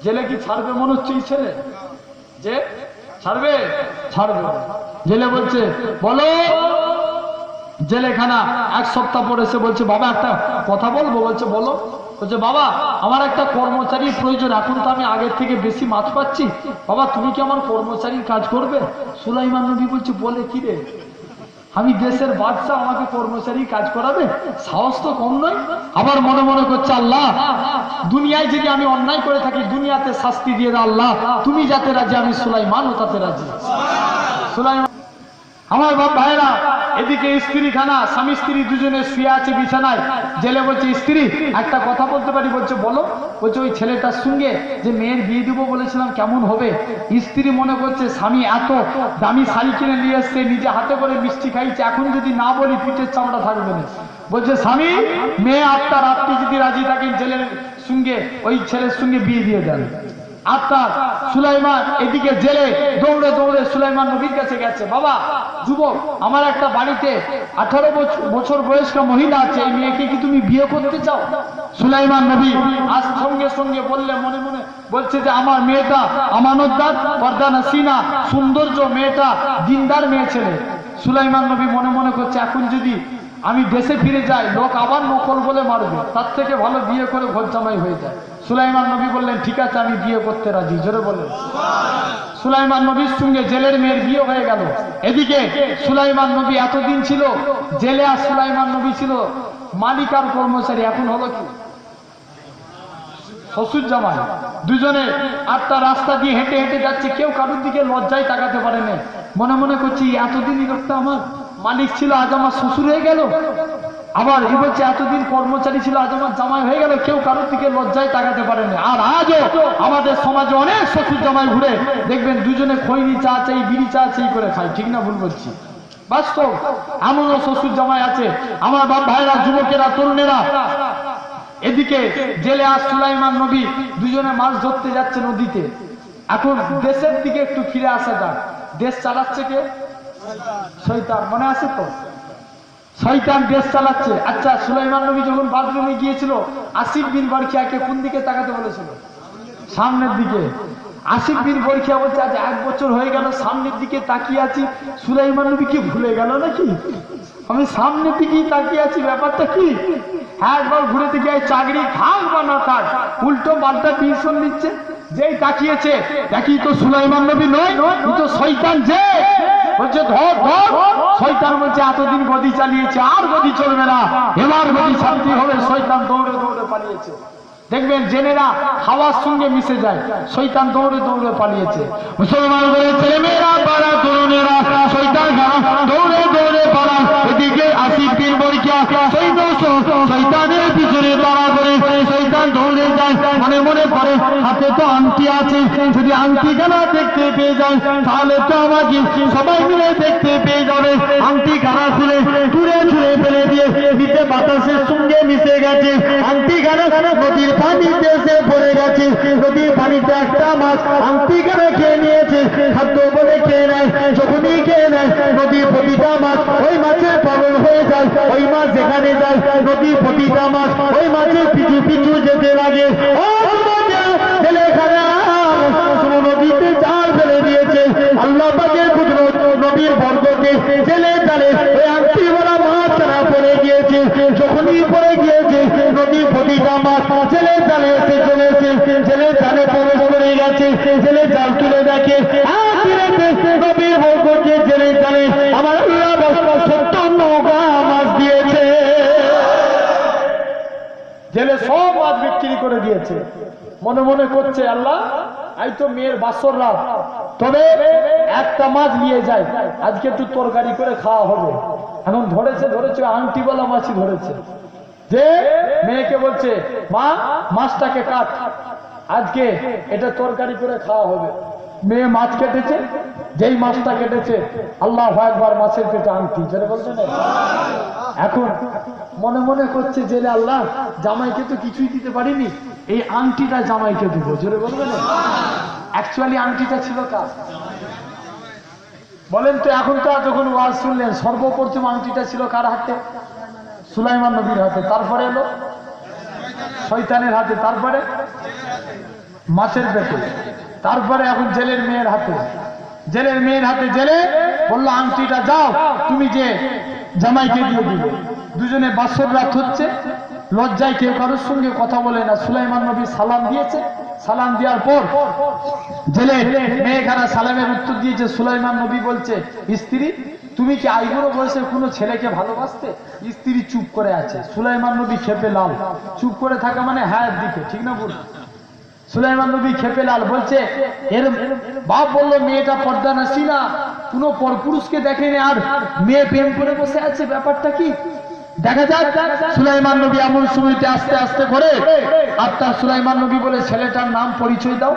জেলে কি ছাড়বে মনে হচ্ছে? এই ছেলে যে ছাড়বে? ছাড়বে। জেলে বলছে, বলো। জেলেখানা 1 সপ্তাহ পরে এসে বলছে, বাবা একটা কথা বলবো। বলছে, বলো। বলছে, বাবা আমার একটা কর্মচারীর প্রয়োজন, এখন তো আমি আগের থেকে বেশি মাছ পাচ্ছি, বাবা তুমি কি আমার কর্মচারীর কাজ করবে? সুলাইমান নবী বলছে, বলে কি রে, আমি দেশের বাদশা, আমাকে কর্মচারী কাজ করাবে? সাহস তো কম নয়। আবার মনে মনে করছে, আল্লাহ দুনিয়ায় যদি আমি অন্যায় করে থাকি, দুনিয়াতে শাস্তি দিয়ে দাও আল্লাহ, তুমি যাতে রাজি, আমি সুলাইমানও তাতে রাজি। সুলাইমান, আমার বাপ ভাইরা, এদিকে স্ত্রীখানা, স্বামী স্ত্রী দুজনে শুয়ে আছে বিছানায়। জেলে বলছে, স্ত্রী একটা কথা বলতে পারি? বলছে, বলো। বলছে, ওই ছেলেটার সঙ্গে যে মেয়ের বিয়ে দিব বলেছিলাম, কেমন হবে? স্ত্রী মনে করছে, স্বামী এত দামি শাড়ি কিনে নিয়ে এসছে, নিজে হাতে করে মিষ্টি খাইছে, এখন যদি না বলি পিঠের চামড়া থাকবে না। বলছে, স্বামী মেয়ে আটটা রাত্রি যদি রাজি থাকেন, জেলের সঙ্গে ওই ছেলের সঙ্গে বিয়ে দিয়ে দেন। আটটা সুলাইমান এদিকে জেলে দৌড়ে দৌড়ে সুলাইমান নবীর কাছে গেছে। বাবা যুবক, আমার একটা বাড়িতে 18 বছর বয়স্ক মহিলা আছে, এই মেয়েকে কি তুমি বিয়ে করতে চাও? সুলাইমান নবী আজ সঙ্গে সঙ্গে বললে, মনে মনে বলছে যে আমার মেয়েটা আমানতদার, পর্দা নসিনা, সৌন্দর্য, মেয়েটা দিনদার মেয়ে ছেলে। সুলাইমান নবী মনে মনে করছে, এখন যদি আমি দেশে ফিরে যাই, লোক আবার নকল বলে মারবে, তার থেকে ভালো বিয়ে করে ঘর জামাই হয়ে যায়। সুলাইমান নবী বললেন, ঠিক আছে আমি বিয়ে করতে রাজি। জোরে বলেন। সুলাইমান নবীর সঙ্গে জেলের মেয়ের বিয়ে হয়ে গেল। এদিকে সুলাইমান নবী এতদিন ছিল জেলে, আর সুলাইমান নবী ছিল মালিক আর কর্মচারী। এখন হলো কি? শ্বশুর জামাই। দুজনে আটটা রাস্তা দিয়ে হেঁটে হেঁটে যাচ্ছে, কেউ কারোর দিকে লজ্জায় তাকাতে পারে না। মনে মনে করছি, এতদিনই লোকটা আমার মালিক ছিল, আজ আমার শ্বশুর হয়ে গেল। আবার এ বলছে, এতদিন কর্মচারী ছিল, আজ আমার জামাই হয়ে গেল, কেউ কারোর দিকে লজ্জায় তাকাতে পারে না। আর আজও আমাদের সমাজে অনেক শ্বশুর জামাই ঘুরে দেখবেন, দুজনে খৈনি চা চাই, বিড়ি চা চাই করে খায়। ঠিক না ভুল বলছি? বাস্তব, এমনও শ্বশুর জামাই আছে। আমার বাপ ভাইরা, যুবকেরা, তরুণেরা, এদিকে জেলে আর সুলাইমান নবী দুজনে মাছ ধরতে যাচ্ছে নদীতে। এখন দেশের দিকে একটু ফিরে আসা যাক। দেশ চালাচ্ছে কে? শয়তান। মনে আছে তো? শয়তান দেশ চালাচ্ছে। আচ্ছা, সুলাইমান নবী যখন বাথরুমে গিয়েছিল, আসিফ বিন বরখিয়াকে কোন দিকে তাকাতে বলেছিল? সামনের দিকে। আসিফ বিন বরখিয়া বলছে, আজ 1 বছর হয়ে গেল সামনের দিকে তাকিয়ে আছি, সুলাইমান নবী কি ভুলে গেল নাকি? আমি সামনের দিকেই তাকিয়ে আছি, ব্যাপারটা কি? হ্যাঁ, একবার ঘুরে দেখি চাকরি থাক বা না থাক, উল্টো পাল্টা টিউশন দিচ্ছে। যেই তাকিয়েছে দেখি তো সুলাইমান নবী নয়, ও তো শয়তান। যে বলছে ধর ধর, শয়তান বলছে এতদিন গদি চালিয়েছে, আর গদি চলবে না, এবার গদি শান্তি হবে। শয়তান দৌড়ে দৌড়ে পালিয়েছে। দেখবেন জেনেরা হাওয়ার সঙ্গে মিশে যায়, শয়তান দৌড়ে দৌড়ে পালিয়েছে। মুসলমান করে ছেলেমেয়েরা পাড়া তরুণেরা শয়তান দৌড়ে দৌড়ে পালা। এদিকে আসিফ বিন বরখিয়া শয়তানের পিছনে তাড়া করে শয়তান দৌড়ে যায়। মনে মনে করে হাতে তো আংটি আছে, যদি আংটি খানা দেখতে পেয়ে যায় তাহলে তো আমাকে সবাই মিলে দেখতে পেয়ে যাবে। আংটি খানা খুলে ছুঁড়ে ছুঁড়ে ফেলে দিয়ে নিচে বাতাসের সঙ্গে মিশে গেছে। আংটি খানা নদীর পানিতে এসে পড়ে গেছে। নদীর পানিতে একটা মাছ আংটি খানা খেয়ে নিয়েছে, খাদ্য বলে খেয়ে নেয়। যখনই খেয়ে নেয় নদীর প্রতিটা মাছ ওই মাছের পাগল হয়ে যায়। ওই মাছ যেখানে যায় নদীর প্রতিটা মাছ ওই মাছের পিছু পিছু যেতে লাগে। নদীতে জাল ফেলে দিয়েছে আল্লাহ পাকের কুদরত। নবীর বরকতে জেলে জালে ওই আংটিওয়ালা মাছ ছাড়া পড়ে গিয়েছে। যখনই পড়ে গিয়েছে নদীর প্রতিটা মাছ জেলে জালে এসে চলেছে। জেলে জালে প্রবেশ করে গেছে। জেলে জাল তুলে দেখে নবীর বরকতে জেলে জালে আমার আল্লাহ 70 নৌকা মাছ দিয়েছে। জেলে সব মাছ বিক্রি করে দিয়েছে। মনে মনে করছে, আল্লাহ আই তো মেয়ের বাসর রাত, তবে একটা মাছ নিয়ে যায়, আজকে একটু তরকারি করে খাওয়া হবে। এখন ধরেছে আংটিওয়ালা মাছই ধরেছে। যে মেয়েকে বলছে, মা মাছটাকে কাট, আজকে এটা তরকারি করে খাওয়া হবে। মেয়ে মাছ কেটেছে। যেই মাছটা কেটেছে আল্লাহু আকবার, মাছের পেটে আংটি। যেটা বলছেন এখন মনে মনে করছে জেলে, আল্লাহ জামাইকে তো কিছুই দিতে পারিনি, এই আংটিটা জামাইকে দিব। জোরে বলবেন। অ্যাকচুয়ালি আংটিটা ছিল কার বলেন তো? এখন তো যখন ওয়াজ শুনলেন, সর্বপ্রথম আংটিটা ছিল কার হাতে? সুলাইমান নবীর হাতে। তারপরে এলো শয়তানের হাতে, তারপরে মাছের পেটে, তারপরে এখন জেলের মেয়ের হাতে। জেলের মেয়ের হাতে জেলে বললো, আংটিটা যাও তুমি যে জামাইকে দিয়ে দিবে। দুজনে বাসর রাত হচ্ছে, লজ্জায় কেউ কারোর সঙ্গে কথা বলে না। সুলাইমান নবী সালাম দিয়েছে। সালাম দেওয়ার পর জেলে মেয়েখানা সালামের উত্তর দিয়েছে। সুলাইমান নবী বলছে, স্ত্রী তুমি কি আইবুড়ো বয়সের কোনো ছেলেকে ভালোবাসতে? স্ত্রী চুপ করে আছে। সুলাইমান নবী খেপে লাল। চুপ করে থাকা মানে হ্যাঁ দিকে, ঠিক না বল? সুলাইমান নবী খেপে লাল, বলছে এর বাপ বললো মেয়েটা পর্দা নাসি না, কোনো পরপুরুষকে দেখেনি, আর মেয়ে প্রেম করে বসে আছে, ব্যাপারটা কি? দেখা যাক। সুলাইমান নবী এমন সময়তে আস্তে আস্তে করে আপনার সুলাইমান নবী বলে, ছেলেটার নাম পরিচয় দাও।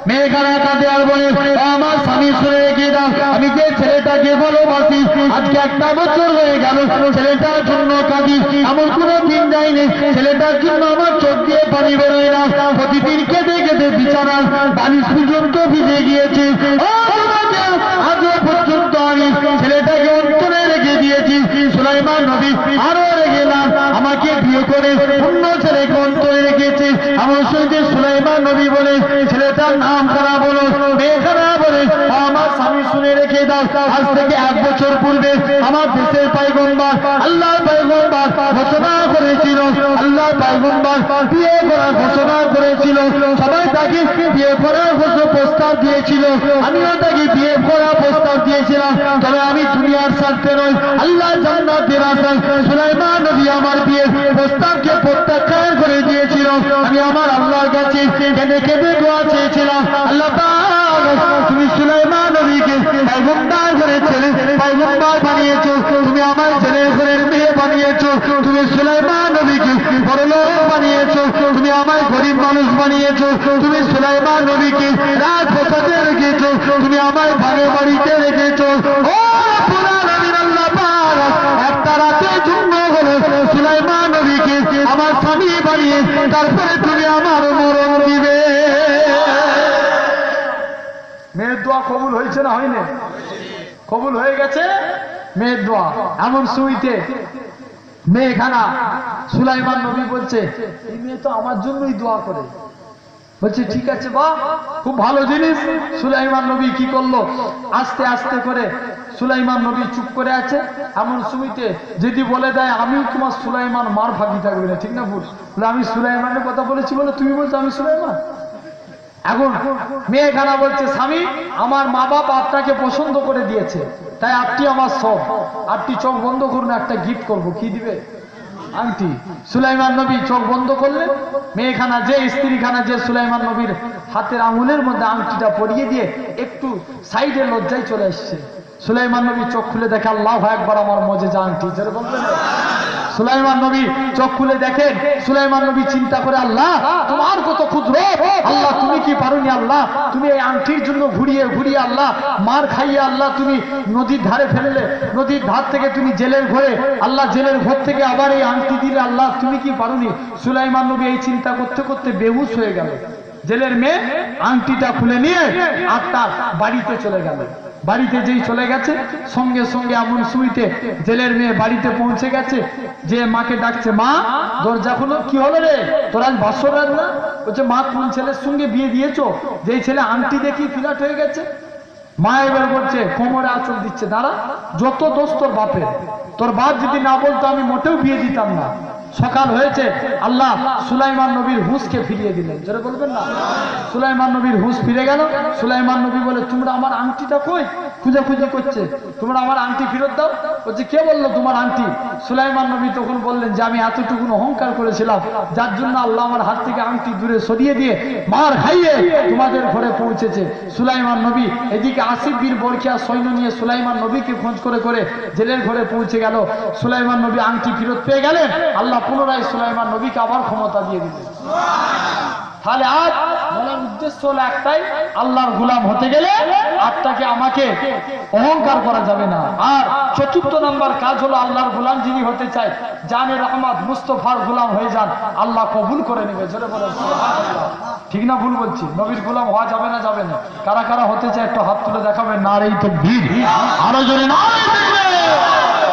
মেয়েখানা কাঁদে আর বলে, আমার স্বামী শুনে রেখে দাও, আমি যে ছেলেটাকে ভালোবাসি আজকে 1 বছর হয়ে গেল, ছেলেটার জন্য কাঁদি, এমন কোনো দিন যায়নি ছেলেটার জন্য আমার চোখ দিয়ে পানি বেরোয় না। প্রতিদিন কেঁদে কেঁদে বিছানার বালিশ পর্যন্ত ভিজে গিয়েছে। আজও পর্যন্ত আমি ছেলেটাকে অন্তরে রেখে দিয়েছি। সুলাইমান নবী আরো রেগে না, আমাকে বিয়ে করে অন্য ছেলেকে অন্তরে রেখেছে। আমার সঙ্গে সুলাইমান নবী বলে, ছেলেটার নাম খানা বলো। মেয়ে খানা বলে, আমার স্বামী শুনে রেখে দাও, আজ থেকে 1 বছর পূর্বে আমার দেশের পয়গম্বর আল্লাহর পয়গম্বর ঘোষণা করেছিল, আল্লাহর পয়গম্বর বিয়ে করার ঘোষণা করেছিল। সবাই তাকে বিয়ে করার প্রস্তাব দিয়েছিল, আমিও তাকে বিয়ে করার প্রস্তাব দিয়েছিলাম। তবে আমি দুনিয়ার স্বার্থে নয়, আল্লাহ জান্নাতের আশায় সুলাইমান নবী আমার বিয়ের প্রস্তাবকে প্রত্যাখ্যান করে দিয়েছিল। আমি আমার আল্লাহর কাছে কেঁদে কেঁদে দোয়া চেয়েছিলাম, আল্লাহ তুমি সুলাইমান নবীকে পয়গম্বর করে ছেলে পয়গম্বর বানিয়েছো, তুমি আমার ছেলে ঘরের মেয়ে বানিয়েছো, তুমি সুলাইমান নবীকে বড়লোক বানিয়েছো, তুমি আমার গরিব মানুষ বানিয়েছো, তুমি সুলাইমান নবীকে রাজপ্রাসাদে রেখেছো, তুমি আমার ভাগে বাড়িতে রেখেছো। ও পুরা নবীর আল্লাহ পাক একটা রাতের জন্য হলো সুলাইমান নবীকে আমার স্বামী বানিয়ে তারপরে তুমি আমার মরণ দিবে। মেয়ের দোয়া কবুল হয়েছে না হয়নি? কবুল হয়ে গেছে মেয়ের দোয়া। এমন সুইতে মেয়েখানা সুলাইমান নবী বলছে এই মেয়ে তো আমার জন্যই দোয়া করে। বলছে ঠিক আছে বাহ, খুব ভালো জিনিস। সুলাইমান নবী কি করলো, আস্তে আস্তে করে সুলাইমান নবী চুপ করে আছে। এমন সুইতে যদি বলে দেয় আমি তোমার সুলাইমান, মার ভাগি থাকবে না, ঠিক না ভুল? আমি সুলাইমানের কথা বলেছি বলে তুমি বলছো আমি সুলাইমান। এখন মেয়েখানা বলছে স্বামী আমার মা বাপ আপনাকে পছন্দ করে দিয়েছে, তাই আপনি আমার সব, আপনি চোখ বন্ধ করুন, একটা গিফট করব। কি দিবে? আংটি। সুলাইমান নবী চোখ বন্ধ করলেন। মেয়েখানা যে স্ত্রীখানা যে সুলাইমান নবীর হাতের আঙুলের মধ্যে আংটিটা পরিয়ে দিয়ে একটু সাইডে লজ্জায় চলে এসছে। সুলাইমান নবী চোখ খুলে দেখে আল্লাহু আকবার, আমার মজেজা আংটি। যেরকম সুলাইমান নবী চোখ খুলে দেখেন, সুলাইমান নবী চিন্তা করে আল্লাহ তোমার কত ক্ষুদ্র, আল্লাহ তুমি কি পারোনি, আল্লাহ তুমি এই আংটির জন্য ঘুরিয়ে ঘুরিয়ে আল্লাহ মার খাইয়ে আল্লাহ তুমি নদীর ধারে ফেললে, নদীর ধার থেকে তুমি জেলের ঘরে, আল্লাহ জেলের ঘর থেকে আবার এই আংটি দিলে, আল্লাহ তুমি কি পারোনি। সুলাইমান নবী এই চিন্তা করতে করতে বেহুশ হয়ে গেল। জেলের মেয়ে আংটিটা খুলে নিয়ে আর তার বাড়িতে চলে গেল। বাড়িতে যেই চলে গেছে সঙ্গে সঙ্গে এমন সুইতে জেলের মেয়ে বাড়িতে পৌঁছে গেছে, যে মাকে ডাকছে মা দরজা খুলো। কি হলো রে, তোর আজ বাসর রাত না? বলছে মা কোন ছেলের সঙ্গে বিয়ে দিয়েছো, যেই ছেলে আংটি দেখি ফিরাট হয়ে গেছে। মা এবার বলছে কোমরে আঁচল দিচ্ছে, দাঁড়া যত দোষ তোর বাপের, তোর বাপ যদি না বলতো আমি মোটেও বিয়ে দিতাম না। সকাল হয়েছে, আল্লাহ সুলাইমান নবীর হুঁশকে ফিরিয়ে দিলেন। জোরে বলবেন না? সুলাইমান নবীর হুঁশ ফিরে গেল। সুলাইমান নবী বলে তোমরা আমার আংটিটা কই, খুঁজে করছে, তোমরা আমার আংটি ফেরত দাও। বলছে কে বললো তোমার আংটি? সুলাইমান নবী তখন বললেন যে আমি এতটুকু অহংকার করেছিলাম, যার জন্য আল্লাহ আমার হাত থেকে আংটি দূরে সরিয়ে দিয়ে মার খাইয়ে তোমাদের ঘরে পৌঁছেছে। সুলাইমান নবী এদিকে 80 বীর বরখিয়া সৈন্য নিয়ে সুলাইমান নবীকে খোঁজ করে করে জেলের ঘরে পৌঁছে গেল। সুলাইমান নবী আংটি ফেরত পেয়ে গেলেন। আল্লাহ পুনরায় সুলাইমান নবীকে আবার ক্ষমতা দিয়ে দিলেন। তাহলে আজ বলার উদ্দেশ্য হলো একটাই, আল্লাহর গোলাম হতে গেলে আপনাকে আমাকে অহংকার করা যাবে না। আর চতুর্থ নাম্বার কাজ হলো আল্লাহর গোলাম যিনি হতে চায় জানে রহমত মুস্তফার গোলাম হয়ে যান, আল্লাহ কবুল করে নেবে। জোরে বলেন সুবহানাল্লাহ। ঠিক না ভুল বলছি? নবীর গোলাম হওয়া যাবে না? যাবে না। কারা কারা হতে চায় একটু হাত তুলে দেখাবেন। নারে তাকবীর, আরো জোরে নারে তাকবীর।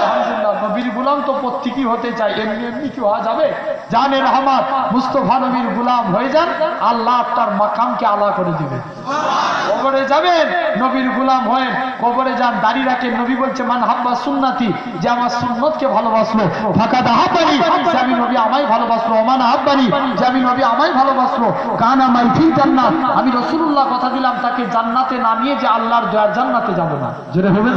আলহামদুলিল্লাহ, নবীর গোলাম তো প্রত্যেকই হতে চায়, এমনি এমনি কি হওয়া যাবে? জানে রহমত মুস্তফা নবীর গোলাম হয়ে যান, আল্লাহ আপনার মাকামকে আলা করে দিবে। কবরে যাবেন, নবীর গোলাম হয়ে কবরে যান, দাঁড়িয়ে রাখেন। নবী বলছে মান হাব্বা সুন্নতি, যে আমার সুন্নতকে ভালোবাসলো, ফাকাদ আহাব্বানি, যে আমি নবী আমায় ভালোবাসলো, ওমান আহাব্বানি, যে আমি নবী আমায় ভালোবাসলো, কানা মাই ফিল জান্নাত, আমি রাসূলুল্লাহ কথা দিলাম তাকে জান্নাতে না নিয়ে যে আল্লাহর দয়ার জান্নাতে যাব না। জোরে হবে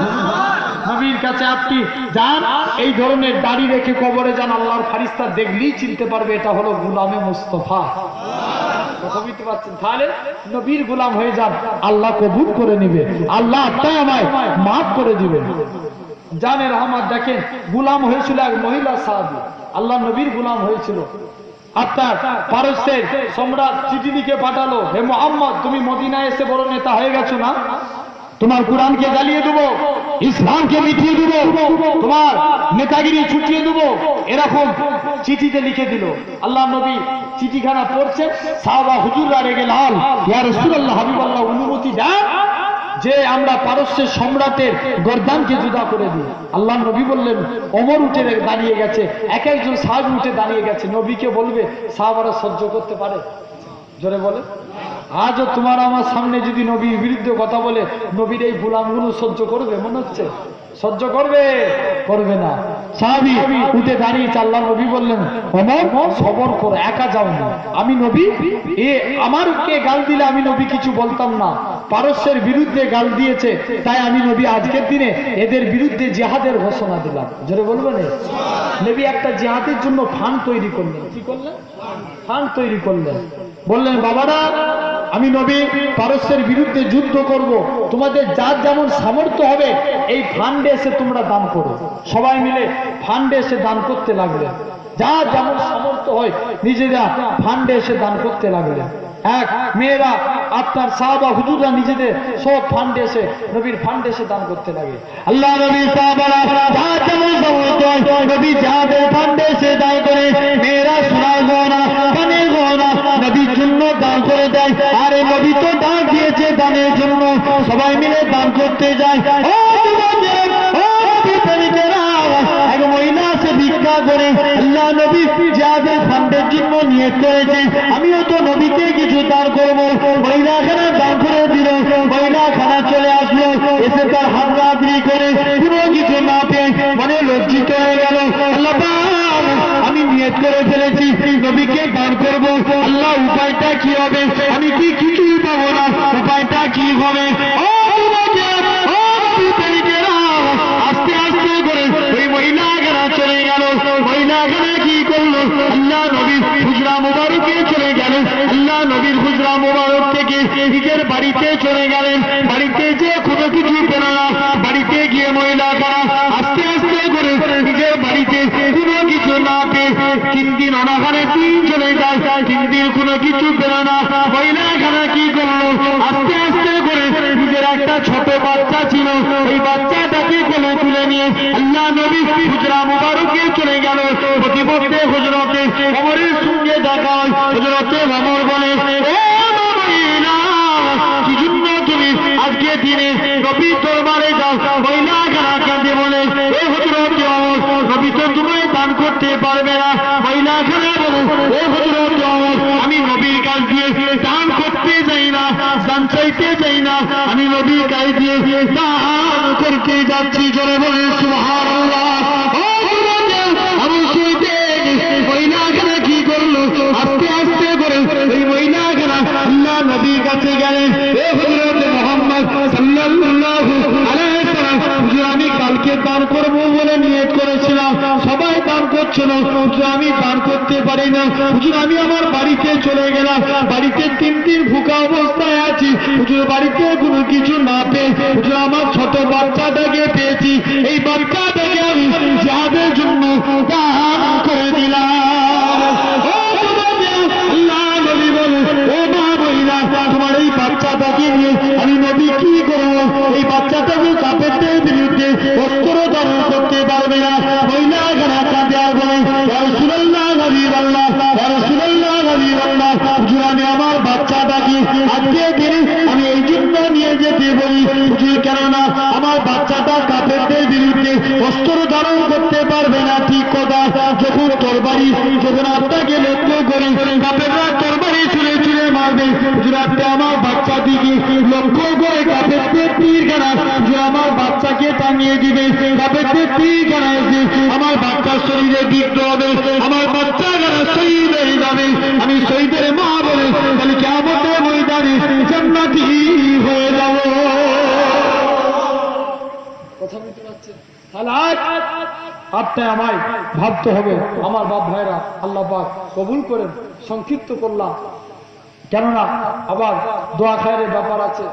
নবীর কাছে আপনি যান, এই ধরনের দাড়ি রেখে কবরে যান, আল্লাহর ফারিস্তা দেখলেই চিনতে পারবে এটা হলো গোলামে মুস্তফা। কথা বুঝতে পারছেন? তাহলে নবীর গোলাম হয়ে যান, আল্লাহ কবুল করে নিবে, আল্লাহ আপনাকে আমায় মাফ করে দিবেন। জানে রহমত দেখেন, গোলাম হয়েছিল এক মহিলা সাহাবী, আল্লাহ নবীর গোলাম হয়েছিল। আপনার পারস্যের সম্রাট চিঠি লিখে পাঠালো, হে মুহাম্মদ তুমি মদিনায় এসে বড় নেতা হয়ে গেছো না, তোমার কোরআনকে জ্বালিয়ে দেবো, ইসলামকে মিটিয়ে দেবো, তোমার নেতাগিরি ছুটিয়ে দেবো, এরকম চিঠিতে লিখে দিল। আল্লাহ নবী চিঠিখানা পড়ছেন, সাহাবা হুজুররা রেগে লাল, ইয়া রাসূলুল্লাহ হাবিবাল্লাহ অনুমতি দেন যে আমরা পারস্যের সম্রাটের গর্দানকে জুদা করে দিই। আল্লাহ নবী বললেন ওমর উঠে দাঁড়িয়ে গেছে, এক একজন সাহাবী উঠে দাঁড়িয়ে গেছে, নবীকে বলবে সাহাবারা সহ্য করতে পারে? জোরে বলে। আজও তোমার আমার সামনে যদি নবীর বিরুদ্ধে কথা বলে, নবীর এই গোলামগুলো সহ্য করবে? মনে হচ্ছে সহ্য করবে? করবে না। সাহাবী উঠে দাঁড়িয়ে আল্লাহ নবী বললেন ওমর সবর করো, একা যাও না, আমি নবী, এ আমার কে গাল দিলে আমি নবী কিছু বলতাম না, পারস্যের বিরুদ্ধে গাল দিয়েছে, তাই আমি নবী আজকের দিনে এদের বিরুদ্ধে জিহাদের ঘোষণা দিলাম। জোরে বলবেন? নবী একটা জিহাদের জন্য ফান্ড তৈরি করলেন। কি করলেন? ফান্ড তৈরি করলেন। বললেন বাবারা আমি নবী পারস্যের বিরুদ্ধে যুদ্ধ করব, তোমাদের যার যেমন সামর্থ্য হবে এই ফান্ডে এসে তোমরা দান করো। সবাই মিলে ফান্ডে এসে দান করতে লাগলেন, যার যেমন সামর্থ্য হয় নিজেরা ফান্ডে এসে দান করতে লাগলেন। এক মেয়েরা আপনার সাহাবা হুজুররা নিজেদের সব ফান্ডে এসে নবীর ফান্ডে এসে দান করতে লাগে। আল্লাহ নবী সাহাবারা যার যেমন সামর্থ্য হয় নবী যাদের ফান্ডে এসে দান করে, মেয়েরা শোনার গহনা, কানের গহনা, দান করে দেয়। আর এই নবী তো দান দিয়েছে, দানের জন্য সবাই মিলে দান করতে যায়। ও যুবকের, ও নবী প্রেমিকেরা, এক মহিলা সে ভিক্ষা করে আল্লাহ নবী জিহাদের ফান্ডের জন্য নিয়ত করেছে, আমিও তো নবীকে কিছু দান করবো। মহিলাখানা দান করে দিল, মহিলাখানা চলে আসলো, এসে তার হাত রাত্রি করে কোনো কিছু না পেয়ে মনে লজ্জিত হয়ে গেল। আল্লাহ পাক, আমি নিয়ত করে ফেলেছি নবীকে দান করবো, আল্লাহ উপায়টা কি হবে? আমি কি কিছুই পাবো না, উপায়টা কি হবে? ও যুবকের, ও নবী প্রেমিকেরা, আস্তে আস্তে করে ওই মহিলাখানা চলে গেল। মহিলাখানা কি করলো? আল্লাহ নবীর হুজরা মুবারকে চলে গেলেন। আল্লাহ নবীর হুজরা মুবারক থেকে নিজের বাড়িতে চলে গেলেন। বাড়িতে যে কোনো কিছু পেল না, বাড়িতে গিয়ে মহিলাখানা আস্তে আস্তে করে নিজের বাড়িতে কোনো কিছু না পেয়ে 3 দিন অনাহারে দিন চলে যায়। 3 দিন কোনো কিছু পেল না। মহিলাখানা কি করলো? আস্তে আস্তে করে নিজের একটা ছোট বাচ্চা ছিল, এই বাচ্চাটাকে কোলে তুলে নিয়ে আল্লাহ নবী হুজরা মুবারকে চলে গেল। প্রতিপক্ষে হুজরতে ওমরের সঙ্গে দেখা হয়। হুজরতে ওমর বলে, ও মহিলা, কি জন্য তুমি আজকে দিনে নবী দরবারে যাও? মহিলাখানা কাঁদে বলে, এ হুজরতে ওমর, নবী তো তোমায় দান করতে পারবে না। মহিলাখানা বলে, এ হুজরতে ওমর, আমি নবীর কাছ দিয়ে দান করতে যাই না, দান চাইতে যাই না, আমি নবীর কাছ দিয়ে দান করতে যাচ্ছি। জোরে বলে সুবহানাল্লাহ। ও যুবকে, আমি শুনতে মহিলাখানা কি করলো? আস্তে আস্তে করে ওই মহিলাখানা আল্লাহ নবীর কাছে গেলেন। এ হযরত মুহাম্মদ সাল্লাল্লাহু আলাইহি ওয়াসাল্লাম, হুজুর আমি কালকে দান করবো বলে নিয়ত করেছিলাম, সবাই দান করছিল, হুজুর আমি দান করতে পারি না। হুজুর আমি আমার বাড়িতে চলে গেলাম, বাড়িতে 3 দিন ভুকা অবস্থায় আছি। হুজুর বাড়িতে কোনো কিছু না পেয়ে হুজুর আমার ছোট বাচ্চাটাকে পেয়েছি, এই বাচ্চাটাকে আমি জিহাদের জন্য দান করে দিলাম। ও যুবকেরা, আল্লাহ নবী বলে, ও মা মহিলা, তোমার এই বাচ্চাটাকে নিয়ে আমি নবী কি করবো? এই বাচ্চাটাকে কাফেরদের বিরুদ্ধে অস্ত্র ধারণ করতে পারবে না। মহিলাখানা কাঁদে আর বলে, ইয়া রাসূলুল্লাহ, হাবিবাল্লাহ, ইয়া রাসূলুল্লাহ, হাবিবাল্লাহ, হুজুর আমি আমার বাচ্চাটাকে আজকে দিনে আমি এই জন্য নিয়ে যেতে বলি, হুজুর কেননা আমার বাচ্চাটা কাফেরদের বিরুদ্ধে অস্ত্র ধারণ করতে পারবে না। ঠিক কথা, যখন তরবারি, যখন আপনাকে লক্ষ্য করে কাফেররা তরবারি ছুঁড়ে ছুঁড়ে মারবে, হুজুর আপনি আমার বাচ্চাটিকে লক্ষ্য করে কাফেরদের তীরখানা হুজুর আমার বাচ্চাকে টাঙিয়ে দিবে। কাফেরদের তীরখানা এসে আমার বাচ্চার শরীরে বিদ্ধ হবে, আমার বাচ্চাখানা শহীদ হয়ে যাবে। আমি শহীদের মা বলে তাহলে কিয়ামতের ময়দানে জান্নাতি হয়ে যাব। কথা বুঝতে পারছেন? আপনার আমায় ভাবতে হবে। আমার বাপ ভাইরা, আল্লাহ পাক কবুল করেন। সংক্ষিপ্ত করলাম, কেননা আবার দোয়া খায়ের ব্যাপার আছে।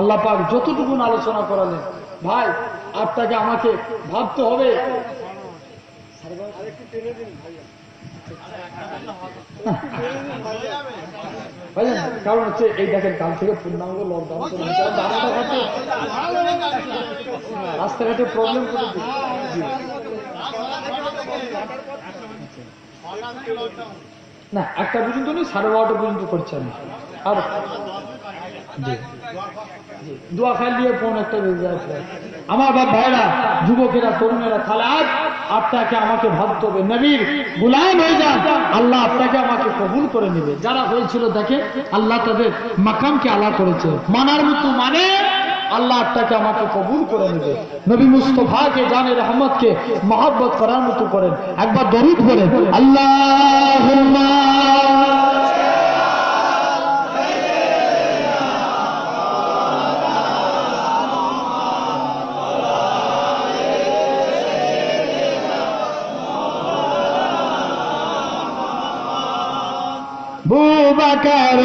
আল্লাহ পাক যতটুকু আলোচনা করালেন, ভাই আপনাকে আমাকে ভাবতে হবে। কারণ হচ্ছে এই দেখেন, কাল থেকে পূর্ণাঙ্গ লকডাউন রাস্তাঘাটে প্রবলেম করে না, 1টা পর্যন্ত নেই, 12:30 পর্যন্ত করছে আমি। আর দোয়া খাই দিয়ে ফোন একটা বেজে আসবে। আমার বাপ ভাইরা, যুবকেরা, তরুণেরা, তাহলে আজ আপনাকে আমাকে ভাবতে হবে, নবীর গোলাম হয়ে যান, আল্লাহ আপনাকে আমাকে কবুল করে নেবে। যারা হয়েছিল দেখে আল্লাহ তাদের মাকামকে আলা করেছে, মানার মতো মানে আল্লাহ আপনাকে আমাকে কবুল করে নেবে। নবী মুস্তাফাকে, জানে রহমতকে মহব্বত করার মতো করেন। একবার দরুদ পড়েন, আল্লাহুম্মা বুবাকার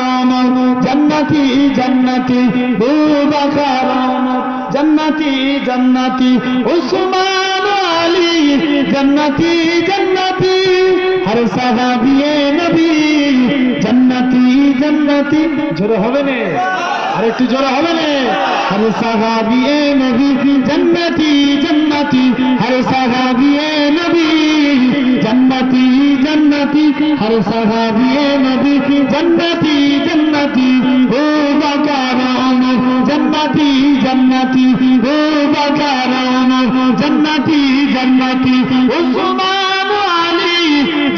জান্নাতি জান্নাতি, বুবাকার জান্নাতি জান্নাতি, উসমান আলী জান্নাতি জান্নাতি, হর সাহাবিয়ে নবী জান্নাতি জান্নাতি। জোরে হবে না? আর একটু জোরে হবে না? हर सहाबी ए नबी जन्नती जन्नती, हर सहाबी ए नबी जन्नती जन्नती, हर सहाबी ए नबी जन्नती जन्नती, ओ बकरान जन्नती जन्नती, ओ बकरान जन्नती जन्नती, उस्मान अली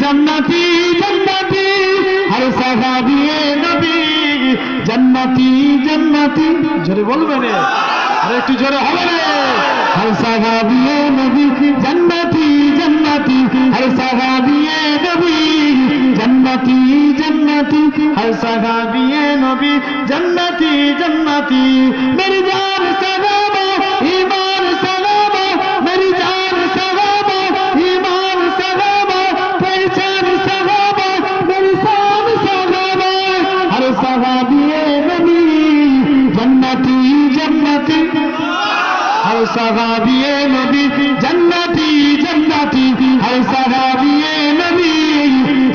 जन्नती जन्नती, हर सहाबी ए नबी जन्नती जन्नती। जोरे बोलबे ना? अरे একটু জোরে হবে না? हर सहाबी ए नबी जन्नती जन्नती, हर सहाबी ए नबी जन्नती जन्नती, हर सहाबी ए नबी जन्नती जन्नती। मेरी जान सहाबा ईमान सहाबा, मेरी जान सहाबा ईमान सहाबा, पहचान सहाबा मेरी शान सहाबा, हर सहाबी ए नबी जन्नती जन्नती, हर सहाबी ए नबी जन्नती जन्नती, हर सहाबी ए नबी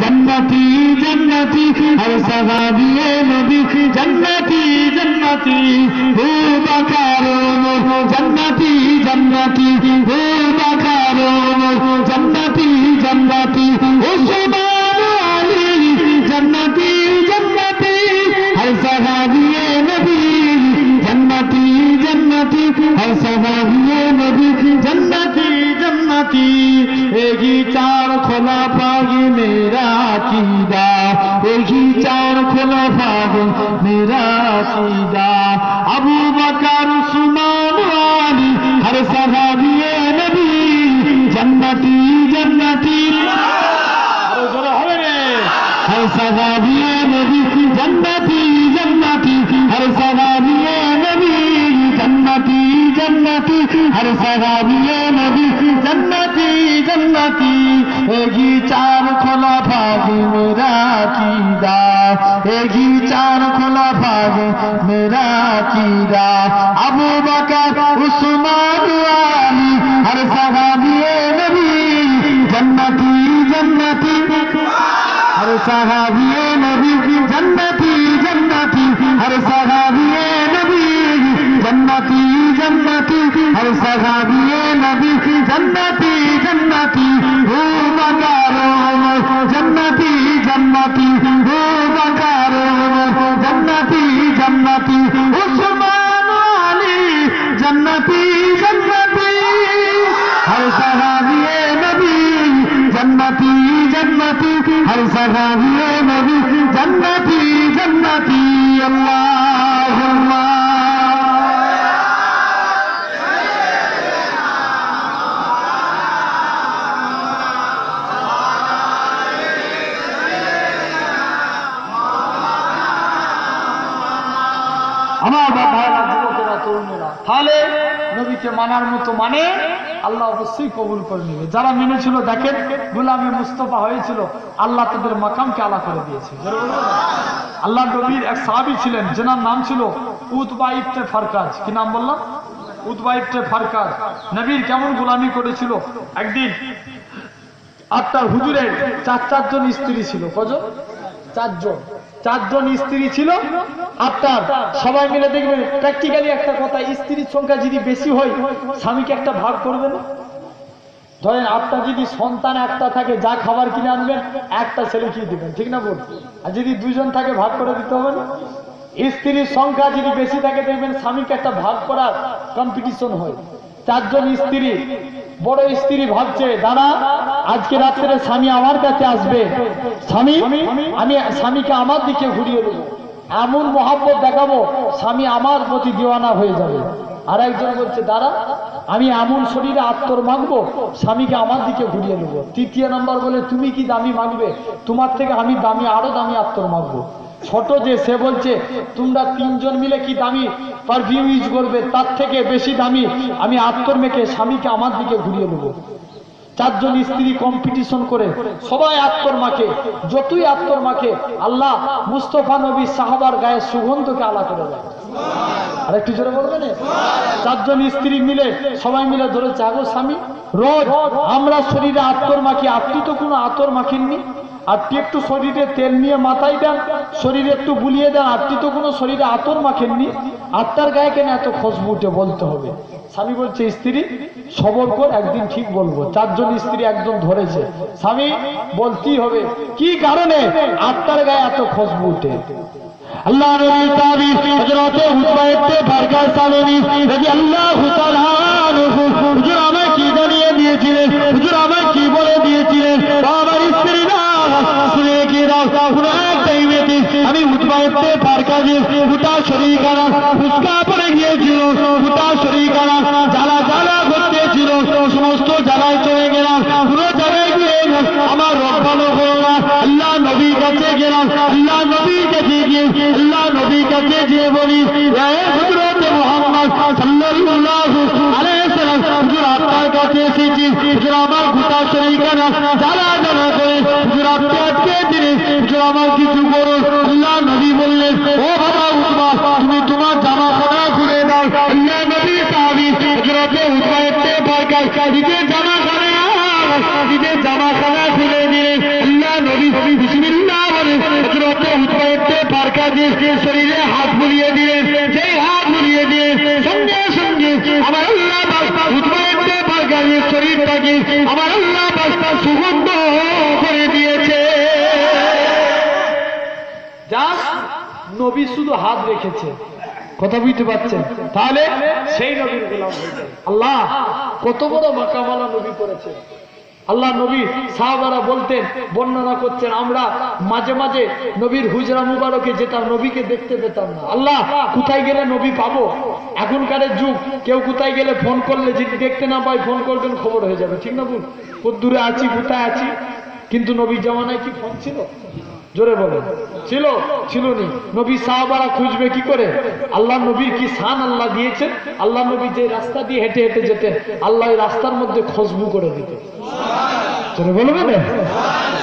जन्नती जन्नती, हर सहाबी ए नबी जन्नती जन्नती, ओ बकरान जन्नती जन्नती, ओ बकरान जन्नती जन्नती, उस्मान अली जन्नती जन्नती, हर सहाबी ए नबी जन्नती जन्नती, हर सहाबी ए नबी जन्नती जन्नती। एक ही चार खुला पाग मेरा कीदा, एक ही चार खुला पाग मेरा कीदा, अबू बकर उस्मान अली, हर सहाबी ए नबी जन्नती जन्नती। अरे जरा হবে রে? हर सहाबी ए नबी जन्नती जन्नती, हर सहाबी ए नबी जन्नती जन्नती, हर सहाबी ए नबी जन्नती जन्नती। एक ही चार खुला भाग मेरा कीदा, एक ही चार खुला भाग मेरा कीदा, अबू बकर उस्मान अली, हर सहाबी ए नबी जन्नती जन्नती, हर सहाबी ए नबी जन्नती जन्नती, हर सहाबी ए नबी जन्नती जन्नती, हर सहाबी ए नबी जन्नती जन्नती, ओ बकरान जन्नती जन्नती, ओ बकरान जन्नती जन्नती, उस्मान अली जन्नती जन्नती, हर सहाबी ए नबी जन्नती जन्नती, हर सहाबी ए नबी जन्नती जन्नती। अल्लाहुम्मा আমার ভাইরা যুবকেরা তরুণেরা, তাহলে নবীকে মানার মতো মানে আল্লাহ অবশ্যই কবুল করে নেবে। যারা মেনেছিল দেখেন গোলামে মুস্তাফা হয়েছিল, আল্লাহ তাদের মাকামকে আলা করে দিয়েছে। আল্লাহ নবীর এক সাহাবী ছিলেন যেনার নাম ছিল উতবা ইবনে ফারকাজ। কি নাম বললাম? Utba ibn Farqad. নবীর কেমন গোলামি করেছিল? একদিন আপনার হুজুরের চারজন স্ত্রী ছিল। কজন? চারজন স্ত্রী ছিল আপনার। সবাই মিলে দেখবেন প্র্যাকটিক্যালি একটা কথা, স্ত্রীর সংখ্যা যদি বেশি হয় স্বামীকে একটা ভাগ করবে না? ধরেন আপনার যদি সন্তান একটা থাকে, যা খাবার কিনে আনবেন একটা ছেলে কি দিবেন, ঠিক না বল? আর যদি দুজন থাকে ভাগ করে দিতে হবে না? স্ত্রীর সংখ্যা যদি বেশি থাকে দেখবেন স্বামীকে একটা ভাগ করার কম্পিটিশন হয়। চারজন স্ত্রী, বড় স্ত্রী ভাবছে দাঁড়া আজকে রাত্রে স্বামী আমার কাছে আসবে, আমি স্বামীকে আমার দিকে ঘুরিয়ে দেবো, এমন মহব্বত দেখাবো স্বামী আমার প্রতি দিওয়ানা হয়ে যাবে। আর একজন বলছে দাঁড়া আমি এমন শরীরে আত্মর মাগবো স্বামীকে আমার দিকে ঘুরিয়ে নেবো। তৃতীয় নম্বর বলে তুমি কি দামি মাগবে, তোমার থেকে আমি দামি আরো দামি আত্মর মাগবো। ছোট যে সে বলছে তোমরা তিনজন মিলে কি দামি পারফিউম ইউজ করবে, তার থেকে বেশি দামি আমি আত্মর মেখে স্বামীকে আমার দিকে ঘুরিয়ে নেবো। চারজন স্ত্রী কম্পিটিশন করে সবাই আত্মর মাখে, যতই আত্মর মাখে আল্লাহ মুস্তফা নবী সাহাবার গায়ে সুগন্ধকে আলা করে দেয়। আর একটু জোরে বলবেন? চারজন স্ত্রী মিলে সবাই মিলে ধরেছে আগো স্বামী রোজ আমরা শরীরে আত্মর মাখি, আপনি তো কোনো আতর মাখেননি, আপনি একটু শরীরে তেল নিয়ে মাথায় দেন, শরীরে একটু বুলিয়ে দেন। আপনি তো কোনো শরীরে আতর মাখেননি, আত্মার গায়ে কেন এত খুশবু উঠে বলতে হবে? স্বামী বলছে স্ত্রী সবর কর, একদিন ঠিক বলবো। 4 জন স্ত্রী একজন ধরেছে, স্বামী বলতেই হবে কি কারণে আত্মার গায়ে এত খুশবু উঠে। আল্লাহ নবী সাহাবী হযরত উতবা ইবনে বারকা সালামী রাদিয়াল্লাহু তাআলা আনহু হুজুর আমায় কি জানিয়ে দিয়েছিলেন, হুজুর আমায় কি বলে দিয়েছিলেন? আমার স্ত্রী না শুনে কি দাও, পুরো এক টাইমেতে আমি উতবা ইবনে বারকা যে গোটা শরীরখানা ফুসকা পড়ে গিয়েছিল, গোটা শরীরখানা জ্বালা জ্বালা করতেছিল, সমস্ত জায়গায় চলে গেলাম, পুরো জায়গায় গিয়ে আমার রব্বানো হলো না। আল্লাহ নবীর কাছে গেলাম, আল্লাহ নবীর কাছে গিয়ে আল্লাহ নবীর কাছে যে বলি হযরত মুহাম্মদ সাল্লাল্লাহু আলাইহি সাল্লাম হুজুর আপনার কাছে এসেছি, হুজুর আমার গোটা শরীরখানা জ্বালা জ্বালা করে, হুজুর আপনি আজকে দিনে হুজুর আমার কিছু করুন। আল্লাহ নবী বললেন ও বাবা উতবা তুমি তোমার জামাখানা খুলে দাও। আল্লাহ নবী সাহাবী হযরত উতবা ইবনে বারকা নিজের জামাখানা খুলে দিলেন। আল্লাহ নবী বিসমিল্লাহ বলে হযরত উতবা ইবনে বারকা যে শরীরে হাত বুলিয়ে দিলেন, সেই হাত বুলিয়ে দিলেন সঙ্গে সঙ্গে আমার আল্লাহ উতবা ইবনে বারকার শরীরটাকে আমার আল্লাহ সুগন্ধ করে দিয়েছে। যা নবী শুধু হাত রেখেছে, কথা বুঝতে পারছেন? তাহলে সেই নবীর গোলাম হয়ে যায়। আল্লাহ কত বড় মাকামালা নবী করেছে। আল্লাহ নবী সাহাবারা বলতেন, বর্ণনা করছেন, আমরা মাঝে মাঝে নবীর হুজরা মুবারকে যেতাম, নবীকে দেখতে পেতাম না। আল্লাহ কোথায় গেলে নবী পাবো? এখনকার যুগ কেউ কোথায় গেলে ফোন করলে যদি দেখতে না পাই ফোন করবেন, খবর হয়ে যাবে, ঠিক না? বল কত দূরে আছি, কোথায় আছি। কিন্তু নবীর জামানায় কি ফোন ছিল? জোরে বলে ছিল? ছিল নি। নবী সাহাবারা খুঁজবে কি করে? আল্লাহ নবীর কি শান আল্লাহ দিয়েছেন। আল্লাহ নবী যে রাস্তা দিয়ে হেঁটে হেঁটে যেতেন, আল্লাহ রাস্তার মধ্যে খুশবু করে দিতেন। জোরে বলবেন?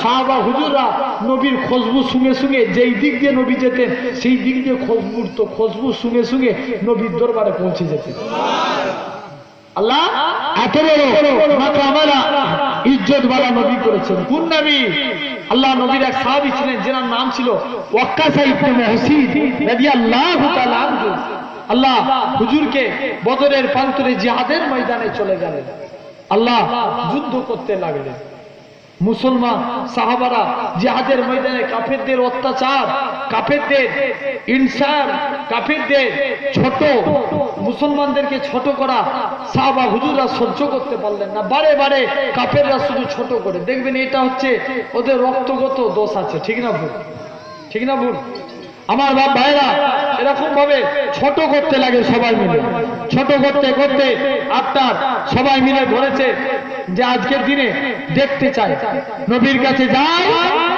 সাহাবা হুজুররা নবীর খুশবু শুঙে শুঙে যেই দিক দিয়ে নবী যেতেন সেই দিক দিয়ে খুশবু শুঙে শুঙে নবীর দরবারে পৌঁছে যেতেন। আল্লাহ এত বড় মাকামালা ইজ্জতওয়ালা নবী করেছেন। কোন নবী? আল্লাহ নবীর এক সাহাবী ছিলেন যার নাম ছিল ওয়াক্কাসা ইবনে মুহসিন রাদিয়াল্লাহু তাআলা আনহু। আল্লাহ হুজুরকে বদরের প্রান্তরে জিহাদের ময়দানে চলে গেলেন, আল্লাহ যুদ্ধ করতে লাগলেন। মুসলমান সাহাবারা জিহাদের ময়দানে কাফেরদের অত্যাচার, কাফেরদের ইনসার, কাফেরদের ছোট মুসলমানদেরকে ছোট করা সাহাবা হুজুররা সহ্য করতে পারলেন না। বারে বারে কাফেররা শুধু ছোট করে। দেখবেন এটা হচ্ছে ওদের রক্তগত দোষ আছে, ঠিক না ভুল? ঠিক না ভুল? আমার বাপ ভাইরা এরকম ভাবে ছোট করতে লাগে সবাই মিলে। ছোট করতে করতে আপনার সবাই মিলে ধরেছে যে আজকের দিনে দেখতে চাই, নবীর কাছে যাই,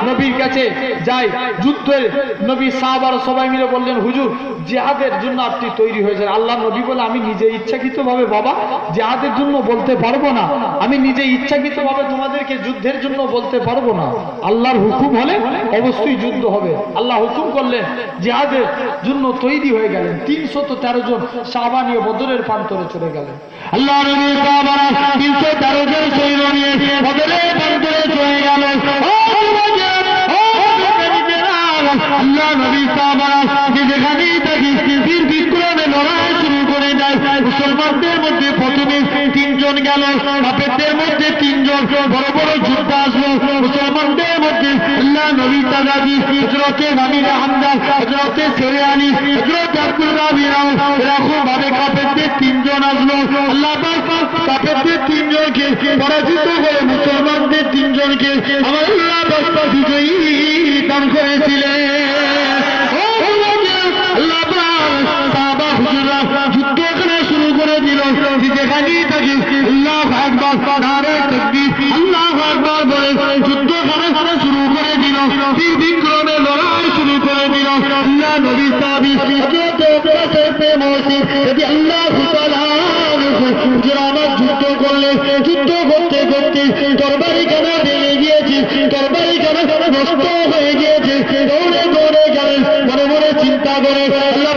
নবীর কাছে যাই যুদ্ধের। নবী সাহাবারা সবাই মিলে বললেন হুজুর জিহাদের জন্য আপনি তৈরি হয়েছেন। আল্লাহ নবী বলে আমি নিজে ইচ্ছাকৃত ভাবে বাবা জিহাদের জন্য বলতে পারবো না, আমি নিজে ইচ্ছাকৃত ভাবে তোমাদেরকে যুদ্ধের জন্য বলতে পারবো না। আল্লাহর হুকুম হলে অবশ্যই যুদ্ধ হবে। আল্লাহ হুকুম করলেন, জিহাদের জন্য তৈরি হয়ে গেলেন। 313 জন সাহাবা নিয়ে বদরের প্রান্তরে চলে গেলেন। আল্লাহ নবী সাহাবারা 313 জন সৈন্য নিয়ে বদরের প্রান্তরে চলে গেল। আল্লাহ নবী সাহাবারা যেখানেই থাকি বীর বিক্রমে লড়াই শুরু করে দেয়। মুসলমানদের মধ্যে প্রথমে 3 জন গেল, কাফেরদের মধ্যে 3 জন। বড় বড় যুদ্ধ আসলো মুসলমানদের মধ্যে। আল্লাহ নবী তাগাজি হযরতে আমির হামজা, হযরতে শেরে আলী, হযরত আব্দুল্লাহ বিন আওফ, এরকম ভাবে কাফেরদের 3 জন আসলো। আল্লাহ পাক কাফেরদের 3 জনকে পরাজিত করে মুসলমানদের 3 জনকে আমার আল্লাহ পাক বিজয়ী দান করেছিলেন। আল্লাহ সাহাবা হুজুররা যুদ্ধ করা শুরু করে দিল। যেখানেই থাকি আল্লাহু আকবার, নারে তাকবীর, আল্লাহু আকবার বলে যুদ্ধ করা শুরু করে দিল। বীর বিক্রমে লড়াই শুরু করে দিল। আল্লাহ নবী সাহাবী হযরত ওয়াক্কাসা ইবনে মুহসিন রাদিয়াল্লাহু তাআলা আনহু হুজুররা যুদ্ধ করলেন। যুদ্ধ করতে করতে তরবারি কানা ভেঙে গিয়েছে, তরবারি কানা নষ্ট হয়ে গিয়েছে। দৌড়ে দৌড়ে গেলেন, মনে মনে চিন্তা করে আল্লাহ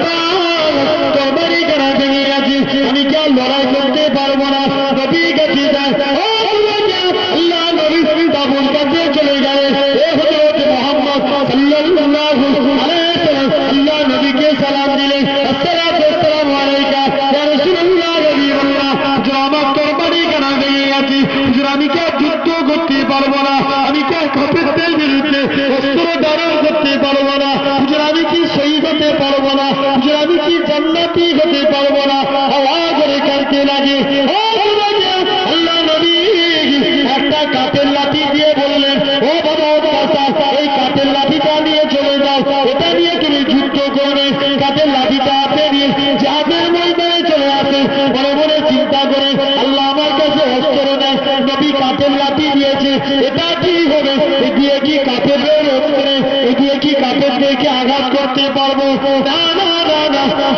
তরবারি কানা ভেঙে গেছে, আমি কি আর লড়াই করতে পারবো না। নবীর কাছে যায়, আল্লাহ নবী তাবুর কাছে চলে গেলেন।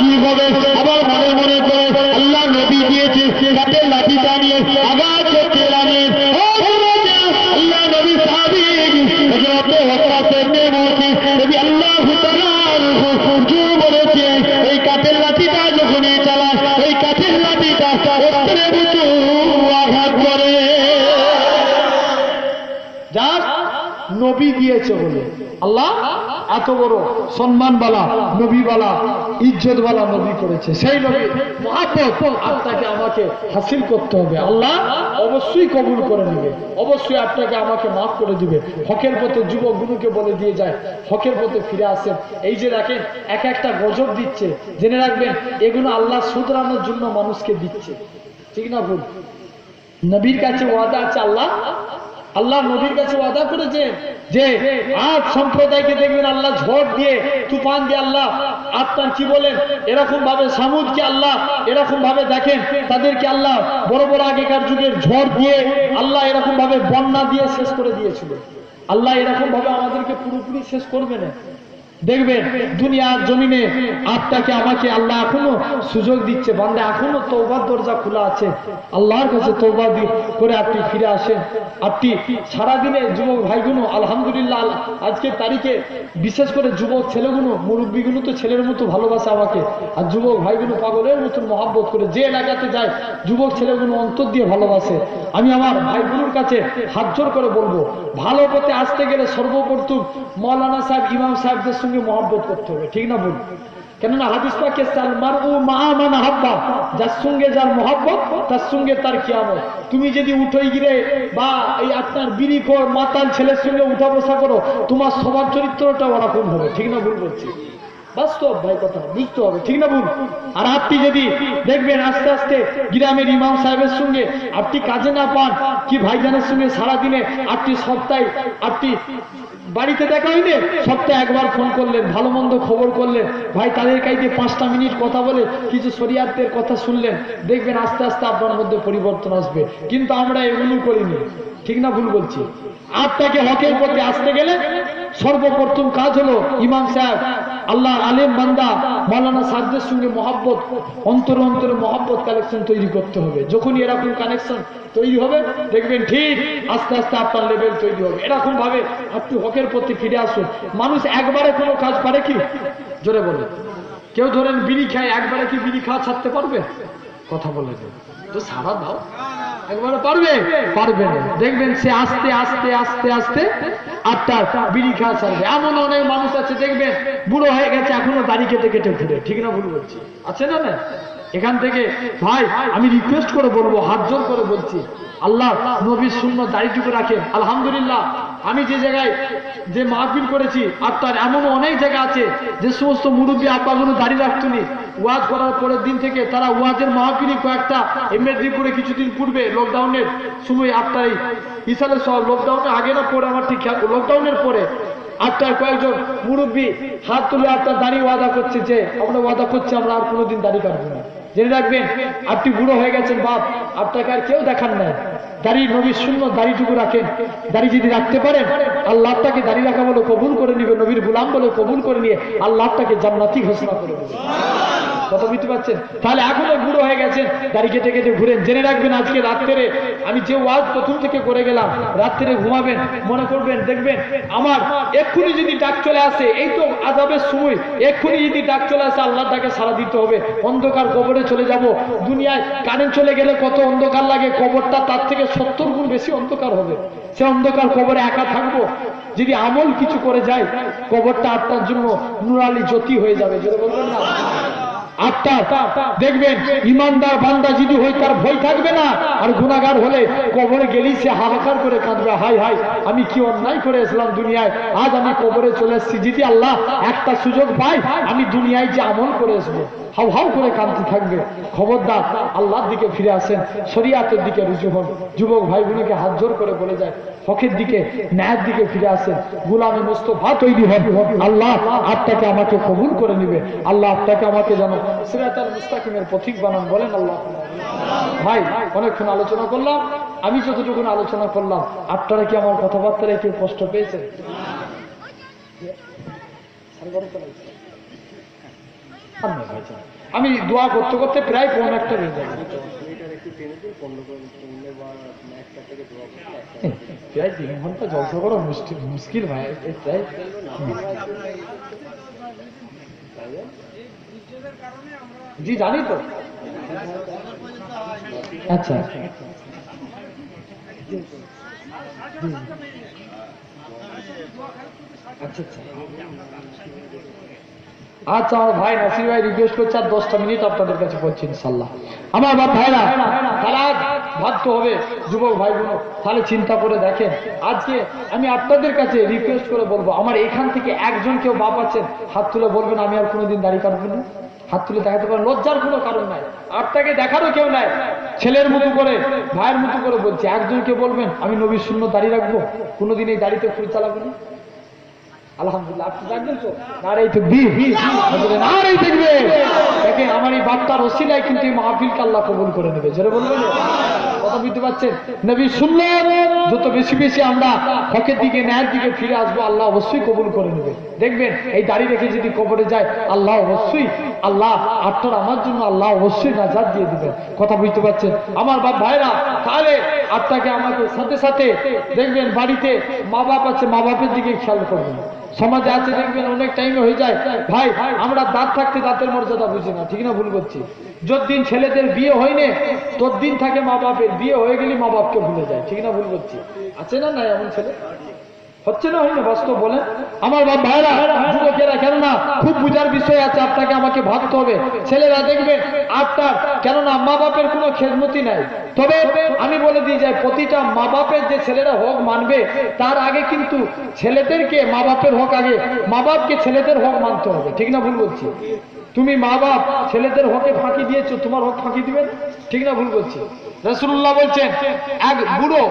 কি হবে আবার মনে মনে করে আল্লাহ নবী দিয়েছে কাঠের লাঠিটা নিয়ে আঘাত করতে লাগে আল্লাহ নবী সাহাবী হযরত ওয়াক্কাস ইবনে মুসিব নবী আল্লাহু তাআলার হুজুর বলেছে এই কাঠের লাঠিটা যখনই চালায় এই কাঠের লাঠিটা অস্ত্রের মতো আঘাত করে যার নবী দিয়েছে বলে আল্লাহ এত বড় সম্মানওয়ালা নবীওয়ালা ইজ্জতওয়ালা নবী করেছে সেই নবী মহব্বত আপনাকে আমাকে হাসিল করতে হবে আল্লাহ অবশ্যই কবুল করে নেবে অবশ্যই আপনাকে আমাকে মাফ করে দিবে হকের পথে যুবকগুলোকে বলে দিয়ে যায় হকের পথে ফিরে আসেন এই যে দেখেন এক একটা গজব দিচ্ছে জেনে রাখবেন এগুলো আল্লাহ শুধরানোর জন্য মানুষকে দিচ্ছে ঠিক না ভুল নবীর কাছে ওয়াদা আছে আল্লাহ নবীর কাছে ওয়াদা করেছে যে আজ সম্প্রদায়কে দেখবেন আল্লাহ ঝড় দিয়ে তুফান দিয়ে আল্লাহ আপনার কি বলেন এরকম ভাবে সামুদকে আল্লাহ এরকম ভাবে দেখেন তাদেরকে আল্লাহ বড় বড় আগেকার যুগের ঝড় দিয়ে আল্লাহ এরকম ভাবে বন্যা দিয়ে শেষ করে দিয়েছিল আল্লাহ এরকম ভাবে আমাদেরকে পুরোপুরি শেষ করবে না দেখবেন দুনিয়ার জমিনে আপনাকে আমাকে আল্লাহ এখনো সুযোগ দিচ্ছে বান্দা এখনো তওবার দরজা খোলা আছে আল্লাহর কাছে তওবা করে আপনি ফিরে আসেন আপনি সারাদিনে যুবক ভাইগুলো আলহামদুলিল্লাহ আজকের তারিখে বিশেষ করে যুবক ছেলেগুলো মুরব্বীগুলো তো ছেলের মতো ভালোবাসে আমাকে আর যুবক ভাইগুলো পাগলের মতন মহব্বত করে যে এলাকাতে যায় যুবক ছেলেগুলো অন্তর দিয়ে ভালোবাসে আমি আমার ভাইগুলোর কাছে হাত জোর করে বলবো ভালো পথে আসতে গেলে সর্বপ্রথম মৌলানা সাহেব ইমাম সাহেবদের সঙ্গে মহব্বত করতে হবে ঠিক না বলুন কেননা হাদিস পাকে সালমারউ মা মান হাব্বা যার সঙ্গে যার মহব্বত তার সঙ্গে তার কিয়ামত তুমি যদি উঠোই গিরে বা এই আপনার বিড়িখোর মাতাল ছেলের সঙ্গে উঠা বসা করো তোমার স্বভাব চরিত্রটা ওরকম হবে ঠিক না ভুল বলছি বাস্তব ভাই কথা বুঝতে হবে ঠিক না ভুল আর আপনি যদি দেখবেন আস্তে আস্তে গ্রামের ইমাম সাহেবের সঙ্গে আপনি কাজে না পান কি ভাইজানের সঙ্গে সারাদিনে আপনি সপ্তাহে আপনি বাড়িতে দেখা হইলে সপ্তাহে একবার ফোন করলেন ভালো মন্দ খবর করলেন ভাই তাদের কাছে 5টা মিনিট কথা বলে কিছু শরিয়াতের কথা শুনলেন দেখবেন আস্তে আস্তে আপনার মধ্যে পরিবর্তন আসবে কিন্তু আমরা এগুলো করিনি ঠিক না ভুল বলছি আপনাকে হকের পথে আসতে গেলে সর্বপ্রথম কাজ হলো ইমাম সাহেব আল্লাহ আলেম বান্দা মাওলানা সাহেবদের সঙ্গে মহব্বত অন্তরে অন্তরে মহব্বত কালেকশন তৈরি করতে হবে যখনই এরকম কানেকশন তৈরি হবে দেখবেন ঠিক আস্তে আস্তে আপনার লেভেল তৈরি হবে এরকম ভাবে আপনি হকের পথে ফিরে আসুন মানুষ একবারে কোনো কাজ পারে কি জোরে বলে কেউ ধরেন বিড়ি খায় একবারে কি বিড়ি খাওয়া ছাড়তে পারবে কথা বলে তো সারা দাও একবারে পারবে না দেখবেন সে আস্তে আস্তে আস্তে আস্তে আপনার বিড়ি খাওয়া ছাড়বে এমন অনেক মানুষ আছে দেখবেন বুড়ো হয়ে গেছে এখনো দাড়ি কেটে কেটে ঘুরে ঠিক না ভুল বলছি আছে না না এখান থেকে ভাই আমি রিকোয়েস্ট করে বলবো হাত জোর করে বলছি আল্লাহ নবীর সুন্নাত দাড়িটুকু রাখেন আলহামদুলিল্লাহ আমি যে জায়গায় যে মাহফিল করেছি আপনার এমন অনেক জায়গা আছে যে সমস্ত মুরব্বী আব্বাগুলো দাড়ি রাখতনি ওয়াজ করার পরের দিন থেকে তারা ওয়াজের মাহফিলই কয়েকটা মেদিনীপুরে কিছুদিন পূর্বে লকডাউনের সময় আপনার এই ইসালের সব লকডাউনের আগে না পরে আমার ঠিক লকডাউনের পরে আপনার কয়েকজন মুরব্বী হাত তুলে আপনার দাড়ি ওয়াদা করছে যে আমরা ওয়াদা করছি আমরা আর কোনোদিন দাড়ি কাটবো না জেনে রাখবেন আপনি বুড়ো হয়ে গেছেন বাপ আপনাকে আর কেউ দেখান নাই দাড়ি নবীর সুন্নাত দাড়িটুকু রাখেন দাড়ি যদি রাখতে পারেন আল্লাহ আপনাকে দাড়ি রাখা বলে কবুল করে নিবে নবীর গোলাম বলে কবুল করে নিয়ে আল্লাহ আপনাকে জান্নাতি ঘোষণা করে দেবে কথা বুঝতে পারছেন তাহলে এখনো বুড়ো হয়ে গেছেন দাড়ি কেটে কেটে ঘুরেন জেনে রাখবেন আজকে রাত্রে আমি যে ওয়াজ প্রথম থেকে করে গেলাম রাত্রে ঘুমাবেন মনে করবেন দেখবেন আমার এক্ষুনি যদি ডাক চলে আসে এই তো আযাবের সময় এক্ষুনি যদি ডাক চলে আসে আল্লাহর ডাকে সাড়া দিতে হবে অন্ধকার কবরে চলে যাব দুনিয়ায় কারেন্ট চলে গেলে কত অন্ধকার লাগে কবরটা তার থেকে 70 গুণ বেশি অন্ধকার হবে সে অন্ধকার কবরে একা থাকবো যদি আমল কিছু করে যায় কবরটা আপনার জন্য নুরালি জ্যোতি হয়ে যাবে যেটা বলবেন না আপনার দেখবেন ইমানদার বান্দা যদি হয় তার ভয় থাকবে না আর গুনাহগার হলে কবরে গেলেই সে হাহাকার করে কাঁদবে হাই হাই আমি কি অন্যায় করে এসলাম দুনিয়ায় আজ আমি কবরে চলে এসেছি যদি আল্লাহ একটা সুযোগ পাই আমি দুনিয়ায় যে আমল করে আসবো হাউ হাউ করে কাঁদতে থাকবে খবরদার আল্লাহর দিকে ফিরে আসেন শরিয়াতের দিকে রুজু হন যুবক ভাইগুলোকে হাত জোর করে বলে যায় হকের দিকে ন্যায়ের দিকে ফিরে আসেন গোলামে মুস্তফা তৈরি হন আল্লাহ আপনাকে আমাকে কবুল করে নেবে আল্লাহ আপনাকে আমাকে যেন সিরাতাল মুস্তাকিমের পথিক বানান বলেন আল্লাহ ভাই অনেকক্ষণ আলোচনা করলাম আমি যতটুকু আলোচনা করলাম আপনারা কি আমার কথাবার্তায় কেউ কষ্ট পেয়েছেন আর নয় ভাইজান, আমি দোয়া করতে করতে প্রায় 1:15 বেজে যায়। প্রায় 3 ঘন্টা জলসা করা মুশকিল ভাই, প্রায় জি জানি তো। আচ্ছা আচ্ছা আচ্ছা আমার ভাই নাসির ভাই রিকোয়েস্ট করছে আর 10টা মিনিট আপনাদের কাছে বলছি ইনশাল্লাহ। আমার বাপ ভাইরা তারা ভাবতে হবে যুবক ভাই বোন, তাহলে চিন্তা করে দেখেন আজকে আমি আপনাদের কাছে রিকোয়েস্ট করে বলবো, আমার এখান থেকে একজন কেউ বাপ আছেন হাত তুলে বলবেন আমি আর কোনোদিন দাড়ি কাটবো না? হাত তুলে দেখাতে পারেন, লজ্জার কোনো কারণ নাই, আপনাকে দেখারও কেউ নাই। ছেলের মতো করে ভাইয়ের মতো করে বলছি, একজনকে বলবেন আমি নবীর সুন্নাত দাড়ি রাখবো, কোনোদিন এই দাড়িতে ফুল চালাবো না। আলহামদুলিল্লাহ আপনি দেখবেন তো নারেই তাকবীর, নারেই তাকবীর। দেখেন আমার এই বার্তার ওসিলায় কিন্তু এই মাহফিলকে আল্লাহ কবুল করে নেবে, জোরে বলবেন। কথা বুঝতে পারছেন? নবীর সুন্নাত যত বেশি বেশি আমরা হকের দিকে ন্যায়ের দিকে ফিরে আসবো আল্লাহ অবশ্যই কবুল করে নেবে। দেখবেন এই দাড়ি রেখে যদি কবরে যায় আল্লাহ অবশ্যই, আল্লাহ আপনার আমার জন্য আল্লাহ অবশ্যই নাজাত দিয়ে দিবেন। কথা বুঝতে পারছেন আমার বাপ ভাইরা? তাহলে আপনাকে আমাকে সাথে সাথে দেখবেন বাড়িতে মা বাপ আছে, মা বাপের দিকে খেয়াল করবেন। সমাজে আছে দেখবেন অনেক টাইমে হয়ে যায় ভাই আমরা দাঁত থাকতে দাঁতের মর্যাদা বুঝি না, ঠিক না ভুল করছি? যতদিন ছেলেদের বিয়ে হয়নি ততদিন থাকে মা বাপের, বিয়ে হয়ে গেলে মা বাপকে ভুলে যায়, ঠিক না ভুল করছি? আছে না নাই এমন ছেলে? হচ্ছে না হয়নি বাস্তব বলেন আমার বাপ ভাইরা যুবকেরা? কেননা খুব বুঝার বিষয় আছে, আপনাকে আমাকে ভাবতে হবে। ছেলেরা দেখবেন আপনার কেননা মা বাপের কোনো খেদমতি নাই, তবে আমি বলে দিয়ে যাই প্রতিটা মা বাপের যে ছেলেরা হক মানবে তার আগে কিন্তু ছেলেদেরকে মা বাপের হক আগে, মা বাপকে ছেলেদের হক মানতে হবে, ঠিক না ভুল বলছি? তুমি মা বাপ ছেলেদের হকে ফাঁকি দিয়েছো, তোমার হক ফাঁকি দিবেন, ঠিক না ভুল বলছি? রাসূলুল্লাহ বলছেন এক বুড়ো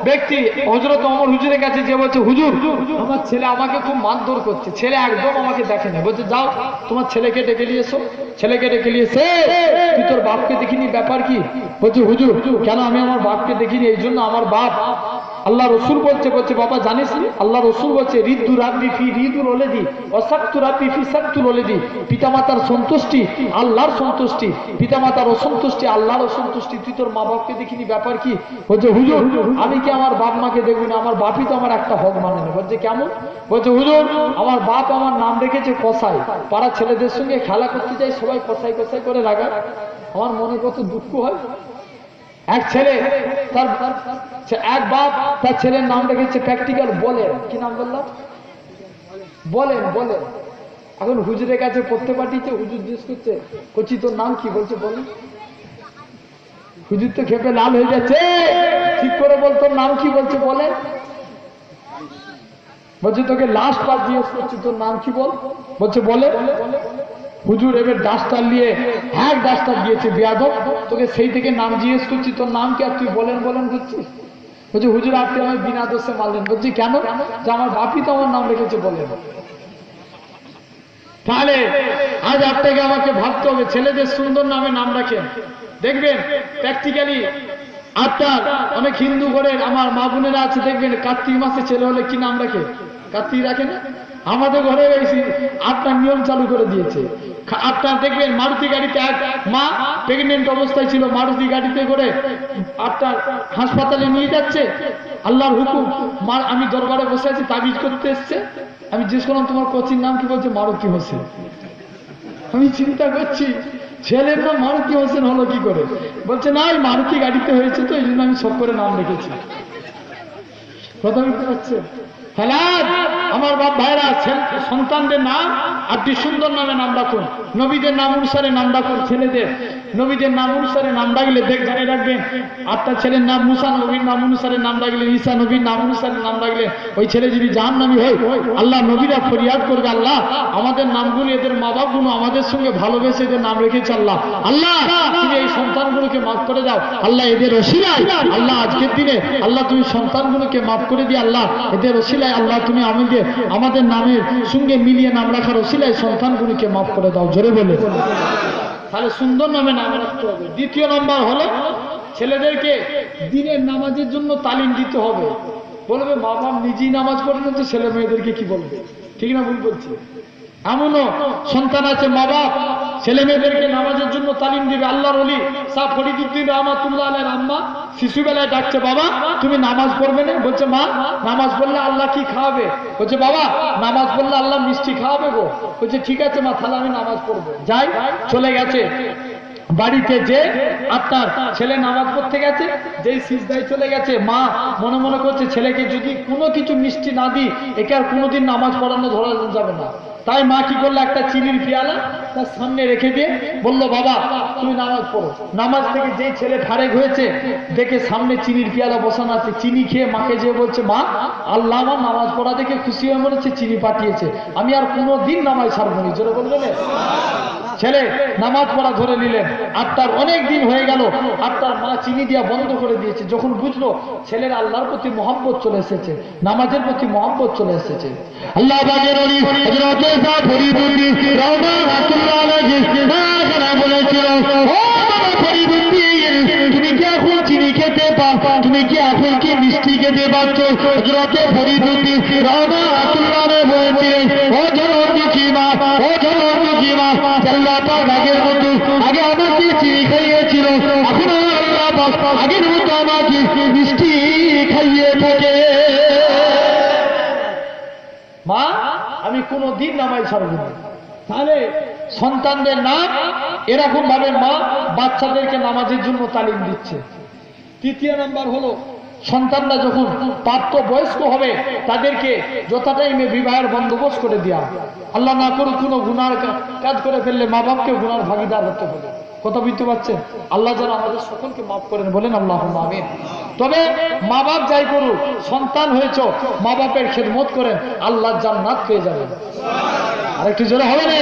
ব্যক্তি হযরত ওমর হুজুরের কাছে যে বলছে হুজুর আমার ছেলে আমাকে খুব মারধর করছে, ছেলে একদম আমাকে দেখে না, বলছে যাও তোমার ছেলেকে ডেকে নিয়ে এসো। ছেলেকে ডেকে নিয়ে এসে তুই তোর বাপকে দেখিনি, ব্যাপার কি? বলছে হুজুর কেন আমি আমার বাপকে দেখিনি, এই জন্য আমার বাপ আল্লাহ রসুল বলছে বাবা জানিস আল্লাহ রসুল বলছে রিদ্দু রাব্বি ফি রিদুল ওলাদি ওয়াসাকতু রাব্বি ফি সাকতুল ওলাদি, পিতামাতার সন্তুষ্টি আল্লাহর সন্তুষ্টি, পিতামাতার অসন্তুষ্টি আল্লাহর অসন্তুষ্টি, তুই তোর মা বাপকে দেখিনি, ব্যাপার কি? বলছে হুজুর আমি কি আমার বাপ মাকে দেখবো না, আমার বাপই তো আমার একটা হক মানে না। বলছে কেমন? বলছে হুজুর আমার বাপ আমার নাম রেখেছে কসাই, পাড়া ছেলেদের সঙ্গে খেলা করতে যাই সবাই কসাই কসাই করে রাখা, আমার মনে কত দুঃখ হয়। এক ছেলে তার এক বাপ তার ছেলের নাম রেখেছে প্র্যাকটিক্যাল বলেন, কি নাম বললাম? বলেন বলেন। এখন হুজুরের কাছে পড়তে পাঠিয়েছে, হুজুর জিজ্ঞেস করছে কচি তোর নাম কি? বলছে বলেন। হুজুর তো খেপে লাল হয়ে যাচ্ছে, ঠিক করে বল তোর নাম কি? বলছে বলেন। বলছে তোকে লাস্ট বার জিজ্ঞেস করছি তোর নাম কি বল? বলছে বলে। হুজুর এবার ডাস্টার নিয়ে এক ডাস্টার দিয়েছে, বেয়াদব তোকে সেই থেকে নাম জিজ্ঞেস করছি তোর নাম কি আর তুই বলেন বলেন করছিস? বলছে হুজুর আপনি আমার বিনা দোষে মারলেন। বলছি কেন? যে আমার বাপই তো আমার নাম রেখেছে বলেন। তাহলে আজ আপনাকে আমাকে ভাবতে হবে, ছেলেদের সুন্দর নামে নাম রাখেন, দেখবেন প্র্যাকটিক্যালি আপনার অনেক হিন্দু ঘরের আমার মা বোনেরা আছে দেখবেন কার্তিক মাসে ছেলে হলে কি নাম রাখে? কার্তিক রাখে না? আমাদের ঘরে আপনার নিয়ম চালু করে দিয়েছে। আপনার দেখবেন মারুতি গাড়িতে এক মা প্রেগনেন্ট অবস্থায় ছিল, মারুতি গাড়িতে করে আপনার হাসপাতালে নিয়ে যাচ্ছে, আল্লাহর হুকুম আমি দরবারে বসে আছি তাবিজ করতে এসছে, আমি জিজ্ঞেস করলাম তোমার কোচির নাম কি? বলছে মারুতি হোসেন। আমি চিন্তা করছি ছেলের নাম মারুতি হোসেন হলো কি করে? বলছে না এই মারুতি গাড়িতে হয়েছে তো এই জন্য আমি সব করে নাম রেখেছি। কথা বুঝতে পারছে? আমার বাপ ভাইরা সন্তানদের নাম আপনি সুন্দর নামে নাম রাখুন, নবীদের নাম অনুসারে নাম রাখুন। ছেলেদের নবীদের নাম অনুসারে নাম রাখলে জানিয়ে রাখবেন আপনার ছেলের নাম মুসা, নবীর নাম অনুসারে নাম রাখলেন ঈসা, নবীর নাম অনুসারে নাম রাখলেন, ওই ছেলে যদি জাহান্নামী হয় আল্লাহ নবীরা ফরিয়াদ করবে আল্লাহ আমাদের নামগুলো এদের মা বাপগুলো আমাদের সঙ্গে ভালোবেসে এদের নাম রেখেছে, আল্লাহ আল্লাহ তুমি এই সন্তানগুলোকে মাফ করে দাও আল্লাহ, এদের ওসিলায় আল্লাহ আজকের দিনে আল্লাহ তুমি সন্তানগুলোকে মাফ করে দিয়ে আল্লাহ এদের ওসিলায় আল্লাহ তুমি আমাদের নামের সঙ্গে মিলিয়ে নাম রাখার ওসিলায় সন্তানগুলোকে মাফ করে দাও, জোরে বলে। তাহলে সুন্দর নামে নাম রাখতে হবে। দ্বিতীয় নম্বর হলো ছেলেদেরকে দিনের নামাজের জন্য তালিম দিতে হবে। বলবে মা বাপ নিজেই নামাজ পড়ে না তো ছেলে মেয়েদেরকে কি বলবে? ঠিক না ভুল বলছি? এমনও সন্তান আছে মা বাপ ছেলে মেয়েদেরকে নামাজের জন্য তালিম দিবে। আল্লাহর ওলি শাহ ফরিদুদ্দিন রহমাতুল্লাহ আলাইহির আম্মা শিশুবেলায় ডাকছে, বাবা তুমি নামাজ পড়বে না? বলছে, মা নামাজ পড়লে আল্লাহ কি খাওয়াবে? বলছে, বাবা নামাজ পড়লে আল্লাহ মিষ্টি খাওয়াবে গো। বলছে, ঠিক আছে মা, তাহলে আমি নামাজ পড়বো। যাই, চলে গেছে বাড়িতে। যে আপনার ছেলে নামাজ পড়তে গেছে, যেই সিজদায় চলে গেছে, মা মনে মনে করছে ছেলেকে যদি কোনো কিছু মিষ্টি না দিই একে আর কোনোদিন নামাজ পড়ানো ধরা যাবে না। তাই মা কি করলো, একটা চিনির পেয়ালা তার সামনে রেখে দিয়ে বললো, বাবা তুমি নামাজ পড়ো। নামাজ থেকে যেই ছেলে ফারেক হয়েছে, দেখে সামনে চিনির পেয়ালা বসানো আছে, চিনি খেয়ে মাকে যেয়ে বলছে, মা আল্লাহ আমার নামাজ পড়া দেখে খুশি হয়ে মনে হচ্ছে চিনি পাঠিয়েছে, আমি আর কোনোদিন নামাজ ছাড়বো না। জোরে বলবেন। ছেলে নামাজ পড়া ধরে নিলেন। আর তার অনেক দিন হয়ে গেল, আর তার মা চিনি দিয়া বন্ধ করে দিয়েছে। যখন বুঝলো ছেলের আল্লাহর প্রতি মহব্বত চলে এসেছে, নামাজের প্রতি মহব্বত চলে এসেছে, আল্লাহ পাকের ওলি হযরতে শাহ ফরিদুদ্দিন রহমাতুল্লাহ আলাইহি বলেছিল, ও বাবা ফরিদুদ্দিন, তুমি কি এখন চিনি খেতে পারো? তুমি কি এখন কি মিষ্টি খেতে পারছো? হযরতে ফরিদুদ্দিন রহমাতুল্লাহ আলাইহি বলেছিলেন, ও জনমুখী মা, ও জনমুখী মা, আল্লাহ পাক আগের মতো আগে আমাকে চিনি খাইয়েছিল, এখন আল্লাহ পাক আগের মতো আমাকে মিষ্টি খাইয়ে থাকে। মা আমি কোনোদিন নামাজ ছাড়ব না। তাহলে সন্তানদের নাম এরকম ভাবে মা বাচ্চাদেরকে নামাজের জন্য তালিম দিচ্ছে। তৃতীয় নাম্বার হলো, সন্তানরা যখন প্রাপ্ত বয়স্ক হবে তাদেরকে যথা টাইমে বিবাহের বন্দোবস্ত করে দেওয়া। আল্লাহ না করুক কোনো গুনার কাজ করে ফেললে মা বাপকে গুনার ভাগিদার হতে হবে। কথা বুঝতে পারছেন? আল্লাহ যেন আমাদের সকলকে মাফ করেন, বলেন আল্লাহুম্মা আমিন। তবে মা বাপ যাই করুক, সন্তান হয়েছ, মা বাপের খেদমত করেন, আল্লাহর জান্নাত পেয়ে যাবেন। আরেকটু জোরে হবে না?